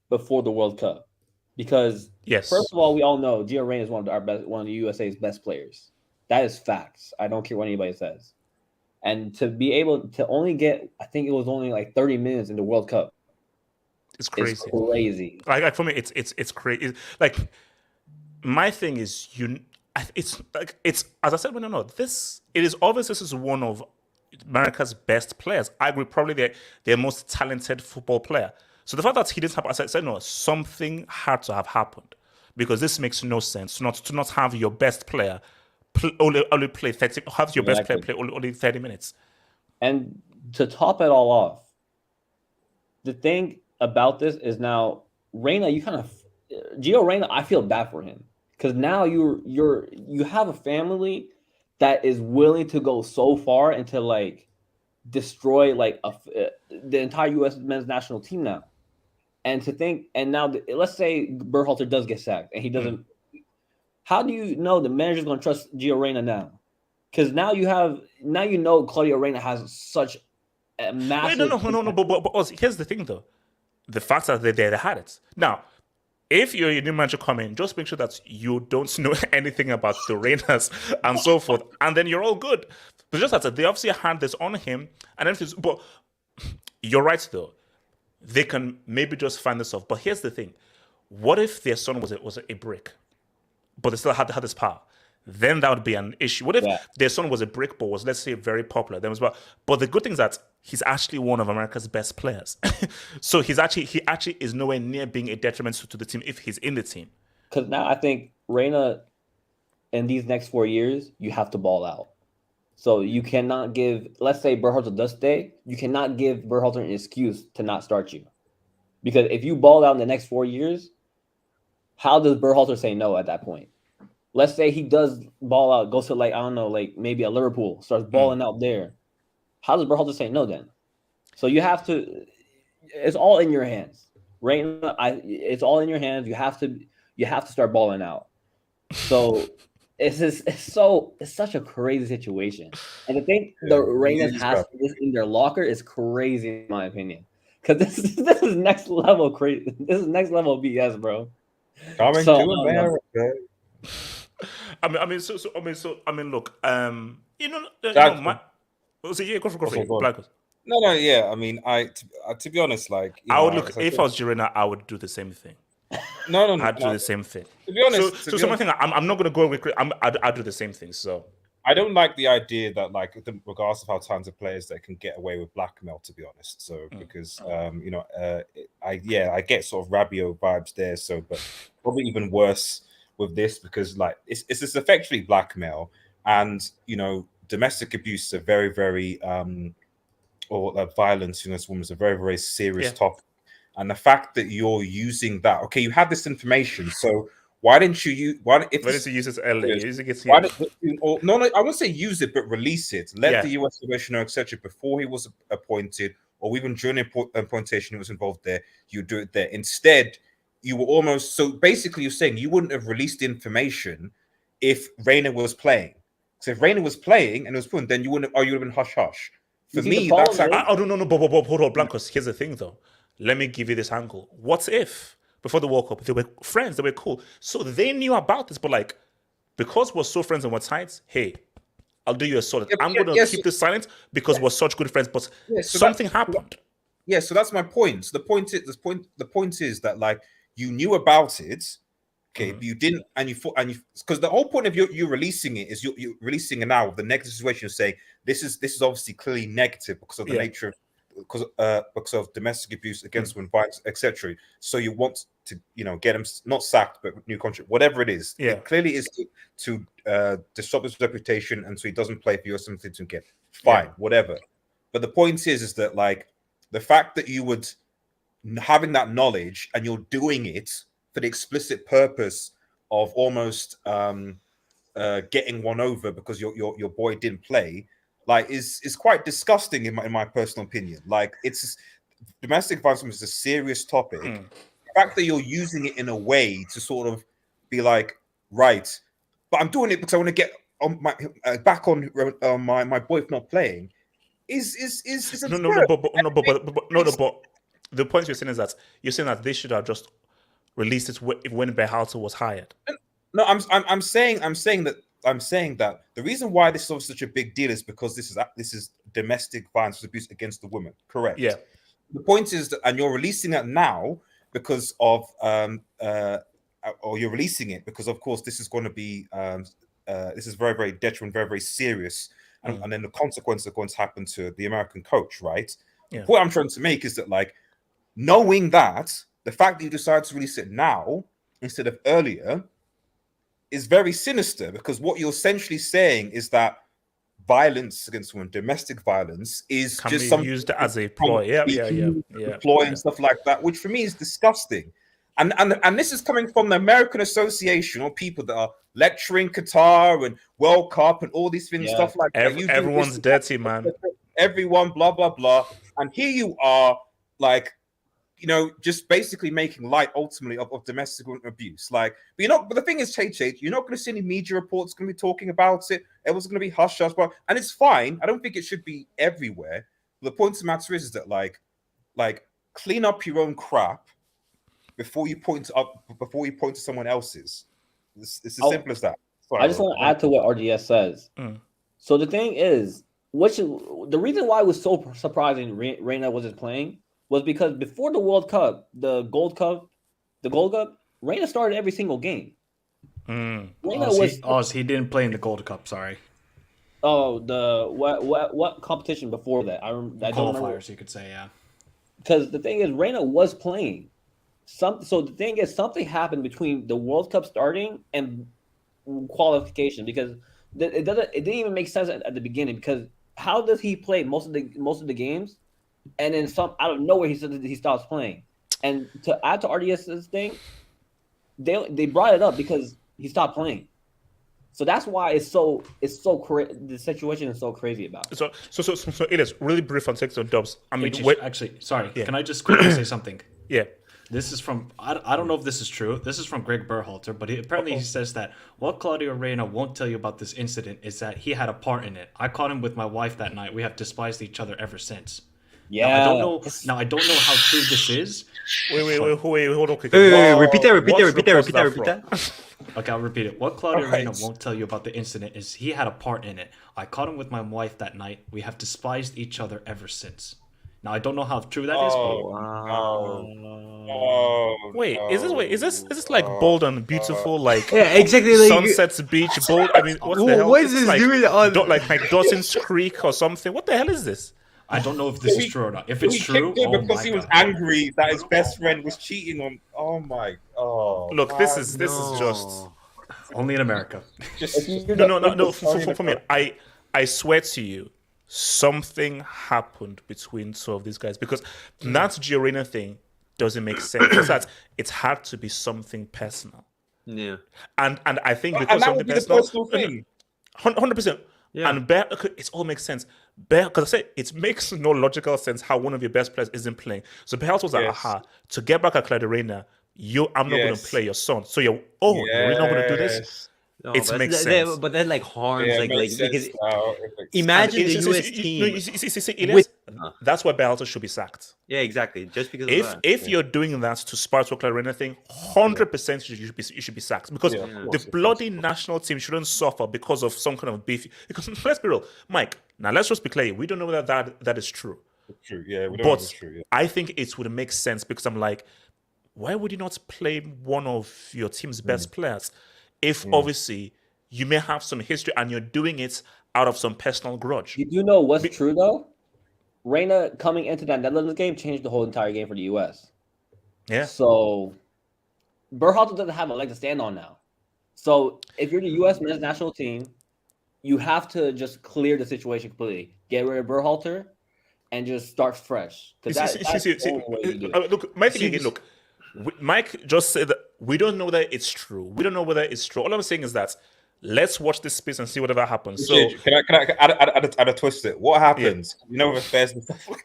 before the World Cup, because first of all, we all know Gio Reyna is one of the USA's best players. That is facts. I don't care what anybody says. And to be able to only get, I think it was only like 30 minutes in the World Cup. It's crazy. It's crazy. Like for me, it's crazy. Like my thing is it's as I said when it is obvious this is one of America's best players. I agree, probably their most talented football player. So the fact that he didn't happen, as I said, no, something had to have happened, because this makes no sense to not have your best player only play 30. Have your best player play only 30 minutes. And to top it all off, the thing about this is now Reyna, Gio Reyna, I feel bad for him because now you have a family that is willing to go so far and to like destroy like the entire U.S. men's national team now, and to think and now let's say Berhalter does get sacked and he doesn't. How do you know the manager's going to trust Gio Reyna now? Because now you know Claudio Reyna has such a massive. Wait, no. But also, here's the thing though, the fact that they had it now. If you're a new manager coming, just make sure that you don't know anything about the Reynas and so forth, and then you're all good. But just that they obviously had this on him, and everything. But you're right though, they can maybe just find this off. But here's the thing: what if their son was a brick, but they still had this power? Then that would be an issue. What if their son was a brick, but was, let's say, very popular? Then as well. But the good thing is that he's actually one of America's best players. So he actually is nowhere near being a detriment to the team if he's in the team. Because now I think Reyna, in these next 4 years, you have to ball out. So you cannot give, let's say Berhalter does stay, you cannot give Berhalter an excuse to not start you. Because if you ball out in the next 4 years, how does Berhalter say no at that point? Let's say he does ball out, goes to like, I don't know, like maybe a Liverpool, starts balling out there. How does Berhalter say no then? So you have to, it's all in your hands. Reyna, it's all in your hands. You have to start balling out. So it's such a crazy situation. And the thing the Reynas has this in their locker is crazy in my opinion. Because this is next level crazy. This is next level BS, bro. Coming to America. Look, Yeah. I mean, to be honest, like I would look if I was Girona, I would do the same thing. I'd do the same thing. To be honest, I'm not going to go with. I'd do the same thing. So I don't like the idea that, like, regardless of how talented players, they can get away with blackmail. To be honest, so because I get sort of Rabiot vibes there. So, but probably even worse with this because like it's effectively blackmail, and domestic abuse is a very very or violence in this woman is a very very serious topic, and the fact that you're using that, okay, you have this information, so why didn't you use? Why didn't you use it earlier? No, I won't say use it, but release it. Let the US commissioner, etc., before he was appointed, or even during appointation he was involved there. You do it there. Instead, you were almost basically you're saying you wouldn't have released the information if Reyna was playing. So if Reyna was playing and it was put, then you would have been hush hush. For me, that's but hold on, Blancos. Here's the thing, though. Let me give you this angle. What if before the World Cup they were friends, they were cool, so they knew about this, but like because we're so friends and we're tight, hey, I'll do you a solid. I'm going to keep this silent because we're such good friends, but something happened. Yeah, so that's my point. So the point is that like you knew about it, okay, but you didn't, and you because the whole point of you releasing it is you're releasing it now. The negative situation, you're saying this is obviously clearly negative because of the nature of because of domestic abuse against women, violence, etc. So you want to get him not sacked but new contract, whatever it is. Yeah, it clearly is to disrupt his reputation, and so he doesn't play for USMNT again. Fine, whatever. But the point is that like the fact that you would having that knowledge and you're doing it for the explicit purpose of almost getting one over because your boy didn't play, like is quite disgusting in my personal opinion. Like it's domestic violence is a serious topic. The fact that you're using it in a way to sort of be like, right, but I'm doing it because I want to get on my back on my boy for not playing is but the point you're saying is that you're saying that they should have just released it when Berhalter was hired. No, I'm saying that the reason why this is such a big deal is because this is domestic violence abuse against the women. Correct. Yeah. The point is that, and you're releasing it now because of or you're releasing it because of course this is going to be this is very very detrimental, very very serious, and then the consequences are going to happen to the American coach, right? Yeah. The point I'm trying to make is that like knowing that the fact that you decide to release it now instead of earlier is very sinister, because what you're essentially saying is that violence against women, domestic violence, is Can just be something used as a ploy. Yeah. ploy and stuff like that, which for me is disgusting. And this is coming from the American Association of people that are lecturing Qatar and World Cup and all these things, stuff like that. Everyone's dirty, man. Everyone, blah blah blah. And here you are, like, just basically making light ultimately of domestic abuse. Like, but the thing is, Tate, you're not going to see any media reports going to be talking about it. Everyone's going to be hush hush, and it's fine. I don't think it should be everywhere. The point of the matter is that like clean up your own crap before you point to someone else's. It's as simple as that. Sorry, I just want to add to what RGS says. So the thing is, the reason why it was so surprising Reyna wasn't playing was because before the World Cup, the Gold Cup, Reyna started every single game. He didn't play in the Gold Cup. Sorry. Oh, the what competition before that? I don't remember. You could say, yeah. Because the thing is, Reyna was playing. So the thing is, something happened between the World Cup starting and qualification, because it didn't even make sense at the beginning. Because how does he play most of the games, and then out of nowhere he stops playing? And to add to RDS's thing, they brought it up because he stopped playing. So that's why the situation is so crazy about it. So it is really brief on Six on Dubs. I mean, actually, sorry. Yeah. Can I just quickly say something? Yeah. This is from, I don't know if this is true. This is from Greg Berhalter, but he says that what Claudio Reyna won't tell you about this incident is that he had a part in it. I caught him with my wife that night. We have despised each other ever since. Yeah. Now, I don't know how true this is. Wait, hold on. Wait, repeat that. Okay, I'll repeat it. What Claudio Reyna won't tell you about the incident is he had a part in it. I caught him with my wife that night. We have despised each other ever since. Now, I don't know how true that is, but... Is this like bold and beautiful, like exactly, like Sunset's Beach, bold? I mean, what the hell? What is this like, doing on... like Dawson's Creek or something? What the hell is this? I don't know if this is true or not. If it's true, because he was angry that his best friend was cheating on. Oh my god! Look, this is just only in America. No. For me, I swear to you, something happened between two of these guys, because that Giorena thing doesn't make sense. It had to be something personal. Yeah, and I think because something personal thing, 100%. Yeah. And it all makes sense. Because I say it makes no logical sense how one of your best players isn't playing. So Berhalter was like, to get back at Claudio Reyna, I'm not going to play your son. So you're really not going to do this? No, it makes sense. But that harms because imagine the US team. Elias, that's why Berhalter should be sacked. Yeah, exactly. Just because if you're doing that to spark the Claudio Reyna thing, 100% you should be sacked, because the bloody national team shouldn't suffer because of some kind of beef. Because let's be real, Mike. Now let's just be clear. We don't know whether that is true. True, yeah. We don't know if it's true. Yeah. I think it would make sense, because I'm like, why would you not play one of your team's best players? If obviously you may have some history and you're doing it out of some personal grudge. You do know what's true though? Reyna coming into that Netherlands game changed the whole entire game for the US. Yeah. So Berhalter doesn't have a leg to stand on now. So if you're the US men's national team, you have to just clear the situation completely. Get rid of Berhalter and just start fresh. Look, my thing again, look. Mike just said that we don't know that it's true. We don't know whether it's true. All I'm saying is that let's watch this space and see whatever happens. So can I add a twist it? What happens? Yeah. You know, with affairs and stuff like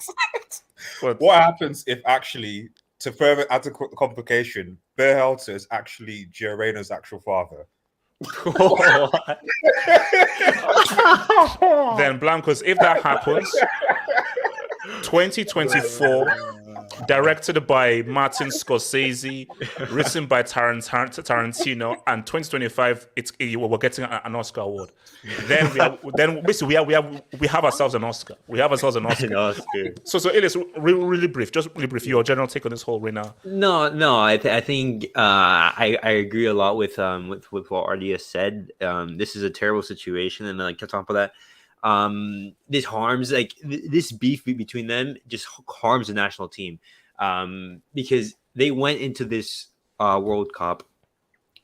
that. What happens if actually, to further add to the complication, Berhalter is actually Gio Reyna's actual father? Then Blancos, if that happens, 2024. Directed by Martin Scorsese, written by Tarantino, and 2025, we're getting an Oscar award. Then we have ourselves an Oscar. We have ourselves an Oscar. So Elias, really brief, just really brief. Your general take on this whole Reyna? No. I think I agree a lot with what RDS said. This is a terrible situation, and like on top of that, this harms this beef between them just harms the national team, because they went into this World Cup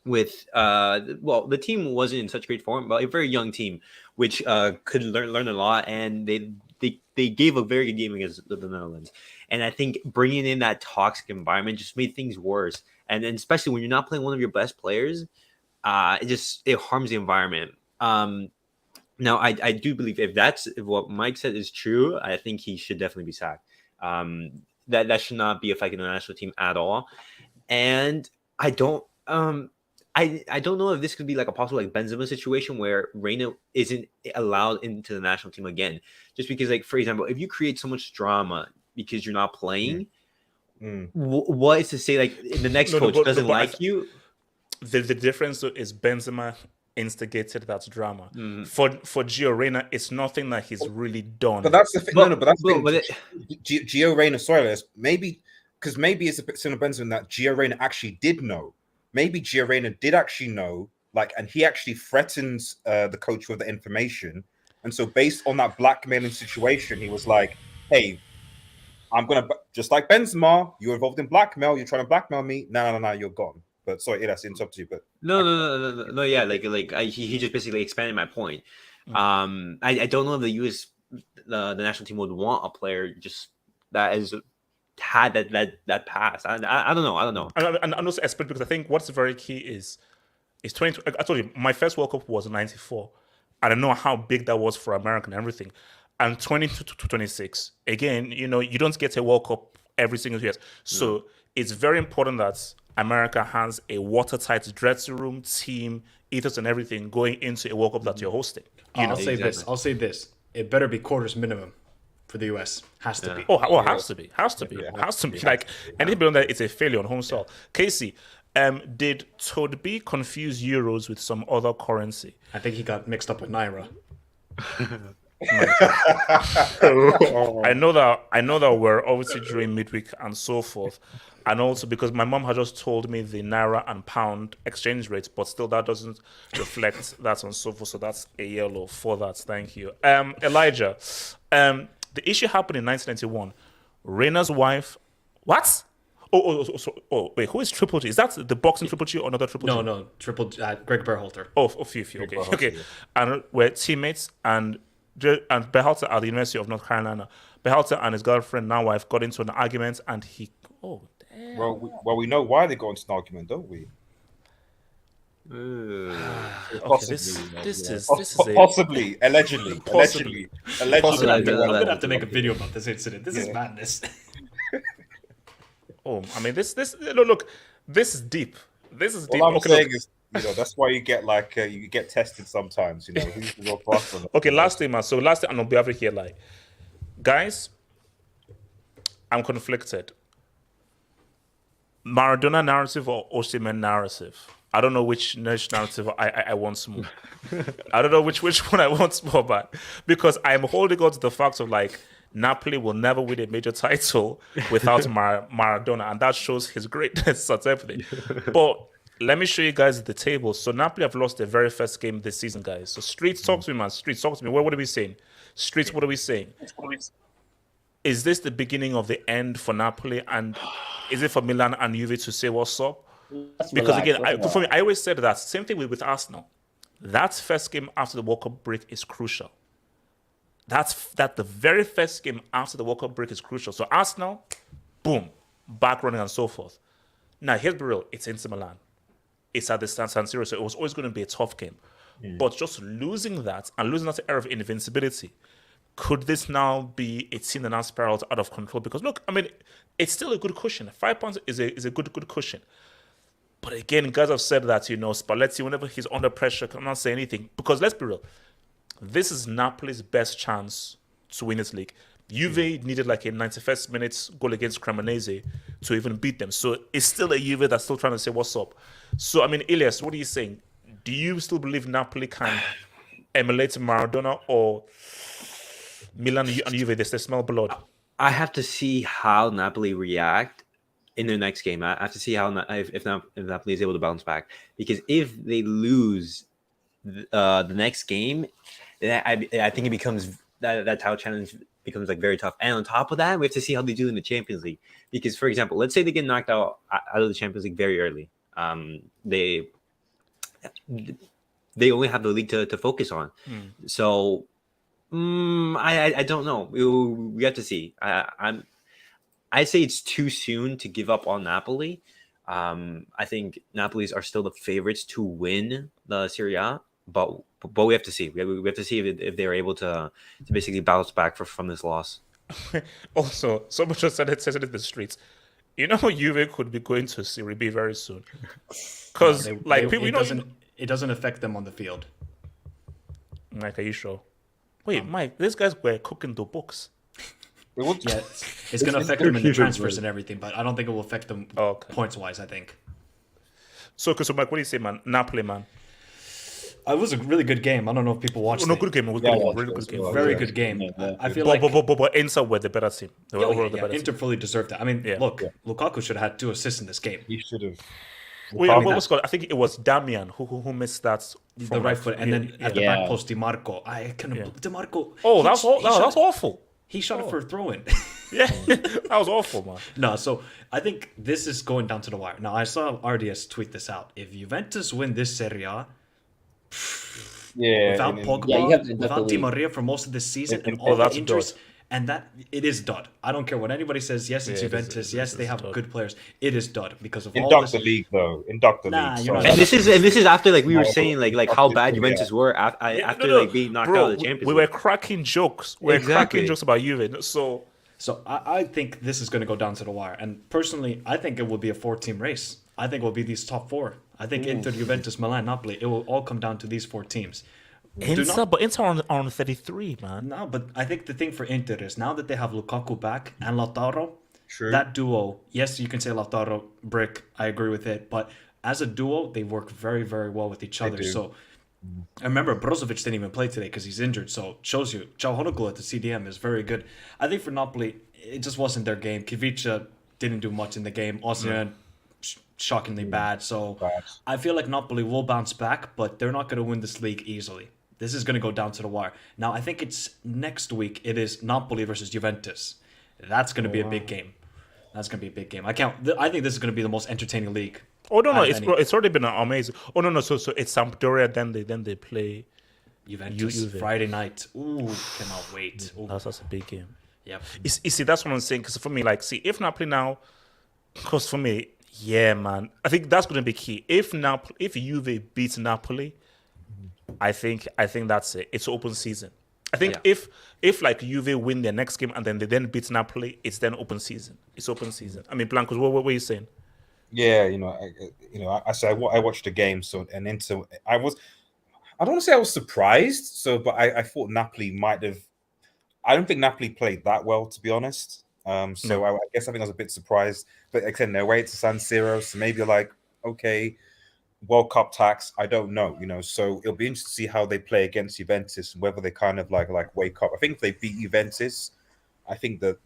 with the team wasn't in such great form, but a very young team, which could learn a lot, and they gave a very good game against the Netherlands. And I think bringing in that toxic environment just made things worse. And then especially when you're not playing one of your best players, it harms the environment. Now I do believe if what Mike said is true, I think he should definitely be sacked. That should not be affecting the national team at all. And I don't I don't know if this could be like a possible like Benzema situation where Reyna isn't allowed into the national team again, just because, like, for example, if you create so much drama because you're not playing, what is to say like the next coach doesn't like you? The difference is Benzema instigated that drama. For Gio Reyna, it's nothing that he's really done. But that's the thing. But that's the thing. Gio Reyna, sorry, maybe it's a bit similar to Benzema that Gio Reyna actually did know. Maybe Gio Reyna did actually know, and he actually threatens the coach with the information. And so based on that blackmailing situation, he was like, hey, I'm going to, just like Benzema, you're involved in blackmail, you're trying to blackmail me. No, you're gone. But sorry, that's interrupted you. But no, yeah, he just basically expanded my point. I don't know if the national team would want a player just that is had that pass. I don't know. And also, especially because I think what's very key is 20. I told you my first World Cup was in '94. I don't know how big that was for America and everything. And 20 to 26, again, you don't get a World Cup every single year. So it's very important that America has a watertight dressing room, team, ethos, and everything going into a World Cup that you're hosting. I'll say this. It better be quarters minimum for the US. Has to be. Has to be. Like anything beyond that, it's a failure on home soil. Casey, did Todby confuse euros with some other currency? I think he got mixed up with Naira. I know that we're obviously during midweek and so forth, and also because my mom had just told me the naira and pound exchange rates, but still that doesn't reflect that and so forth. So that's a yellow for that. Thank you, Elijah. The issue happened in 1991. Reyna's wife. What? Wait, who is Triple G? Is that the boxing Triple G or another Triple G? No, Triple Greg Berhalter. Few. Okay. And we're teammates, and Berhalter at the University of North Carolina. Berhalter and his girlfriend, now wife, got into an argument, and he. Oh, damn. Well, we know why they got into an argument, don't we? Possibly, allegedly. I'm gonna have to make a video about this incident. This is madness. I mean, this look, this is deep. This is deep. All I'm saying is, that's why you get you get tested sometimes. Okay, last thing, man. So last thing, and I'll be over here, guys, I'm conflicted. Maradona narrative or USMNT narrative? I don't know which narrative I want more. I don't know which one I want more, but because I'm holding on to the fact of Napoli will never win a major title without Maradona, and that shows his greatness and everything. But let me show you guys the table. So Napoli have lost their very first game this season, guys. So Streets, talk to me, man. Streets, talk to me. What are we saying? Streets, what are we saying? Is this the beginning of the end for Napoli? And is it for Milan and Juve to say what's up? Because again, for me, I always said that. Same thing with Arsenal. That first game after the World Cup break is crucial. That the very first game after the World Cup break is crucial. So Arsenal, boom, back running and so forth. Now, here's the real. It's Inter Milan. It's at the San Siro, so it was always going to be a tough game. But just losing that era of invincibility, could this now be a team that now spirals out of control? Because look, I mean, it's still a good cushion. 5 points is a good cushion. But again, guys have said that, Spalletti, whenever he's under pressure, cannot say anything. Because let's be real, this is Napoli's best chance to win this league. Juve needed a 91st minute goal against Cremonese to even beat them. So it's still a Juve that's still trying to say what's up. So, I mean, Elias, what are you saying? Do you still believe Napoli can emulate Maradona, or Milan and Juve, they smell blood? I have to see how Napoli react in their next game. I have to see how if Napoli is able to bounce back. Because if they lose the next game, then I think it becomes that title challenge becomes very tough. And on top of that, we have to see how they do in the Champions League. Because, for example, let's say they get knocked out of the Champions League very early. they only have the league to focus on. So I don't know. We have to see. I say it's too soon to give up on Napoli. I think Napoli's are still the favorites to win the Serie A, but we have to see. We have to see if they're able to basically bounce back from this loss. Also, someone just said it in the streets. You know, Juve could be going to Serie B very soon. Because, it doesn't affect them on the field. Mike, are you sure? Wait, Mike, these guys were cooking the books. Yeah, it's going to affect them in the transfers and everything, but I don't think it will affect them points-wise, I think. So Mike, what do you say, man? Napoli, man. It was a really good game. I don't know if people watched it. No, good game. It was really good game. Very good game. I feel like... But Enzo were the better team. They were the better Inter team. fully deserved it. I mean, look, Lukaku should have had 2 assists in this game. He should have. What was called? I think it was Damian who missed that. The right foot. And then at the back post, DiMarco. DiMarco. Oh, that's awful. He shot it for a throw-in. Yeah, that was awful, man. No, so I think this is going down to the wire. Now, I saw RDS tweet this out. If Juventus win this Serie A, without Pogba, without Di Maria for most of the season, and all the injuries, and that it is dud. I don't care what anybody says. Yes, it's Juventus. Yes, they have good players. It is dud because of all this. Induct the league, though. Induct the league. And this is after we were saying like how bad Juventus were after being knocked out of the Champions League. We were cracking jokes. Cracking jokes about Juve. So I think this is going to go down to the wire. And personally, I think it will be a 4-team race. I think it will be these top 4. I think Inter, Juventus, Milan, Napoli. It will all come down to these 4 teams. But Inter are on 33, man. No, but I think the thing for Inter is now that they have Lukaku back and Lautaro, that duo, yes, you can say Lautaro, Brick, I agree with it. But as a duo, they work very, very well with each other. So I remember Brozovic didn't even play today because he's injured. So it shows you, Çalhanoğlu at the CDM is very good. I think for Napoli, it just wasn't their game. Kivica didn't do much in the game. Osimhen, shockingly bad. So I feel like Napoli will bounce back, but they're not going to win this league easily. This is going to go down to the wire. Now, I think it's next week. It is Napoli versus Juventus. That's going to be a big game. That's going to be a big game. I think this is going to be the most entertaining league. Oh no, it's already been amazing. Oh no, so it's Sampdoria. Then they play Juventus Friday night. Ooh, cannot wait. Ooh. That's a big game. Yep. You see, that's what I'm saying. Because for me, if Napoli now, because for me, yeah, man, I think that's going to be key. If Juve beats Napoli, I think that's it. It's open season. I think if Juve win their next game and then they beat Napoli, it's then open season. It's open season. I mean, Blancos, what were you saying? Yeah, I watched the game. So and then I don't want to say I was surprised. But I thought Napoli might have. I don't think Napoli played that well, to be honest. I guess I think I was a bit surprised. But again, they're away to San Siro, so maybe you're like, okay, World Cup tax. I don't know, So it'll be interesting to see how they play against Juventus and whether they kind of like wake up. I think if they beat Juventus, I think that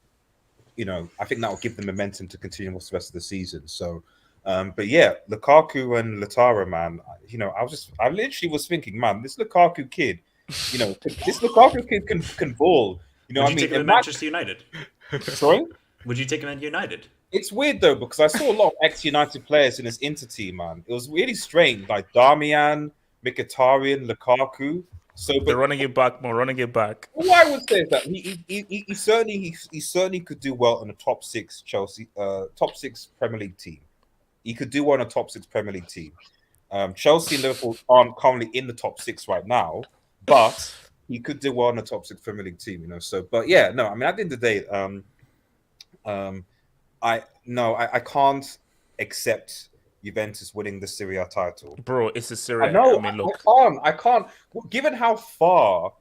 will give them momentum to continue what's the rest of the season. So, but yeah, Lukaku and Lautaro, man. I literally was thinking, man, this Lukaku kid, this Lukaku kid can ball. Would you take him at Manchester United? Sorry? Would you take him at United? It's weird though because I saw a lot of ex-United players in this Inter team, man. It was really strange, like Darmian, Mkhitaryan, Lukaku. They're running it back, more running it back. What I would say is that he certainly could do well on a top 6 top 6 Premier League team. He could do well on a top 6 Premier League team. Chelsea and Liverpool aren't currently in the top 6 right now, but he could do well on a top 6 Premier League team. So, but yeah, no, I mean, at the end of the day, I can't accept Juventus winning the Serie A title. Bro, it's a Serie. I mean, look. I can't. Well, given how far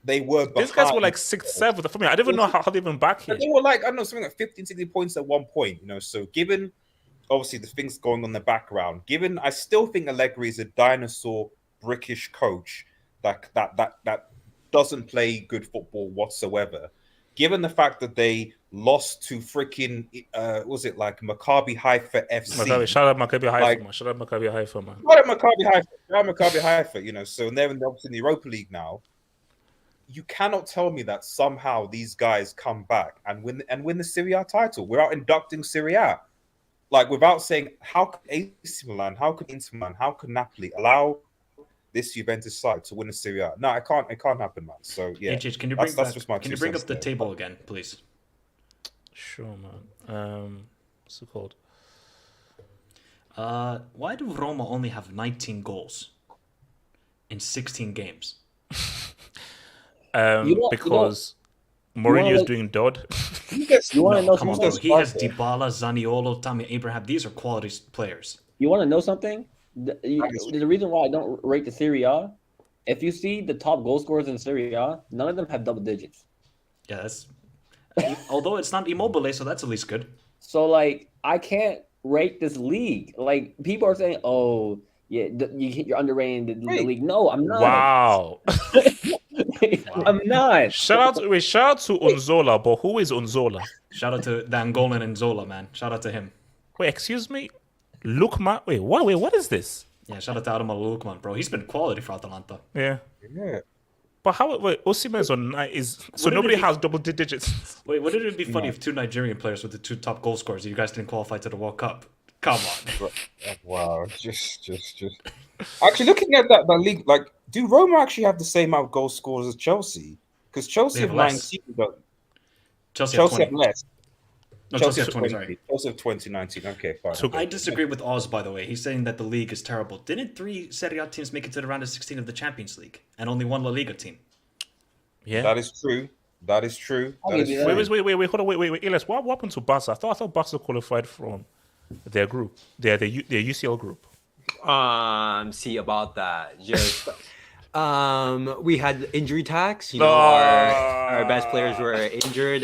they were behind. These guys were like 6th, 7th. For me, I don't even know how they even back here. They were like, I don't know, something like 15, 16 points at one point, So given, obviously, the things going on in the background, I still think Allegri is a dinosaur, brickish coach that doesn't play good football whatsoever. Given the fact that they lost to freaking, was it like Maccabi Haifa FC? Shout out Maccabi Haifa, man. Shout out Maccabi Haifa, man. Shout out Maccabi Haifa, So they're in the Europa League now. You cannot tell me that somehow these guys come back and win the Serie A title without inducting Serie A. like without saying, how could AC Milan, how could Inter Milan, how could Napoli allow this Juventus side to win the Serie A? No, it can't happen, man. So yeah, HH, can you that's bring just my can you two bring cents up the there. table again, please? Sure, man. What's it called? Why do Roma only have 19 goals in 16 games? Because Mourinho is doing Dodd. You want to know Come on, something? bro. He has Dybala, Zaniolo, Tammy Abraham. These are quality players. You want to know something? The reason why I don't rate the Serie A, if you see the top goal scorers in Serie A, none of them have double digits. Yeah, that's. Although it's not Immobile, so that's at least good. So like, I can't rate this league. Like people are saying, "Oh, yeah, you're underrating the league." No, I'm not. Wow. I'm not. Shout out to Unzola, but who is Unzola? Shout out to the Angolan and Zola, man. Shout out to him. Wait, excuse me? Lukman? Wait, what is this? Yeah, shout out to Adam Lukman, bro. He's been quality for Atalanta. Yeah. Yeah. But how? Wait, Osimhen is on nine. So nobody has double digits. Wait, wouldn't it be funny if two Nigerian players were the two top goal scorers? You guys didn't qualify to the World Cup. Come on. Wow, just. Actually, looking at that league, like, do Roma actually have the same amount of goal scorers as Chelsea? Because Chelsea They have have less. 19, but Chelsea Chelsea have have 20. less. No, Chelsea have 20, sorry. Chelsea have 2019. Okay, fine. So- I disagree with Oz, by the way. He's saying that the league is terrible. Didn't 3 Serie A teams make it to the round of 16 of the Champions League? And only 1 La Liga team? Yeah. That is true. That is true. I'll That give is you true. that. Wait, hold on, wait, Elias, what happened to Barca? I thought Barca qualified from their group, their UCL group. See about that. Just we had injury tax. You No. know, our best players were injured.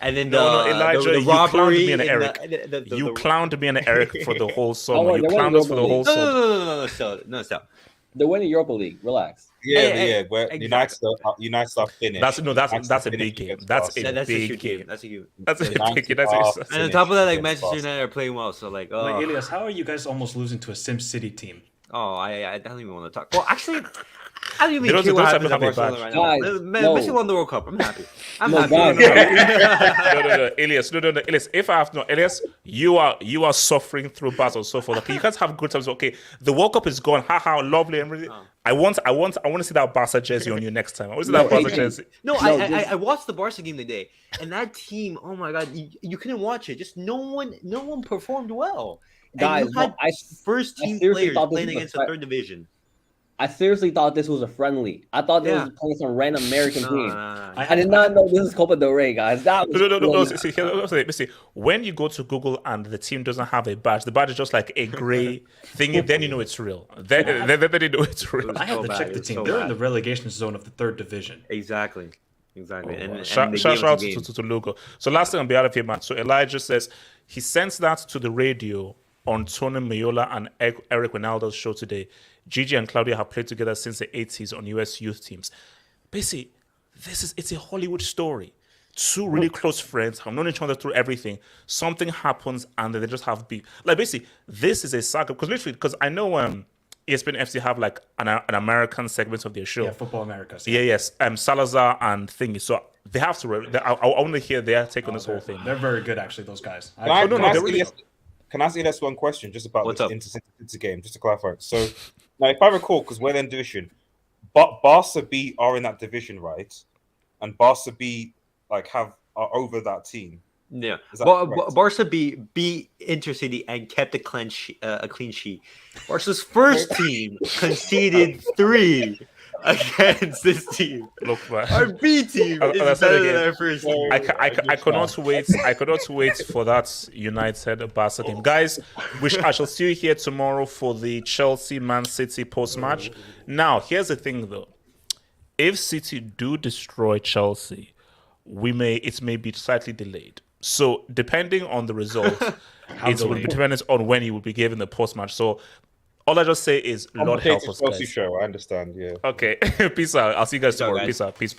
And then No, Elijah, the you robbery. clowned me and in Eric. The clowned me and Eric for the whole Oh, summer. You they're clowned winning us for the whole Europa summer. No, stop. They're winning Europa League. Relax. Yeah. Where Exactly. United are finished. That's a United big finished game. against That's Barca. a That's a big huge game. game. That's a huge. That's a United big game. That's are And on top of that, like finished Manchester against United are playing well. So like, Wait, Elias, how are you guys almost losing to a Sim City team? I don't even want to talk. Well, actually, I don't They even don't- care they what don't happens at have a Barcelona badge. right Guys, now. Man, no. Messi won the World Cup. I'm happy. I'm No, happy. guys. No, Elias. No, Elias. If I have no, Elias, you are suffering through battles so forth. Okay, you guys have good times. Okay, the World Cup is gone. Haha, lovely and everything. I want to see that Barca jersey on you next time. I want to see that Barca hey, jersey. No, No, I watched the Barca game today, and that team. Oh my god, you couldn't watch it. Just no one performed well. And Guys, you had I first team seriously players thought this playing was a against the threat. third division. I seriously thought this was a friendly. I thought this Yeah. was playing some random American team. No. I did not know this is Copa del Rey, guys. That was No. See, when you go to Google and the team doesn't have a badge, the badge is just like a gray thing. Then you know it's real. Then you know it's real. I have so to bad, check the it's team. so They're in bad. the relegation zone of the third division. Exactly. And Shout the game shout was out a game. to Lugo. So last thing on behalf of him, man. So Elijah says he sent that to the radio on Tony Mayola and Eric Ronaldo's show today. Gigi and Claudia have played together since the 80s on US youth teams. Basically, it's a Hollywood story. Two really close friends have known each other through everything. Something happens and then they just have beef. Like basically, this is a saga because I know ESPN FC have like an American segment of their show. Yeah, Football Americas. Yes. Salazar and thingy. So they have to. I want to hear their take on this whole thing. They're very good, actually, those guys. Can I really- ask you this one question just about What's this up? Inter-City game, just to clarify? So now, if I recall, because we're in division, but Barca B are in that division, right? And Barca B are over that team. Yeah, Is that well, correct? Barca beat Intercity and kept a clean sheet. Barca's first team conceded 3 against this team. Look, man. Our B team I'll is say it better again. than our first team. I cannot wait. I cannot wait for that United Barca game, guys. I shall see you here tomorrow for the Chelsea Man City post match. Now, here's the thing, though: if City do destroy Chelsea, it may be slightly delayed. So, depending on the result, it will be dependent on when you will be given the post match. So, all I just say is, Lord help us, Chelsea guys. show, I understand. Yeah. Okay, peace out. I'll see you guys tomorrow. guys. Peace out. Peace.